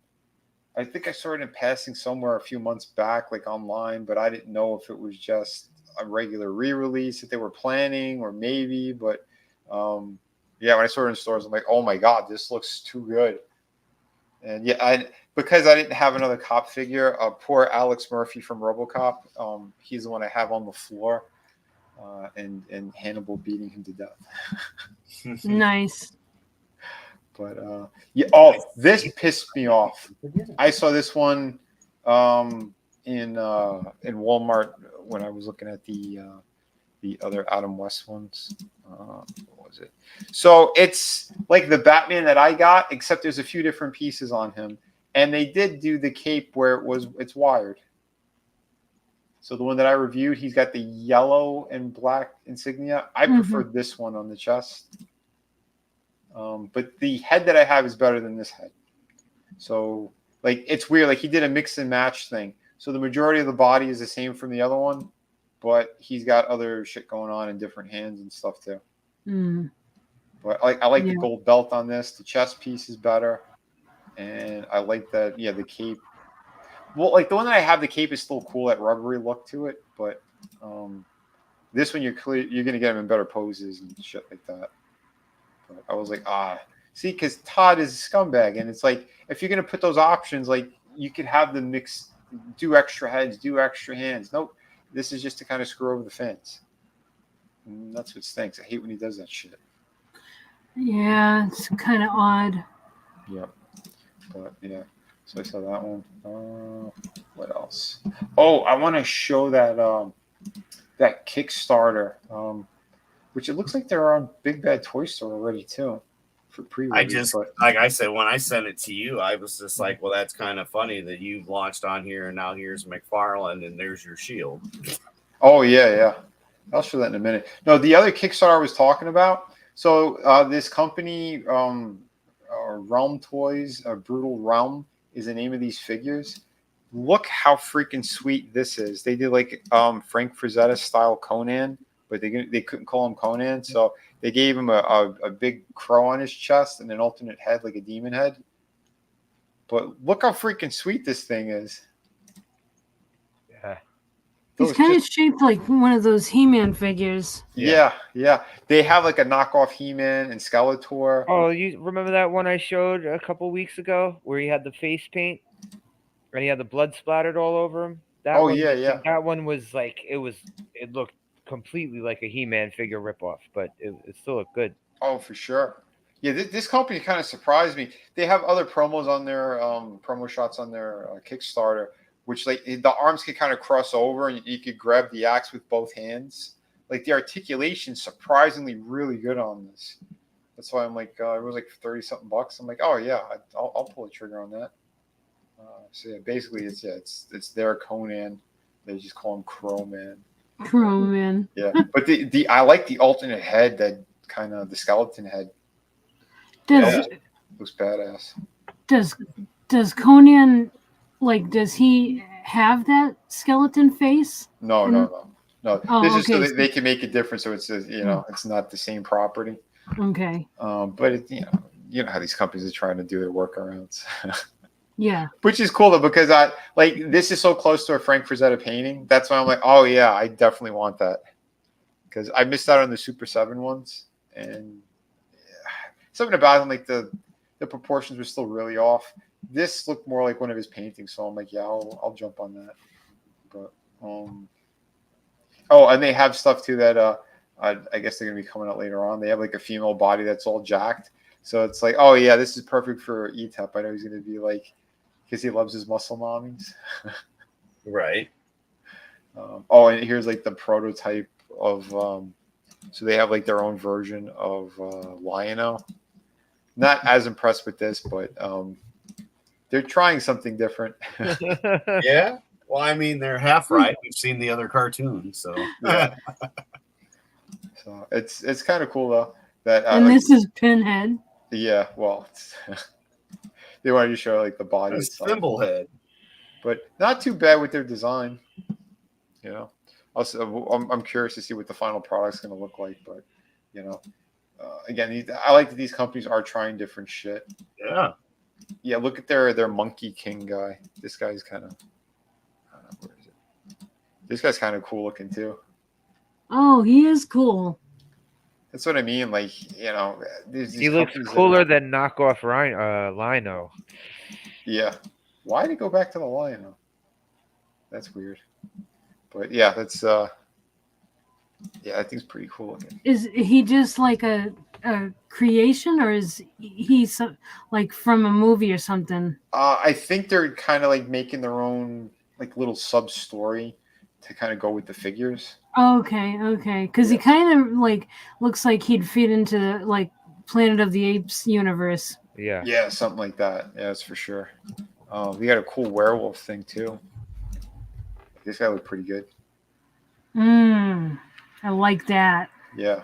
S8: I think I saw it in passing somewhere a few months back, like online, but I didn't know if it was just a regular re-release that they were planning or maybe. But when I saw it in stores, I'm like, oh my God, this looks too good. And because I didn't have another cop figure, poor Alex Murphy from RoboCop, he's the one I have on the floor. And Hannibal beating him to death.
S3: Nice.
S8: But this pissed me off. I saw this one in Walmart when I was looking at the other Adam West ones. What was it? So it's like the Batman that I got, except there's a few different pieces on him, And they did do the cape where it's wired. So the one that I reviewed, he's got the yellow and black insignia. I prefer this one on the chest. But the head that I have is better than this head. So like it's weird. Like he did a mix and match thing. So the majority of the body is the same from the other one, but he's got other shit going on in different hands and stuff too. But I like the gold belt on this. The chest piece is better, and I like that. Yeah, the cape. Well, like the one that I have, the cape is still cool, that rubbery look to it. But this one, you're gonna get him in better poses and shit like that. But I was like, see, because Todd is a scumbag, and it's like if you're gonna put those options, like you could have them mix, do extra heads, do extra hands. Nope, this is just to kind of screw over the fence. And that's what stinks. I hate when he does that shit.
S3: Yeah, it's kind of odd.
S8: Yep. But yeah, so I saw that one. What else? Oh, I want to show that that Kickstarter, which it looks like they're on Big Bad Toy Store already too, for pre-order.
S5: Like I said, when I sent it to you, I was just like, well, that's kind of funny that you've launched on here, and now here's McFarlane, and there's your shield.
S8: Oh yeah. I'll show that in a minute. No, the other Kickstarter I was talking about. So this company, Realm Toys, Brutal Realm, is the name of these figures. Look how freaking sweet this is. They did like Frank Frazetta style Conan, but they couldn't call him Conan, so they gave him a big crow on his chest and an alternate head, like a demon head. But look how freaking sweet this thing is.
S4: Yeah.
S3: He's kind of shaped like one of those He-Man figures.
S8: Yeah. They have like a knockoff He-Man and Skeletor.
S4: Oh, you remember that one I showed a couple weeks ago where he had the face paint and he had the blood splattered all over him? That one was like it looked completely like a He-Man figure ripoff, but it still looked good.
S8: Oh, for sure. Yeah, this company kind of surprised me. They have other promos on their promo shots on their Kickstarter, which like the arms can kind of cross over and you could grab the axe with both hands. Like the articulation surprisingly really good on this. That's why I'm like, it was like $30-something. I'm like, oh yeah, I'll pull the trigger on that. So yeah, basically it's their Conan. They just call him Crowman.
S3: Crowman.
S8: Yeah, but I like the alternate head, that kind of the skeleton head. Looks badass.
S3: Does Conan, like, does he have that skeleton face?
S8: No.
S3: Oh,
S8: this is so they can make it different, so it's it's not the same property.
S3: Okay.
S8: But it, you know how these companies are trying to do their workarounds.
S3: Yeah.
S8: Which is cool though, because this is so close to a Frank Frazetta painting. That's why I'm like, oh yeah, I definitely want that. Because I missed out on the Super 7 ones, and something about them, like the proportions were still really off. This looked more like one of his paintings, so I'm like, yeah, I'll jump on that. But and they have stuff too that I guess they're gonna be coming out later on. They have like a female body that's all jacked, so it's like, oh yeah, this is perfect for ETEP. I know he's gonna be like, because he loves his muscle mommies.
S5: Right.
S8: And here's like the prototype of so they have like their own version of Lion-O. Not as impressed with this, but they're trying something different.
S5: Yeah. Well, I mean, they're half right. We've seen the other cartoons, so
S8: yeah. So it's kind of cool though that.
S3: And this is Pinhead.
S8: Yeah, well, they wanted to show like the body.
S5: It's Thimblehead,
S8: but not too bad with their design. Also, I'm curious to see what the final product's going to look like, but again, I like that these companies are trying different shit. Yeah. Look at their Monkey King guy. This guy's kind of. Where is it? This guy's kind of cool looking too.
S3: Oh, he is cool.
S8: That's what I mean. Like,
S4: he looks cooler than knockoff Lino.
S8: Yeah. Why did he go back to the Lino? That's weird. But yeah, that's I think it's pretty cool looking.
S3: Is he just like a creation, or is he like from a movie or something?
S8: I think they're kind of like making their own like little sub story to kind of go with the figures.
S3: Okay, because he kind of like looks like he'd fit into the like Planet of the Apes universe.
S4: Yeah,
S8: something like that. Yeah, that's for sure. We got a cool werewolf thing too. This guy looked pretty good.
S3: I like that.
S8: Yeah,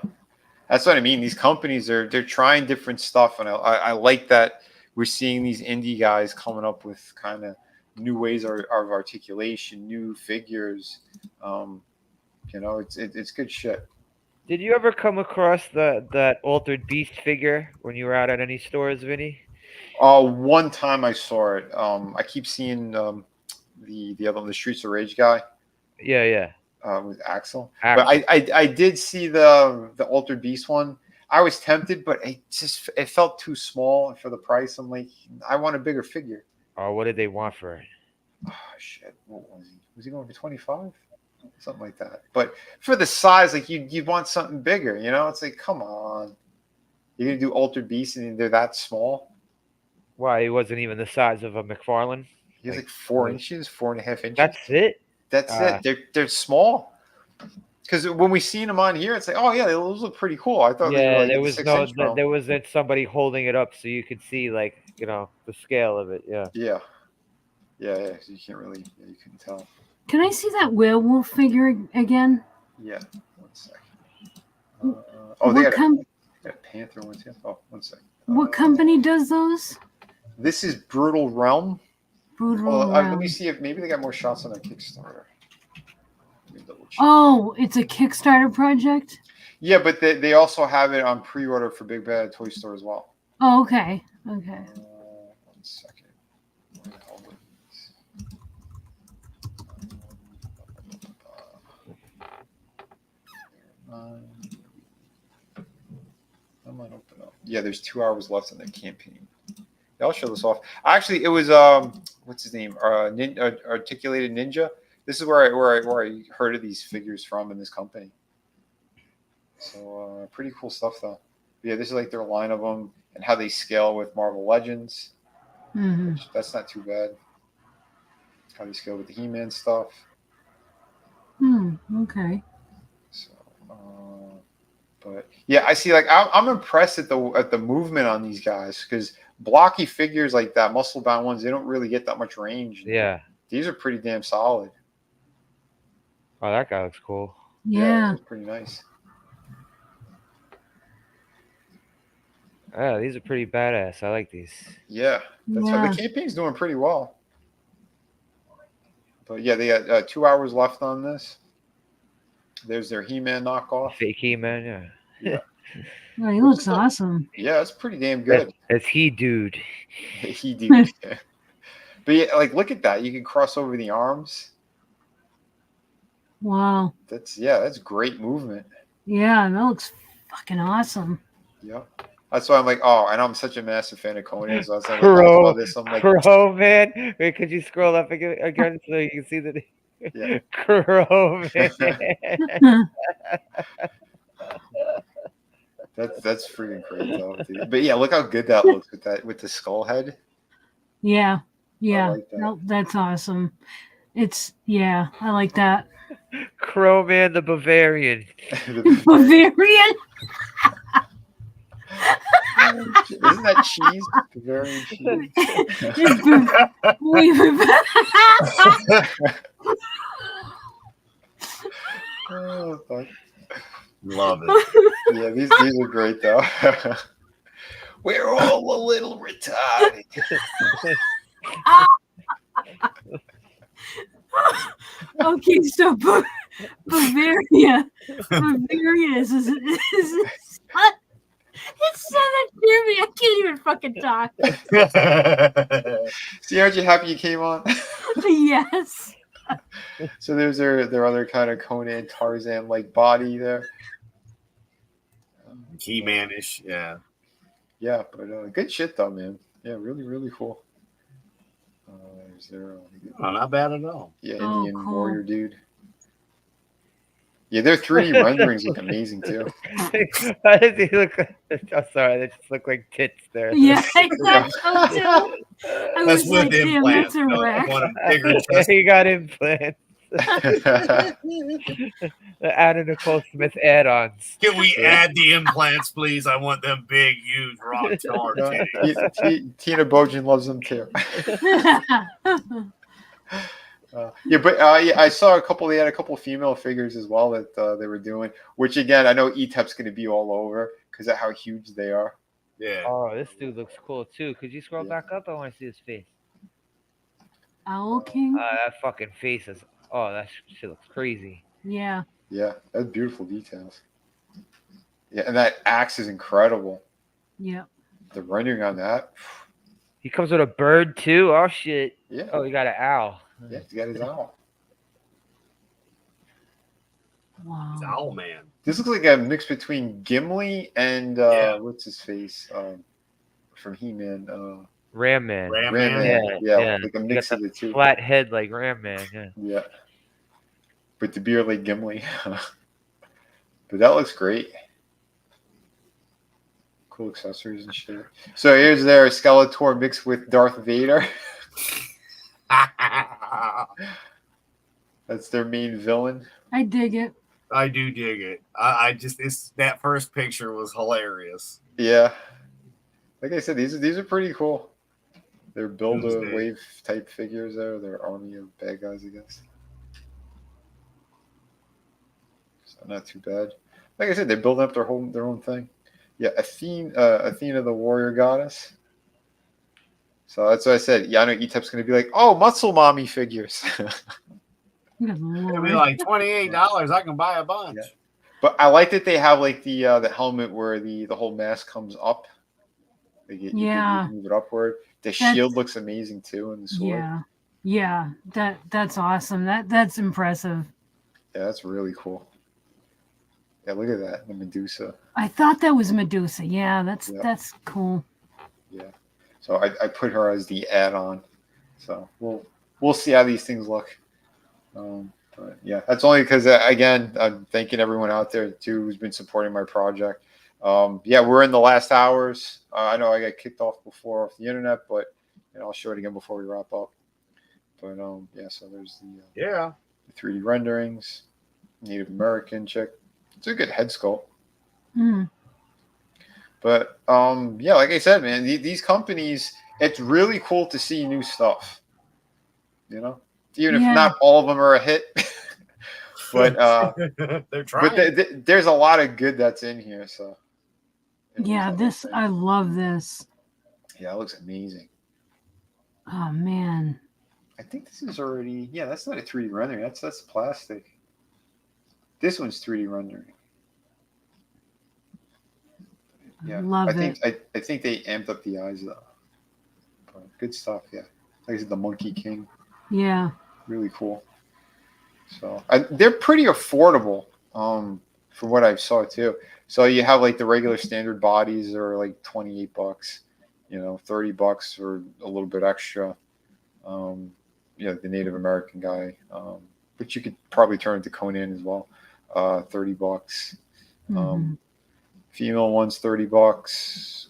S8: that's what I mean. These companies they're trying different stuff, and I like that we're seeing these indie guys coming up with kind of new ways of articulation, new figures. You know, it's good shit.
S4: Did you ever come across that Altered Beast figure when you were out at any stores, Vinny?
S8: One time I saw it. I keep seeing the other one, the Streets of Rage guy.
S4: Yeah.
S8: With Axel. But I did see the Altered Beast one. I was tempted, but it felt too small for the price. I'm like, I want a bigger figure.
S4: Oh, what did they want for it?
S8: Oh shit! What was he? Was he going for 25? Something like that. But for the size, like you want something bigger. You know, it's like, come on, you're gonna do Altered Beast and they're that small.
S4: Why? He wasn't even the size of a McFarlane.
S8: He was like 4 inches, 4.5 inches.
S4: That's it.
S8: That's it. They're small. Because when we seen them on here, it's like, oh yeah, those look pretty cool. I thought they were like
S4: there wasn't somebody holding it up so you could see like the scale of it. Yeah.
S8: Yeah. You can't really, you couldn't tell.
S3: Can I see that werewolf figure again?
S8: Yeah. 1 second. They got a panther one too. Oh, 1 second.
S3: What company does those?
S8: This is Brutal Realm.
S3: Realm.
S8: Let me see if maybe they got more shots on their Kickstarter.
S3: Oh, it's a Kickstarter project?
S8: Yeah, but they also have it on pre-order for Big Bad Toy Store as well.
S3: Oh, okay.
S8: 1 second. Where the hell were these? Come on, open up. Yeah, there's 2 hours left on the campaign. I'll show this off. Actually, it was what's his name? Articulated Ninja. This is where I heard of these figures from in this company. So pretty cool stuff though. But yeah, this is like their line of them and how they scale with Marvel Legends. Which, that's not too bad. How they scale with the He-Man stuff.
S3: Okay.
S8: So, but yeah, I see. Like I'm impressed at the movement on these guys because blocky figures like that, muscle bound ones, they don't really get that much range.
S4: Yeah.
S8: These are pretty damn solid.
S4: Oh, that guy looks cool.
S3: Yeah.
S8: That's pretty nice.
S4: Yeah, these are pretty badass. I like these.
S8: Yeah. That's how the campaign's doing pretty well. But yeah, they got 2 hours left on this. There's their He-Man knockoff.
S4: Fake He-Man,
S8: yeah.
S3: Oh, he looks awesome.
S8: Yeah, it's pretty damn good.
S4: It's He Dude.
S8: He Dude. But yeah, like look at that. You can cross over the arms.
S3: Wow.
S8: That's great movement.
S3: Yeah, that looks fucking awesome.
S8: Yeah. That's why I'm like, oh, and I'm such a massive fan of Conan. So I was like, Crow, this. I'm like,
S4: Crow, man. Wait, could you scroll up again so you can see the
S8: yeah.
S4: Crow, man.
S8: That's freaking great though, dude. But yeah, look how good that looks with the skull head.
S3: Yeah.
S8: Like that.
S3: No, that's awesome. I like that.
S4: Crow Man the Bavarian.
S3: Bavarian?
S8: Isn't that cheese? Bavarian cheese. Oh, fuck.
S5: Love it.
S8: Yeah, these are great though. We're all a little retarded.
S3: Okay, so Bavaria is it's so much Jimmy. I can't even fucking talk.
S8: See, aren't you happy you came on?
S3: Yes.
S8: So there's their other kind of Conan Tarzan like body there.
S5: He-Man-ish, yeah.
S8: Yeah, but good shit though, man. Yeah, really, really cool. Is there?
S5: Not bad at all.
S8: Yeah, Indian warrior dude. Yeah, their 3D renderings look amazing too.
S4: How does he look? I'm sorry, they just look like tits there.
S3: Yeah, I thought so too.
S5: That's with implants.
S3: That's a wreck.
S5: Bigger
S4: He got implants. Anna Nicole Smith add-ons.
S5: Can we add the implants, please? I want them big, huge rock star titties.
S8: Tina Bojan loves them too. I saw a couple. They had a couple female figures as well that they were doing. Which again, I know ETEP's going to be all over because of how huge they are.
S5: Yeah.
S4: Oh, this dude looks cool too. Could you scroll back up? I want to see his face.
S3: Owl King.
S4: That fucking face is. Oh, that shit looks crazy.
S3: Yeah.
S8: Yeah, that's beautiful details. Yeah, and that axe is incredible.
S3: Yeah.
S8: The rendering on that.
S4: He comes with a bird too. Oh shit.
S8: Yeah.
S4: Oh, he got an owl.
S8: Yeah, he's got his owl.
S3: Wow.
S5: It's Owl Man.
S8: This looks like a mix between Gimli and what's his face from He-Man.
S4: Ram Man.
S5: Ram Man.
S8: Yeah, like a mix of the two.
S4: Flat head like Ram Man. Yeah.
S8: Yeah. But the beard like Gimli. But that looks great. Cool accessories and shit. So here's their Skeletor mixed with Darth Vader. That's their main villain.
S3: I dig it.
S5: I do dig it. I just that first picture was hilarious.
S8: Yeah. Like I said, these are pretty cool. They're build-a-wave type figures there. They're army of bad guys, I guess. So not too bad. Like I said, they're building up their own thing. Yeah, Athena the warrior goddess. So that's what I said. Yeah, I know ETEP's going to be like, oh, muscle mommy figures.
S5: It'll be like $28. I can buy a bunch.
S8: Yeah. But I like that they have like the helmet where the whole mask comes up. You can move it upward. The shield looks amazing too, and the sword.
S3: Yeah, that's awesome. That's impressive.
S8: Yeah, that's really cool. Yeah, look at that, the Medusa.
S3: I thought that was Medusa. Yeah, that's cool.
S8: Yeah. So I put her as the add-on. So we'll see how these things look. But yeah, that's only because again, I'm thanking everyone out there too who's been supporting my project. Yeah, we're in the last hours. I know I got kicked off before off the internet, but I'll show it again before we wrap up. But yeah, so there's the 3D renderings, Native American chick. It's a good head sculpt.
S3: Mm.
S8: But yeah, like I said, man, these companies, it's really cool to see new stuff. Even if not all of them are a hit. But
S5: they're trying.
S8: But there's a lot of good that's in here. So
S3: yeah, I love this.
S8: Yeah, it looks amazing.
S3: Oh man.
S8: I think this is already that's not a 3D rendering. That's plastic. This one's 3D rendering. Yeah, I think they amped up the eyes though. But good stuff, yeah. Like I said, the Monkey King.
S3: Yeah.
S8: Really cool. So they're pretty affordable, from what I saw too. So you have like the regular standard bodies are like $28, $30 or a little bit extra. The Native American guy, but you could probably turn into Conan as well. $30. Mm-hmm. Female ones, $30.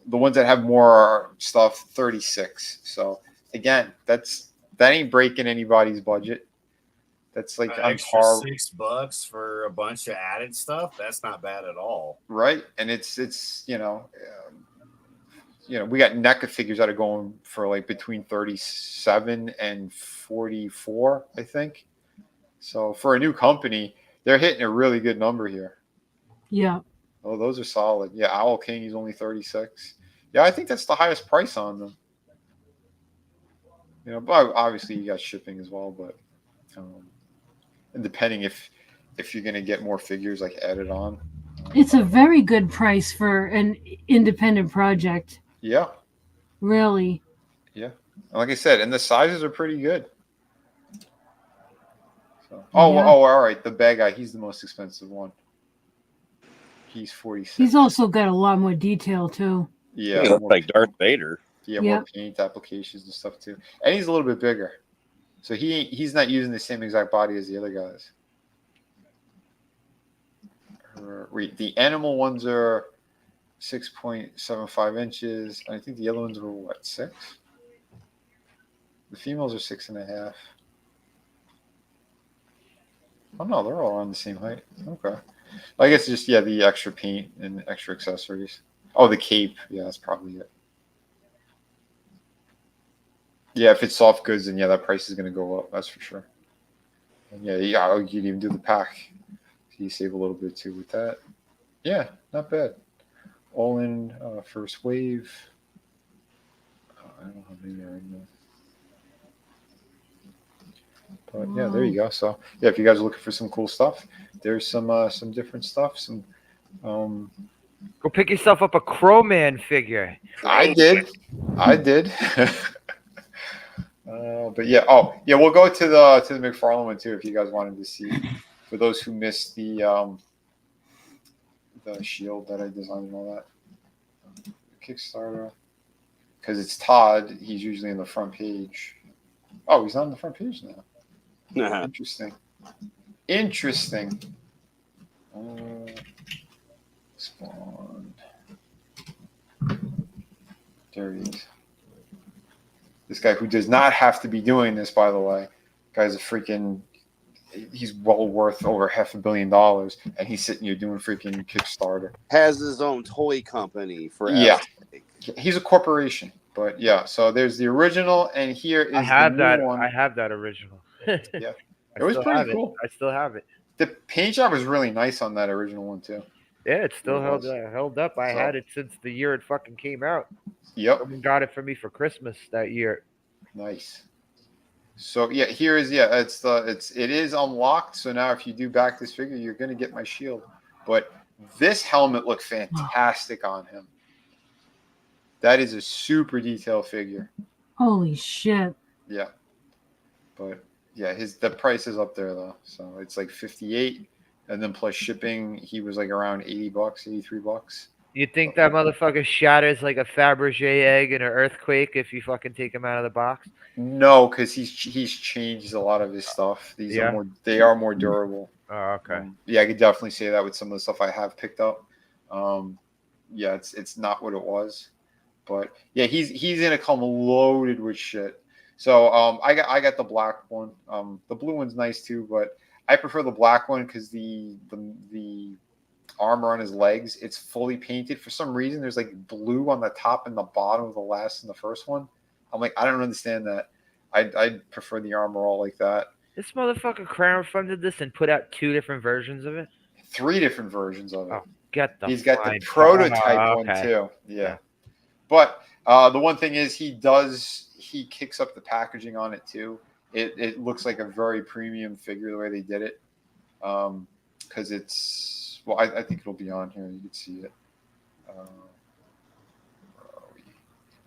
S8: The ones that have more stuff, $36. So again, that ain't breaking anybody's budget. That's like on
S5: extra
S8: par.
S5: $6 for a bunch of added stuff. That's not bad at all,
S8: right? And it's we got NECA figures that are going for like between 37 and 44, I think. So for a new company, they're hitting a really good number here.
S3: Yeah.
S8: Oh, those are solid. Yeah, Owl King is only 36. Yeah, I think that's the highest price on them. But obviously you got shipping as well. But and depending if you're gonna get more figures like added on.
S3: It's a very good price for an independent project.
S8: Yeah.
S3: Really.
S8: Yeah. Like I said, and the sizes are pretty good. So, all right. The bad guy, he's the most expensive one. He's 46.
S3: He's also got a lot more detail too.
S8: Yeah.
S11: He looks like Darth Vader.
S8: Yeah, more paint applications and stuff too. And he's a little bit bigger. So he's not using the same exact body as the other guys. The animal ones are 6.75 inches. I think the other ones were 6? The females are 6.5. Oh no, they're all around the same height. Okay. I guess just the extra paint and extra accessories. Oh, the cape. Yeah, that's probably it. Yeah, if it's soft goods, then that price is going to go up. That's for sure. And you could even do the pack. So you save a little bit too with that. Yeah, not bad. All in first wave. I don't know how many are in there. But yeah, there you go. So if you guys are looking for some cool stuff, there's some different stuff. Some
S4: Go pick yourself up a Crowman figure.
S8: I did. But we'll go to the McFarlane one too if you guys wanted to see. For those who missed the shield that I designed and all that. Kickstarter. Because it's Todd, he's usually in the front page. Oh, he's not on the front page now. Interesting. Spawn. There he is. This guy who does not have to be doing this, by the way. Guy's he's well worth over $500 million, and he's sitting here doing freaking Kickstarter.
S11: Has his own toy company for
S8: he's a corporation. But so there's the original, and here is the new one.
S4: I have that original.
S8: Yeah. It was pretty cool.
S4: I still have it.
S8: The paint job was really nice on that original one too.
S4: Yeah, it's still held up. I had it since the year it fucking came out.
S8: Yep.
S4: Someone got it for me for Christmas that year.
S8: Nice. So here is it is unlocked. So now if you do back this figure, you're gonna get my shield. But this helmet looked fantastic on him. That is a super detailed figure.
S3: Holy shit.
S8: Yeah. But the price is up there though. So it's like 58, and then plus shipping, he was like around $80, $83.
S4: You think that motherfucker shatters like a Fabergé egg in an earthquake if you fucking take him out of the box?
S8: No, because he's changed a lot of his stuff. They are more durable.
S4: Oh, okay.
S8: I could definitely say that with some of the stuff I have picked up. It's not what it was, but he's gonna come loaded with shit. So I got the black one. The blue one's nice too, but I prefer the black one because the armor on his legs, it's fully painted. For some reason, there's like blue on the top and the bottom of the last and the first one. I'm like, I don't understand that. I prefer the armor all like that.
S4: This motherfucker crowdfunded this and put out 2 different versions of it?
S8: 3 different versions of it.
S4: Oh, he's
S8: got the prototype one too. Yeah. But the one thing is he kicks up the packaging on it too. It looks like a very premium figure the way they did it. Because it's I think it'll be on here. You can see it.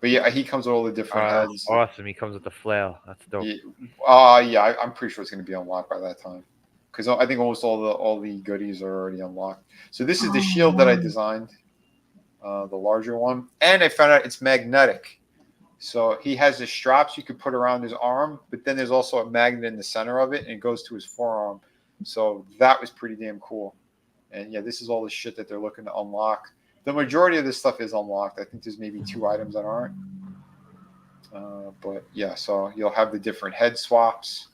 S8: But he comes with all the different heads.
S4: Awesome. He comes with the flail. That's dope.
S8: I'm pretty sure it's going to be unlocked by that time. Because I think almost all the goodies are already unlocked. So this is the shield that I designed, the larger one. And I found out it's magnetic. So he has the straps you could put around his arm, but then there's also a magnet in the center of it, and it goes to his forearm. So that was pretty damn cool. And this is all the shit that they're looking to unlock. The majority of this stuff is unlocked. I think there's maybe 2 items that aren't. So you'll have the different head swaps,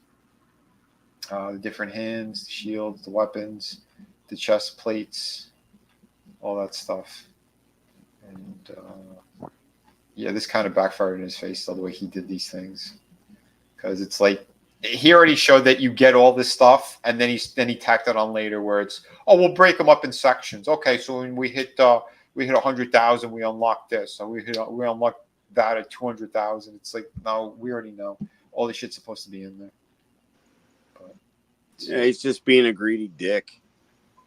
S8: the different hands, the shields, the weapons, the chest plates, all that stuff. And this kind of backfired in his face, the way he did these things. Because it's like, he already showed that you get all this stuff, and then he tacked it on later where it's, we'll break them up in sections. Okay, so when we hit 100,000, we unlock this. So we unlock that at 200,000. It's like, no, we already know all the shit's supposed to be in there. But
S11: he's just being a greedy dick.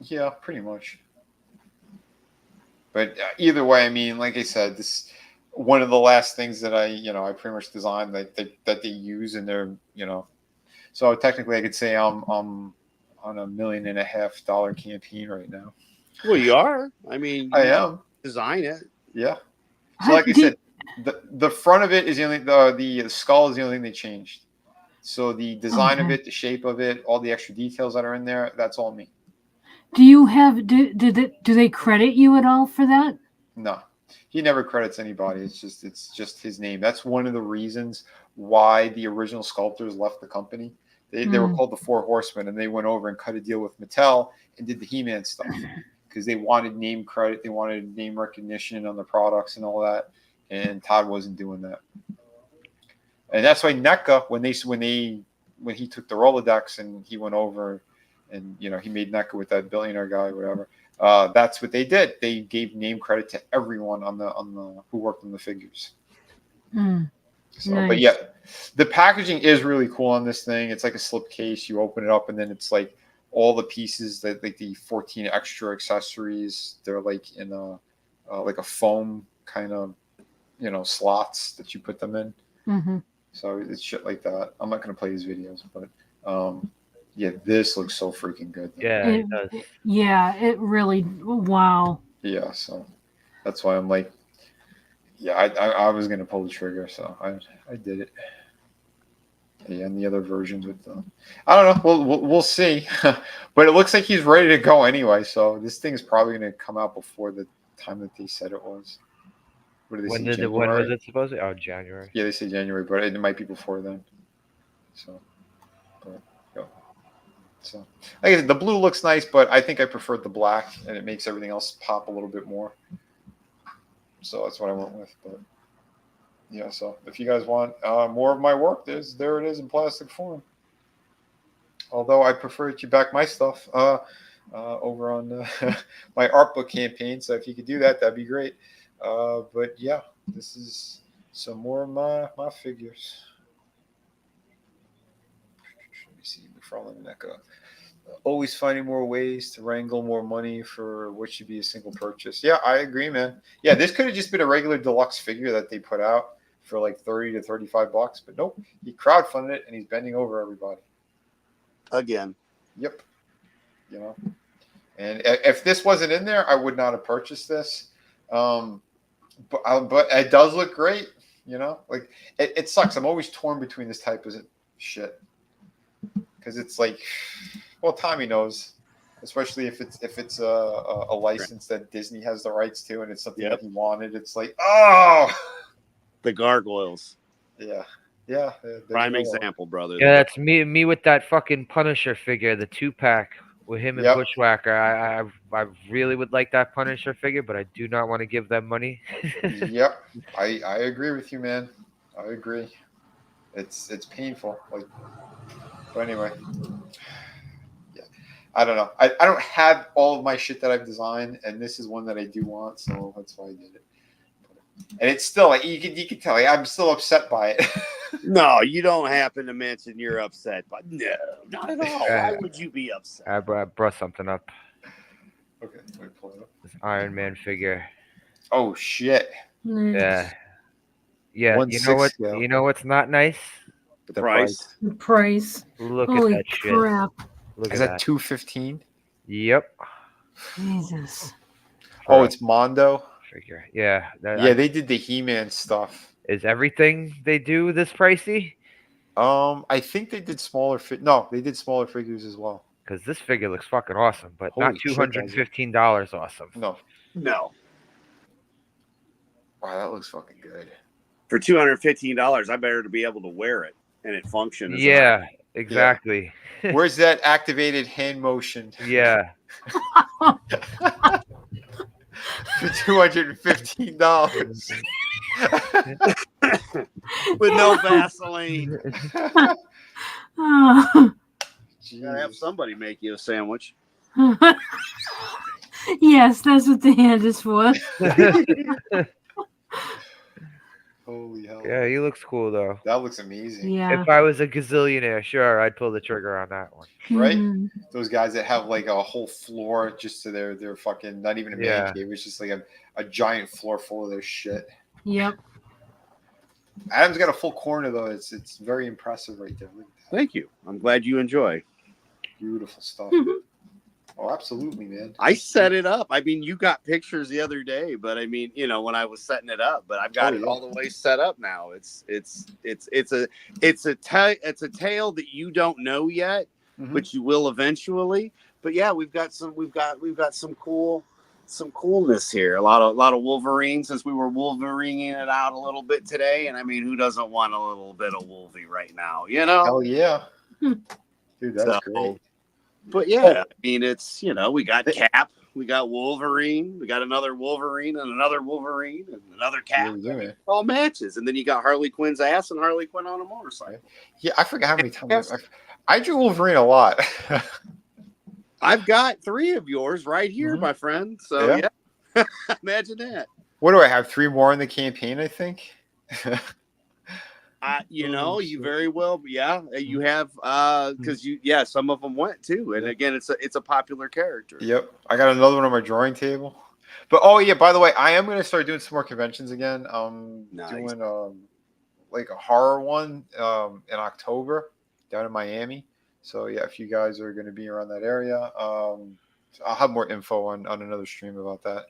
S8: Yeah, pretty much. But either way, I mean, like I said, this one of the last things that I pretty much designed that they use in their, So technically, I could say I'm on $1.5 million campaign right now.
S11: Well, you are. I mean,
S8: I am.
S11: Design it.
S8: Yeah. So, like I said, the front of it is the only the skull is the only thing they changed. So the design of it, the shape of it, all the extra details that are in there, that's all me.
S3: Do you have do they credit you at all for that?
S8: No. He never credits anybody. It's just his name. That's one of the reasons why the original sculptors left the company. They were called the Four Horsemen, and they went over and cut a deal with Mattel and did the He-Man stuff because they wanted name credit, they wanted name recognition on the products and all that, and Todd wasn't doing that. And that's why NECA, when he took the Rolodex and he went over and he made NECA with that billionaire guy or whatever. That's what they did. They gave name credit to everyone on the who worked on the figures. So,
S3: Nice.
S8: But yeah, the packaging is really cool on this thing. It's like a slip case. You open it up, and then it's like all the pieces that like the 14 extra accessories. They're like in a like a foam kind of slots that you put them in.
S3: Mm-hmm.
S8: So it's shit like that. I'm not gonna play these videos, but yeah, this looks so freaking good.
S4: Yeah, it does.
S3: Yeah, it really. Wow.
S8: Yeah, so that's why I'm like, yeah, I was gonna pull the trigger, so I did it. Yeah, and the other versions with the, I don't know, we'll see, but it looks like he's ready to go anyway. So this thing is probably gonna come out before the time that they said it was. What did they say?
S4: When was it supposed to? Oh, January.
S8: Yeah, they say January, but it might be before then. So, but yeah. So, like I said, the blue looks nice, but I think I preferred the black, and it makes everything else pop a little bit more. So that's what I went with. But yeah, so if you guys want more of my work, there it is in plastic form. Although I prefer that you back my stuff over on my art book campaign. So if you could do that, that'd be great. But yeah, this is some more of my figures. Let me see, McFarlane NECA. Always finding more ways to wrangle more money for what should be a single purchase. Yeah, I agree, man. Yeah, this could have just been a regular deluxe figure that they put out for like $30 to $35, but nope, he crowdfunded it and he's bending over everybody.
S11: Again.
S8: Yep. And if this wasn't in there, I would not have purchased this. But it does look great. Like it sucks. I'm always torn between this type of shit because it's like, well, Tommy knows, especially if it's a license that Disney has the rights to, and it's something that he wanted. It's like, oh,
S11: the gargoyles.
S8: Yeah.
S11: Prime example, brother.
S4: Yeah, that's me with that fucking Punisher figure, the 2-pack with him and Bushwhacker. I really would like that Punisher figure, but I do not want to give them money.
S8: Yep, I agree with you, man. I agree. It's painful. Like, but anyway. I don't know. I don't have all of my shit that I've designed, and this is one that I do want, so that's why I did it. And it's still like you can tell I'm still upset by it.
S11: No, you don't happen to mention you're upset, but no, not at all. Why would you be upset?
S4: I brought something up.
S8: Okay, let me pull it up.
S4: This Iron Man figure.
S8: Oh shit!
S4: Yeah. You know what's not nice?
S11: The price.
S3: The price.
S4: Look
S3: Holy
S4: at that
S3: crap.
S4: shit. Look
S8: Is
S4: at
S8: that $215?
S4: Yep.
S3: Jesus.
S8: Oh, it's Mondo
S4: figure. Yeah.
S8: They did the He-Man stuff.
S4: Is everything they do this pricey?
S8: I think they did smaller No, they did smaller figures as well.
S4: Because this figure looks fucking awesome, but
S8: Holy
S4: not $215 awesome.
S8: No.
S11: No.
S8: Wow, that looks fucking good.
S11: For $215, I better to be able to wear it and it functions.
S4: Yeah, exactly.
S8: Yeah. Where's that activated hand motion?
S4: Yeah.
S8: For $215.
S11: With no Vaseline.
S3: Oh.
S11: You gotta have somebody make you a sandwich.
S3: Yes, that's what the hand is for.
S8: Holy hell.
S4: Yeah, he looks cool though.
S8: That looks amazing.
S3: Yeah.
S4: If I was a gazillionaire, sure, I'd pull the trigger on that one.
S8: Right?
S3: Mhm.
S8: Those guys that have like a whole floor just to their fucking, not even a man cave. It's just like a giant floor full of their shit.
S3: Yep.
S8: Adam's got a full corner though. It's very impressive right there.
S11: Thank you. I'm glad you enjoy.
S8: Beautiful stuff. Oh, absolutely, man.
S11: I set it up. I mean, you got pictures the other day, but I mean, when I was setting it up, but I've got it all the way set up now. It's a tale that you don't know yet, but you will eventually. But yeah, we've got some coolness here. A lot of Wolverine, since we were Wolverining it out a little bit today. And I mean, who doesn't want a little bit of Wolvie right now?
S8: Hell yeah. Dude, that's great.
S5: But yeah, I mean, it's, we got Cap, we got Wolverine, we got another Wolverine and another Wolverine and another Cap. All matches. And then you got Harley Quinn's ass and Harley Quinn on a motorcycle.
S8: Yeah, I forgot how many times I drew Wolverine a lot.
S5: I've got 3 of yours right here, my friend. So yeah. Imagine that.
S8: What do I have? 3 more in the campaign, I think.
S5: You very well, you have because some of them went too, and again, it's a popular character.
S8: Yep, I got another one on my drawing table. But by the way, I am going to start doing some more conventions again. Doing like a horror one in October down in Miami. So yeah, if you guys are going to be around that area, I'll have more info on another stream about that.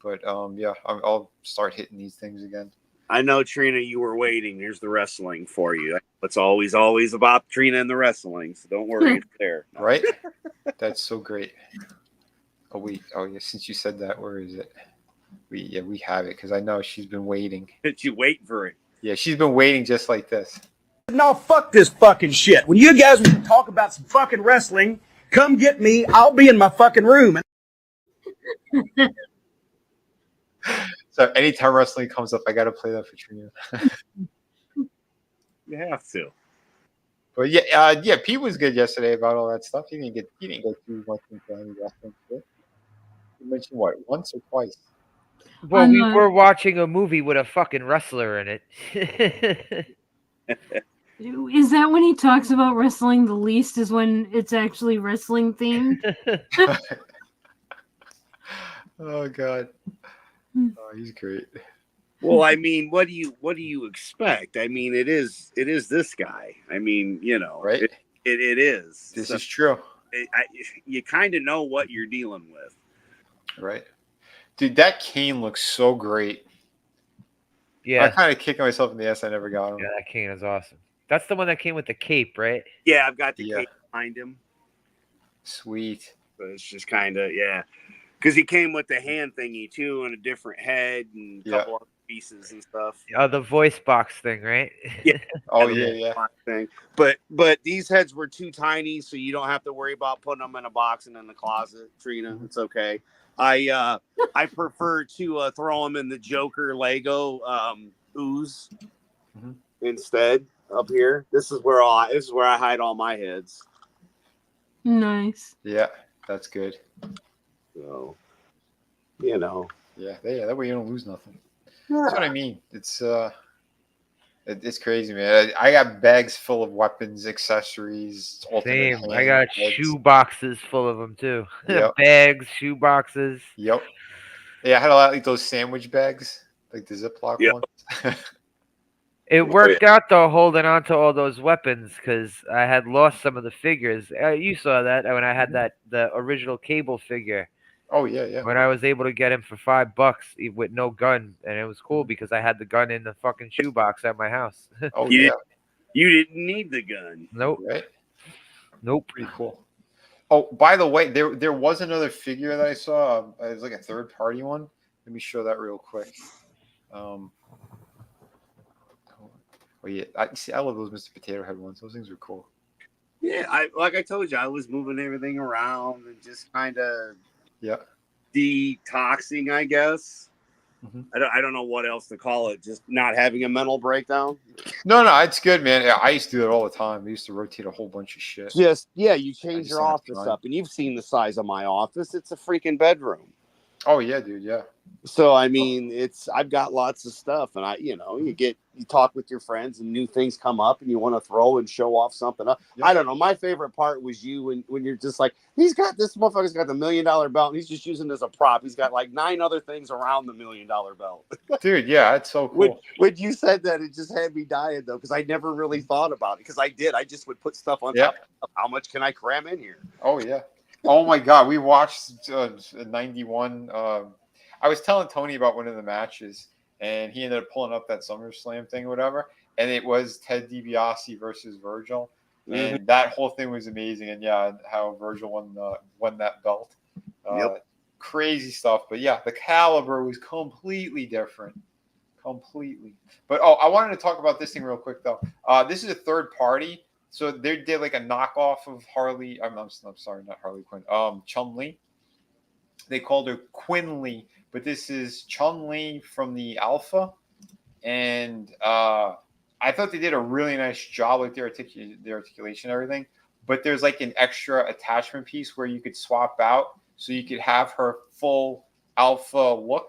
S8: But I'll start hitting these things again.
S5: I know, Trina, you were waiting. Here's the wrestling for you. It's always about Trina and the wrestling, so don't worry. It's there. No.
S8: Right? That's so great. Oh, wait. Oh, yeah. Since you said that, where is it? We have it because I know she's been waiting.
S5: Did you wait for it?
S8: Yeah, she's been waiting just like this.
S12: No, fuck this fucking shit. When you guys want to talk about some fucking wrestling, come get me. I'll be in my fucking room.
S8: So anytime wrestling comes up, I got to play that for Trina.
S5: You have to.
S8: But Pete was good yesterday about all that stuff. He didn't go too much into any wrestling shit. You mentioned what, once or twice?
S4: Well, we were watching a movie with a fucking wrestler in it.
S3: Is that when he talks about wrestling the least is when it's actually wrestling themed?
S8: Oh God. Oh, he's great.
S5: Well, I mean, what do you expect? I mean, it is this guy. I mean,
S8: right?
S5: It is.
S8: This is true.
S5: You kind of know what you're dealing with,
S8: right? Dude, that cane looks so great.
S4: Yeah,
S8: I kind of kicking myself in the ass. I never got him.
S4: Yeah, that cane is awesome. That's the one that came with the cape, right?
S5: Yeah, I've got the cape behind him.
S8: Sweet.
S5: But it's just kind of because he came with the hand thingy too, and a different head and a couple other pieces and stuff.
S4: Oh, the voice box thing, right?
S5: Yeah.
S8: Oh yeah.
S5: Thing. But these heads were too tiny, so you don't have to worry about putting them in a box and in the closet, Trina. It's okay. I prefer to throw them in the Joker Lego ooze instead up here. This is where I hide all my heads.
S3: Nice.
S8: Yeah, that's good.
S5: So,
S8: Yeah, that way you don't lose nothing. That's what I mean. It's crazy, man. I got bags full of weapons, accessories.
S4: Same. I got shoe boxes full of them too.
S8: Yep.
S4: Bags, shoe boxes.
S8: Yep. Yeah, I had a lot like those sandwich bags, like the Ziploc ones.
S4: It worked out though, holding on to all those weapons, because I had lost some of the figures. You saw that when I had the original Cable figure.
S8: Oh yeah.
S4: When I was able to get him for $5 with no gun, and it was cool because I had the gun in the fucking shoebox at my house.
S8: Oh
S5: you didn't need the gun.
S4: Nope.
S8: Right.
S4: Nope.
S8: Pretty cool. Oh, by the way, there was another figure that I saw. It was like a third-party one. Let me show that real quick. Oh yeah, I love those Mr. Potato Head ones. Those things are cool.
S5: Yeah, like I told you, I was moving everything around and just kind of detoxing, I guess. I don't know what else to call it. Just not having a mental breakdown.
S8: No, it's good, man. Yeah, I used to do that all the time. I used to rotate a whole bunch of shit.
S5: You change your office up, and you've seen the size of my office. It's a freaking bedroom.
S8: Oh yeah, dude. Yeah.
S5: So I mean, I've got lots of stuff, and you talk with your friends, and new things come up, and you want to throw and show off something. I don't know. My favorite part was you when you're just like, this motherfucker's got the $1 million belt, and he's just using it as a prop. He's got like 9 other things around the $1 million belt.
S8: Dude, yeah, that's so cool.
S5: When you said that, it just had me dying though, because I never really thought about it. Because I just would put stuff on top. How much can I cram in here?
S8: Oh yeah. Oh my God, we watched 91. I was telling Tony about one of the matches, and he ended up pulling up that SummerSlam thing or whatever, and it was Ted DiBiase versus Virgil, and that whole thing was amazing. And how Virgil won that belt. Crazy stuff, but the caliber was completely different. Completely. But I wanted to talk about this thing real quick though. This is a third party. So they did like a knockoff of Harley. I'm sorry, not Harley Quinn. Chun-Li. They called her Quinley, but this is Chun-Li from the Alpha. And I thought they did a really nice job with their articulation and everything. But there's like an extra attachment piece where you could swap out, so you could have her full Alpha look.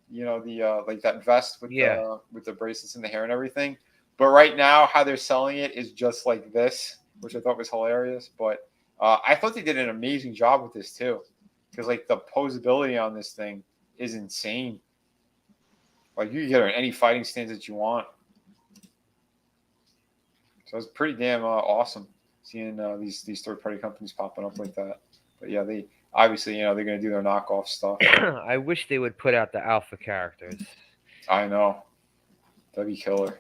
S8: You know, the like that vest with the bracelets and the hair and everything. But right now, how they're selling it is just like this, which I thought was hilarious. But I thought they did an amazing job with this too, because like the posability on this thing is insane. Like you can get her in any fighting stance that you want. So it's pretty damn awesome seeing these third-party companies popping up like that. But yeah, they obviously, you know, they're gonna do their knockoff stuff.
S4: I wish they would put out the Alpha characters.
S8: I know, that'd be killer.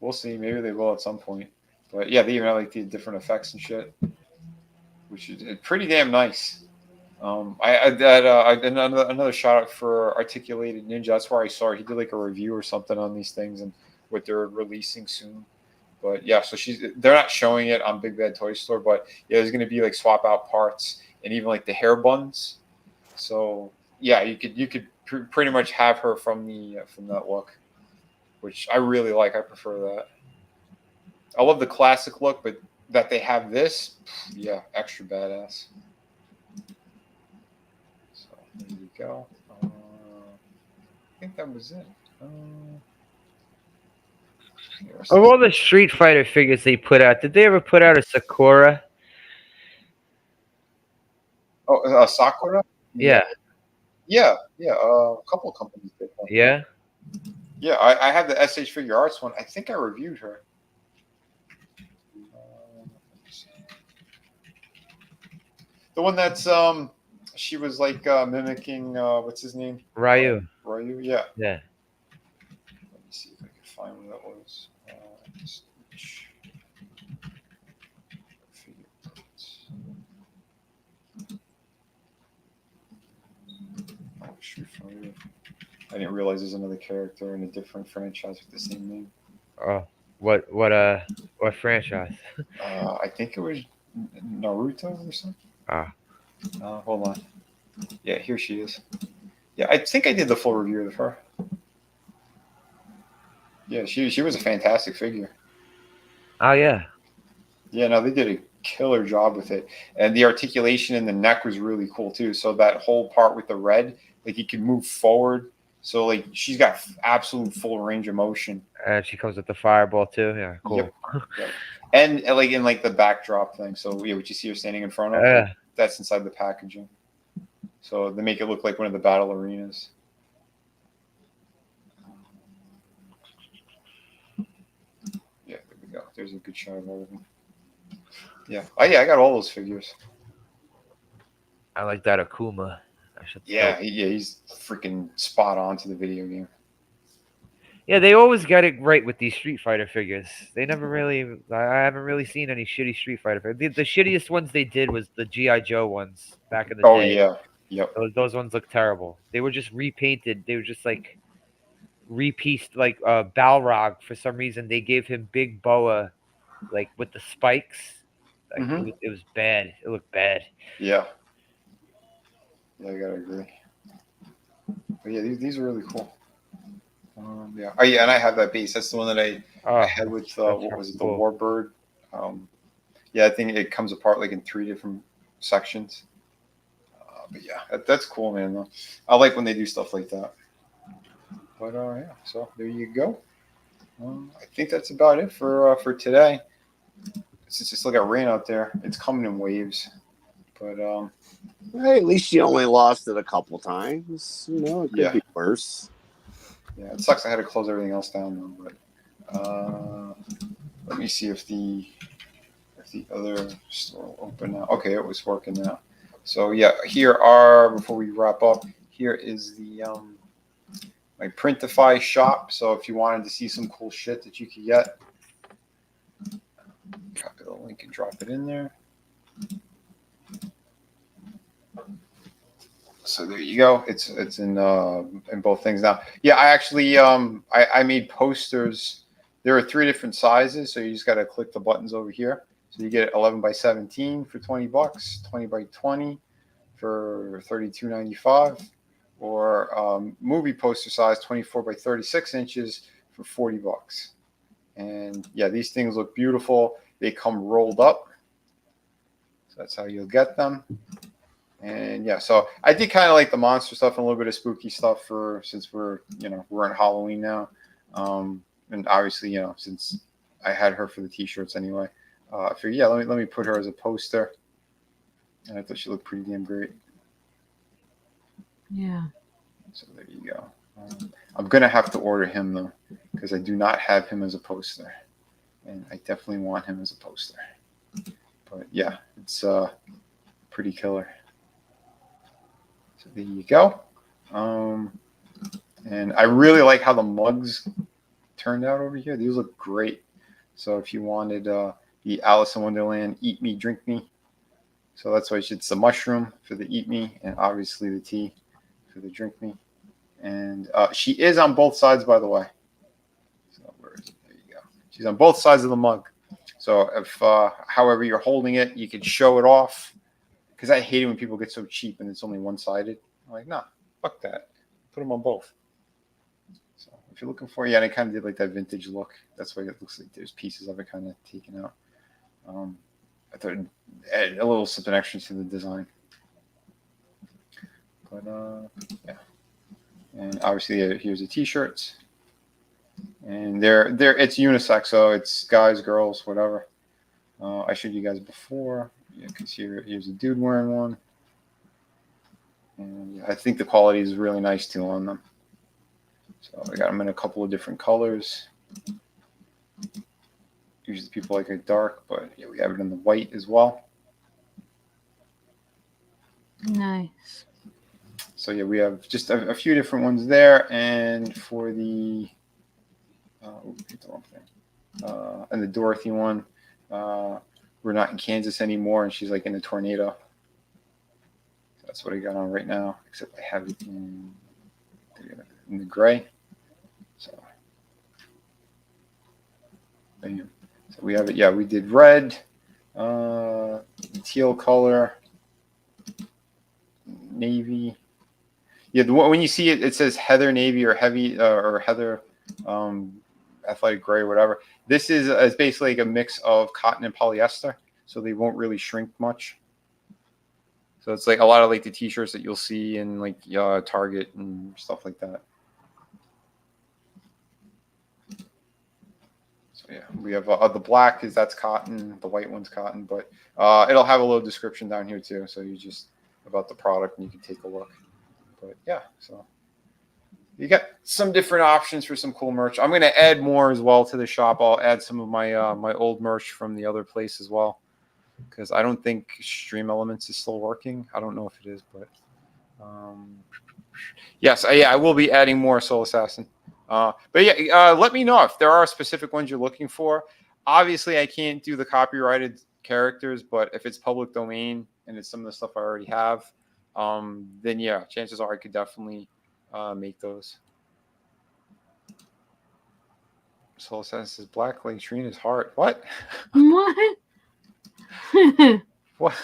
S8: We'll see. Maybe they will at some point. But yeah, they even have like the different effects and shit, which is pretty damn nice. I did another shout out for Articulated Ninja. That's where I saw it. He did like a review or something on these things and what they're releasing soon. But yeah, so they're not showing it on Big Bad Toy Store, but yeah, there's gonna be like swap out parts and even like the hair buns. So yeah, you could pretty much have her from that look, which I really like. I prefer that. I love the classic look, but that they have this, yeah, extra badass. So there you go. I think that was it.
S4: Of all the Street Fighter figures they put out, did they ever put out a Sakura?
S8: Oh, Sakura?
S4: Yeah.
S8: Yeah. A couple of companies did one.
S4: Yeah?
S8: Yeah, I have the SH Figure Arts one. I think I reviewed her. The one that's she was like mimicking what's his name?
S4: Ryu.
S8: Ryu, yeah.
S4: Yeah.
S8: Let me see if I can find where that was. I didn't realize there's another character in a different franchise with the same name.
S4: Oh, what franchise?
S8: I think it was Naruto or something. Hold on. Yeah, here she is. Yeah, I think I did the full review of her. Yeah, she was a fantastic figure.
S4: Oh yeah.
S8: Yeah, no, they did a killer job with it, and the articulation in the neck was really cool too. So that whole part with the red, like you could move forward. So like she's got absolute full range of motion.
S4: And she comes with the fireball too. Yeah, cool.
S8: Yep. And like in like the backdrop thing. So yeah, what you see her standing in front of, that's inside the packaging. So they make it look like one of the battle arenas. Yeah, there we go. There's a good shot of all of them. Yeah. Oh yeah, I got all those figures.
S4: I like that Akuma.
S8: He's freaking spot on to the video game.
S4: Yeah, they always get it right with these Street Fighter figures. They never really, I haven't really seen any shitty Street Fighter figures. The shittiest ones they did was the G.I. Joe ones back in the day.
S8: Oh, yeah. Yep.
S4: Those ones look terrible. They were just repainted. They were just like repieced, like Balrog. For some reason, they gave him big boa, like with the spikes. Like, it was bad. It looked bad.
S8: Yeah. Yeah, I gotta agree. But yeah, these are really cool. Yeah. Oh yeah, and I have that base. That's the one that I had with what was it, the Warbird? Yeah, I think it comes apart like in 3 different sections. But yeah, that's cool, man. Though. I like when they do stuff like that. But yeah, so there you go. I think that's about it for today. Let's just look at rain out there. It's coming in waves. But
S11: hey, at least you only lost it a couple times. You know, it could be worse.
S8: Yeah, it sucks. I had to close everything else down though. But let me see if the other store will open now. Okay, it was working now. So yeah, here are, before we wrap up, here is the my Printify shop. So if you wanted to see some cool shit that you could get, copy the link and drop it in there. So there you go. It's in both things now. Yeah, I actually I made posters There are 3 different sizes, so you just got to click the buttons over here. So you get 11 by 17 for $20, 20 by 20 for $32.95, or movie poster size 24 by 36 inches for $40. And yeah, these things look beautiful. They come rolled up. So that's how you'll get them. And yeah, so I did kind of like the monster stuff and a little bit of spooky stuff for, since we're in Halloween now. And obviously, since I had her for the t-shirts anyway, I figured, yeah, let me put her as a poster. And I thought she looked pretty damn great.
S3: Yeah.
S8: So there you go. I'm going to have to order him, though, because I do not have him as a poster. And I definitely want him as a poster. But yeah, it's pretty killer. So there you go. And I really like how the mugs turned out over here. These look great. So if you wanted the Alice in Wonderland Eat Me, Drink Me. So that's why it's the mushroom for the Eat Me, and obviously the tea for the Drink Me. And she is on both sides, by the way. So where is it? There you go. She's on both sides of the mug. So if, however you're holding it, you can show it off. Because I hate it when people get so cheap and it's only one-sided. I'm like, nah, fuck that. Put them on both. So if you're looking for, yeah, and I kind of did like that vintage look. That's why it looks like there's pieces of it kind of taken out. I thought it'd add a little something extra to the design. But yeah. And obviously here's the t-shirts. And it's unisex, so it's guys, girls, whatever. I showed you guys before. Yeah, because here's a dude wearing one. And I think the quality is really nice too on them. So I got them in a couple of different colors. Usually people like it dark, but yeah, we have it in the white as well.
S3: Nice.
S8: So yeah, we have just a few different ones there. And for the and the Dorothy one, we're not in Kansas anymore, and she's like in a tornado. That's what I got on right now, except I have it in the gray. So, bam. So we have it. Yeah, we did red, teal color, navy. Yeah, when you see it, it says heather navy or heavy or heather athletic gray or whatever. This is basically like a mix of cotton and polyester, so they won't really shrink much. So it's like a lot of like the t-shirts that you'll see in like Target and stuff like that. So yeah, we have the black that's cotton, the white one's cotton, but it'll have a little description down here too. So you just about the product and you can take a look. But yeah, so you got some different options for some cool merch. I'm going to add more as well to the shop. I'll add some of my my old merch from the other place as well, because I don't think Stream Elements is still working. I don't know if it is, but yes, I will be adding more Soul Assassin. But yeah, let me know if there are specific ones you're looking for. Obviously, I can't do the copyrighted characters, but if it's public domain and it's some of the stuff I already have, then yeah, chances are I could definitely make those. Soul Assassin says black like Trina's heart. What?
S3: What?
S8: What?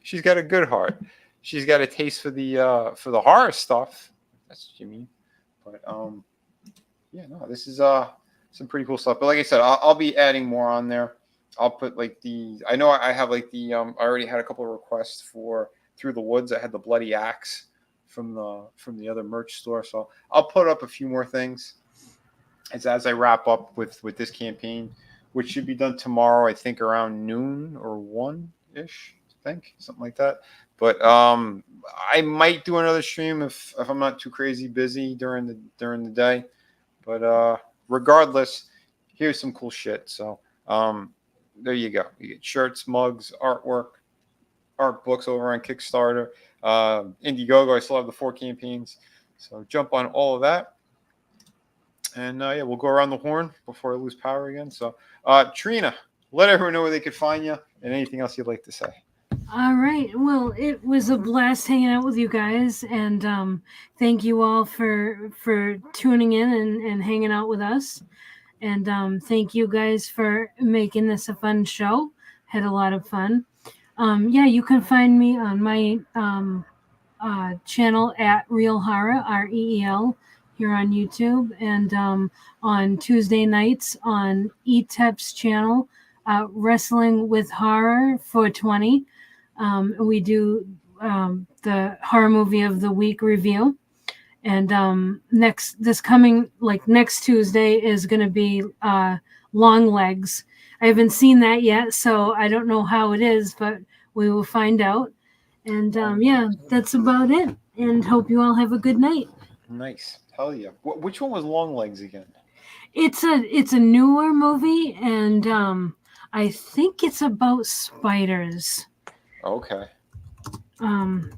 S8: She's got a good heart. She's got a taste for the horror stuff. That's what you mean. But yeah, no, this is some pretty cool stuff. But like I said, I'll be adding more on there. I'll put like I know I have like I already had a couple of requests for Through the Woods. I had the bloody axe from the other merch store, so I'll put up a few more things as I wrap up with this campaign, which should be done tomorrow, I think around noon or 1-ish, I think, something like that. But I might do another stream if I'm not too crazy busy during the day. But regardless, here's some cool shit. So there you go. You get shirts, mugs, artwork, art books over on Kickstarter. Indiegogo, I still have the 4 campaigns. So jump on all of that. And yeah, we'll go around the horn before I lose power again. So Trina, let everyone know where they could find you and anything else you'd like to say.
S3: All right. Well, it was a blast hanging out with you guys, and thank you all for tuning in and hanging out with us. And thank you guys for making this a fun show. Had a lot of fun. Yeah, you can find me on my channel at Real Horror, REEL, here on YouTube, and on Tuesday nights on ETEP's channel, Wrestling with Horror 420. We do the horror movie of the week review. And next Tuesday is going to be Long Legs. I haven't seen that yet, so I don't know how it is, but we will find out. And yeah, that's about it. And hope you all have a good night.
S8: Nice. Hell yeah. Which one was Long Legs again?
S3: It's a newer movie, and I think it's about spiders.
S8: Okay.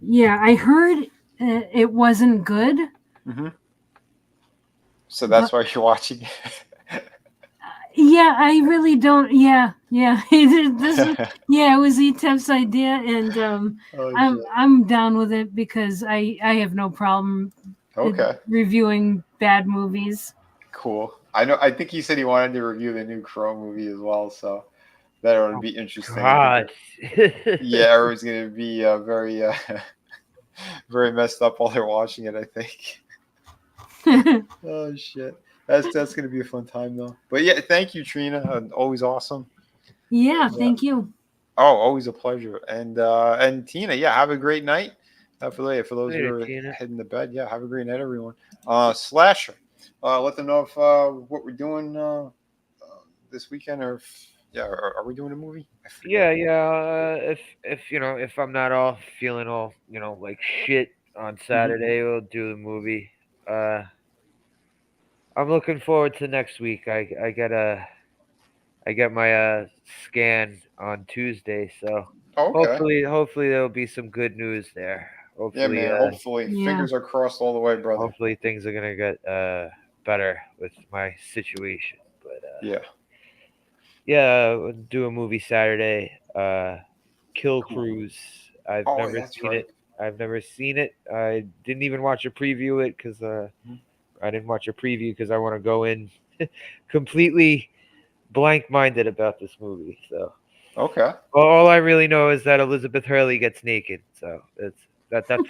S3: Yeah, I heard it wasn't good.
S8: Mm-hmm. So that's why you're watching it.
S3: Yeah, I really don't. Yeah. It was ETEP's idea, and I'm down with it because I have no problem. Reviewing bad movies.
S8: Cool. I think he said he wanted to review the new Crow movie as well, so that would be interesting.
S4: God.
S8: Yeah, everyone's gonna be very very messed up while they're watching it, I think. Oh shit. That's gonna be a fun time though. But yeah, thank you, Trina. Always awesome.
S3: Yeah, thank you.
S8: Oh, always a pleasure. And Tina, yeah, have a great night. For those who are heading to bed, yeah, have a great night, everyone. Slasher, let them know if what we're doing this weekend, or are we doing a movie?
S4: Yeah. If I'm not all feeling all like shit on Saturday, we'll do the movie. I'm looking forward to next week. I get my scan on Tuesday, so hopefully there'll be some good news there. Hopefully,
S8: yeah, man. Hopefully, fingers are crossed all the way, brother.
S4: Hopefully, things are gonna get better with my situation. But we'll do a movie Saturday. Kill Cruise. I've never seen it. I've never seen it. I didn't even watch a preview it because I didn't watch a preview because I want to go in completely blank-minded about this movie. So all I really know is that Elizabeth Hurley gets naked. So that's all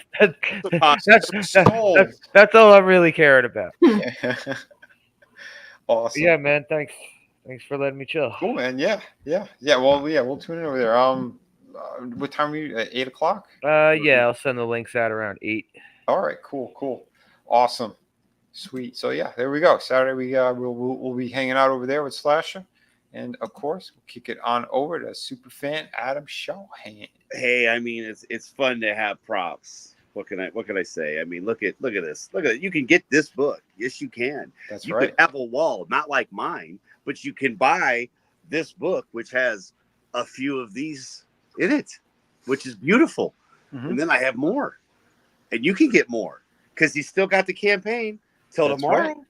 S4: I'm really caring about.
S8: Awesome.
S4: Yeah, man. Thanks for letting me chill.
S8: Cool, man. Yeah. Well, we'll tune in over there. What time are you? 8 o'clock?
S4: Yeah, I'll send the links out around 8.
S8: All right. Cool. Awesome. Sweet. So yeah, there we go. Saturday we'll be hanging out over there with Slasher, and of course we'll kick it on over to superfan Adam Shawhan.
S11: Hey, I mean it's fun to have props. What can I say? I mean, look at this. Look at it. You can get this book. Yes, you can.
S8: That's
S11: you
S8: right.
S11: You can have a wall, not like mine, but you can buy this book, which has a few of these in it, which is beautiful. Mm-hmm. And then I have more, and you can get more because he's still got the campaign till tomorrow.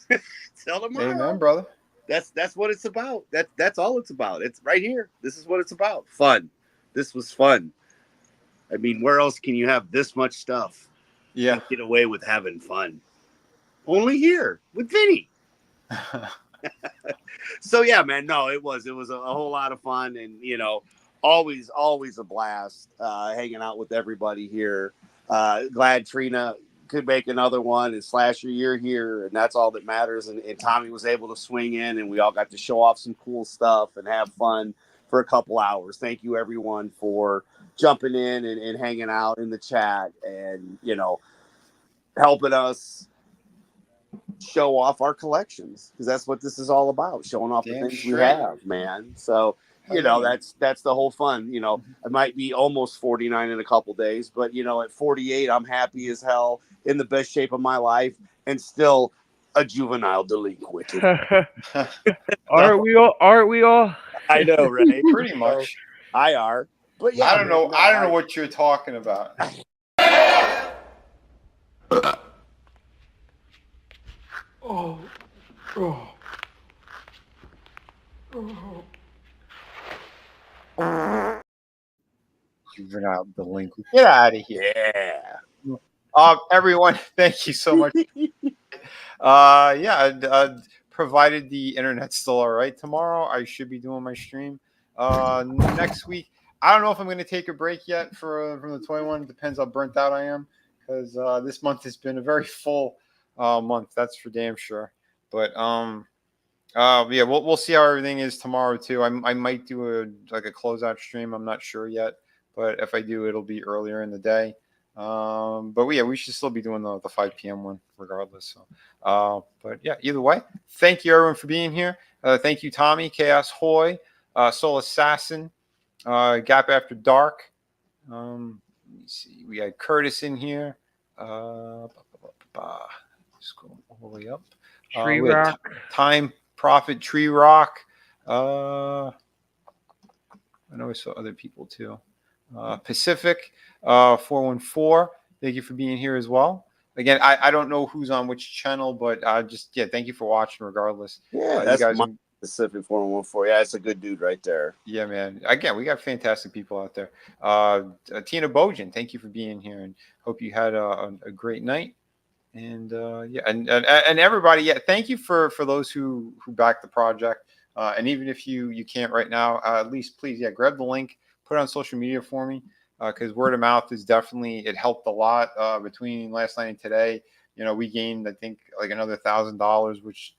S11: Right. Till tomorrow.
S8: Amen, brother.
S11: That's what it's about. That's all it's about. It's right here. This is what it's about. Fun. This was fun. I mean, where else can you have this much stuff?
S8: Yeah.
S11: And get away with having fun. Only here with Vinnie. So yeah, man. No, it was a whole lot of fun, and always a blast hanging out with everybody here. Glad Trina could make another one, and Slasher, you're here, and that's all that matters. And Tommy was able to swing in, and we all got to show off some cool stuff and have fun for a couple hours. Thank you, everyone, for jumping in and hanging out in the chat, and helping us show off our collections, because that's what this is all about, showing off the things we have, man. So that's the whole fun. I might be almost 49 in a couple days, but at 48 I'm happy as hell, in the best shape of my life, and still a juvenile delinquent.
S4: Aren't we all?
S11: I know, right?
S8: Pretty much.
S11: I are. But yeah,
S8: I don't know. I don't know what you're talking about. Juvenile delinquent. Get out of here.
S11: Yeah.
S8: Everyone, thank you so much. provided the internet's still all right. Tomorrow I should be doing my stream. Next week, I don't know if I'm going to take a break yet from the toy one. It depends how burnt out I am, because this month has been a very full month. That's for damn sure. But yeah, we'll see how everything is tomorrow too. I might do a closeout stream. I'm not sure yet, but if I do, it'll be earlier in the day. But yeah, we should still be doing the 5 p.m. one regardless. So, but yeah, either way, thank you everyone for being here. Thank you, Tommy, Chaos Hoy, Soul Assassin, Gap After Dark. Let me see. We had Curtis in here. Just go all the way up.
S4: Tree Rock.
S8: Time Prophet, Tree Rock. I know I saw other people too. Pacific 414. Thank you for being here as well. Again, I don't know who's on which channel, but thank you for watching regardless.
S11: Yeah,
S8: that's
S11: you guys Pacific 414. Yeah, it's a good dude right there.
S8: Yeah, man. Again, we got fantastic people out there. Tina Bojan, thank you for being here, and hope you had a great night. And and everybody, thank you for those who backed the project. And even if you can't right now, at least please, grab the link, put it on social media for me, because word of mouth is definitely, it helped a lot. Between last night and today, we gained, I think, like another $1,000, which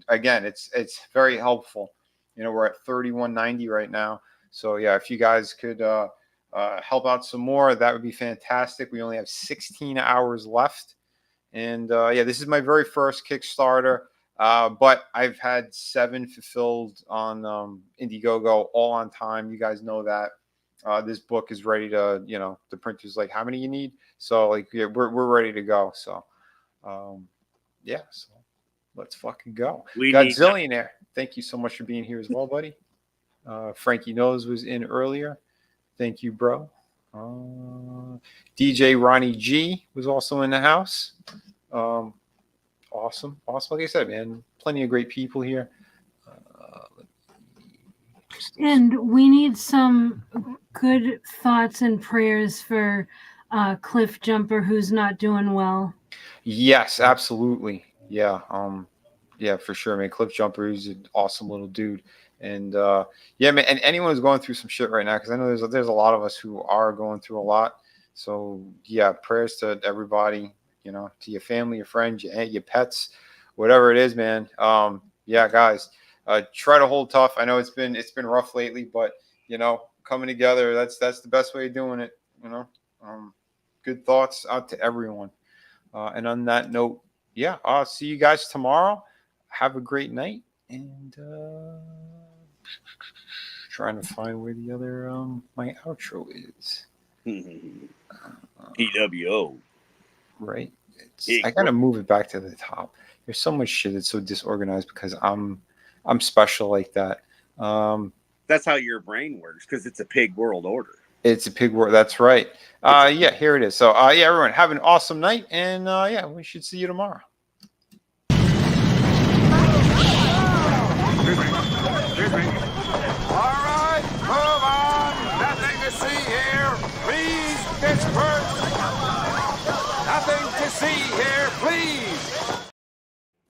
S8: again, it's very helpful. We're at $31.90 right now. So yeah, if you guys could help out some more, that would be fantastic. We only have 16 hours left. And this is my very first Kickstarter, but I've had 7 fulfilled on Indiegogo, all on time. You guys know that. This book is ready to, the printer's like, how many you need? So we're ready to go. So so let's fucking go. Godzillionaire, thank you so much for being here as well, buddy. Frankie Knows was in earlier. Thank you, bro. DJ Ronnie G was also in the house. Awesome. Like I said, man, plenty of great people here.
S3: And we need some good thoughts and prayers for Cliff Jumper, who's not doing well.
S8: Yes, absolutely. Yeah, for sure, man. Cliff Jumper, he's an awesome little dude. And man, and anyone who's going through some shit right now, because I know there's a lot of us who are going through a lot. So yeah, prayers to everybody, to your family, your friends, your pets, whatever it is, man. Guys, try to hold tough. I know it's been rough lately, but coming together, that's the best way of doing it. Good thoughts out to everyone. And on that note, I'll see you guys tomorrow. Have a great night. And trying to find where the other my outro is.
S11: PWO.
S8: Right. I gotta move it back to the top. There's so much shit that's so disorganized because I'm special like that.
S11: That's how your brain works, because it's a pig world order.
S8: It's a pig world. That's right. Here it is. So everyone have an awesome night, and we should see you tomorrow.
S6: All right, move on. Nothing to see here. Please, Pittsburgh. Nothing to see here. Please.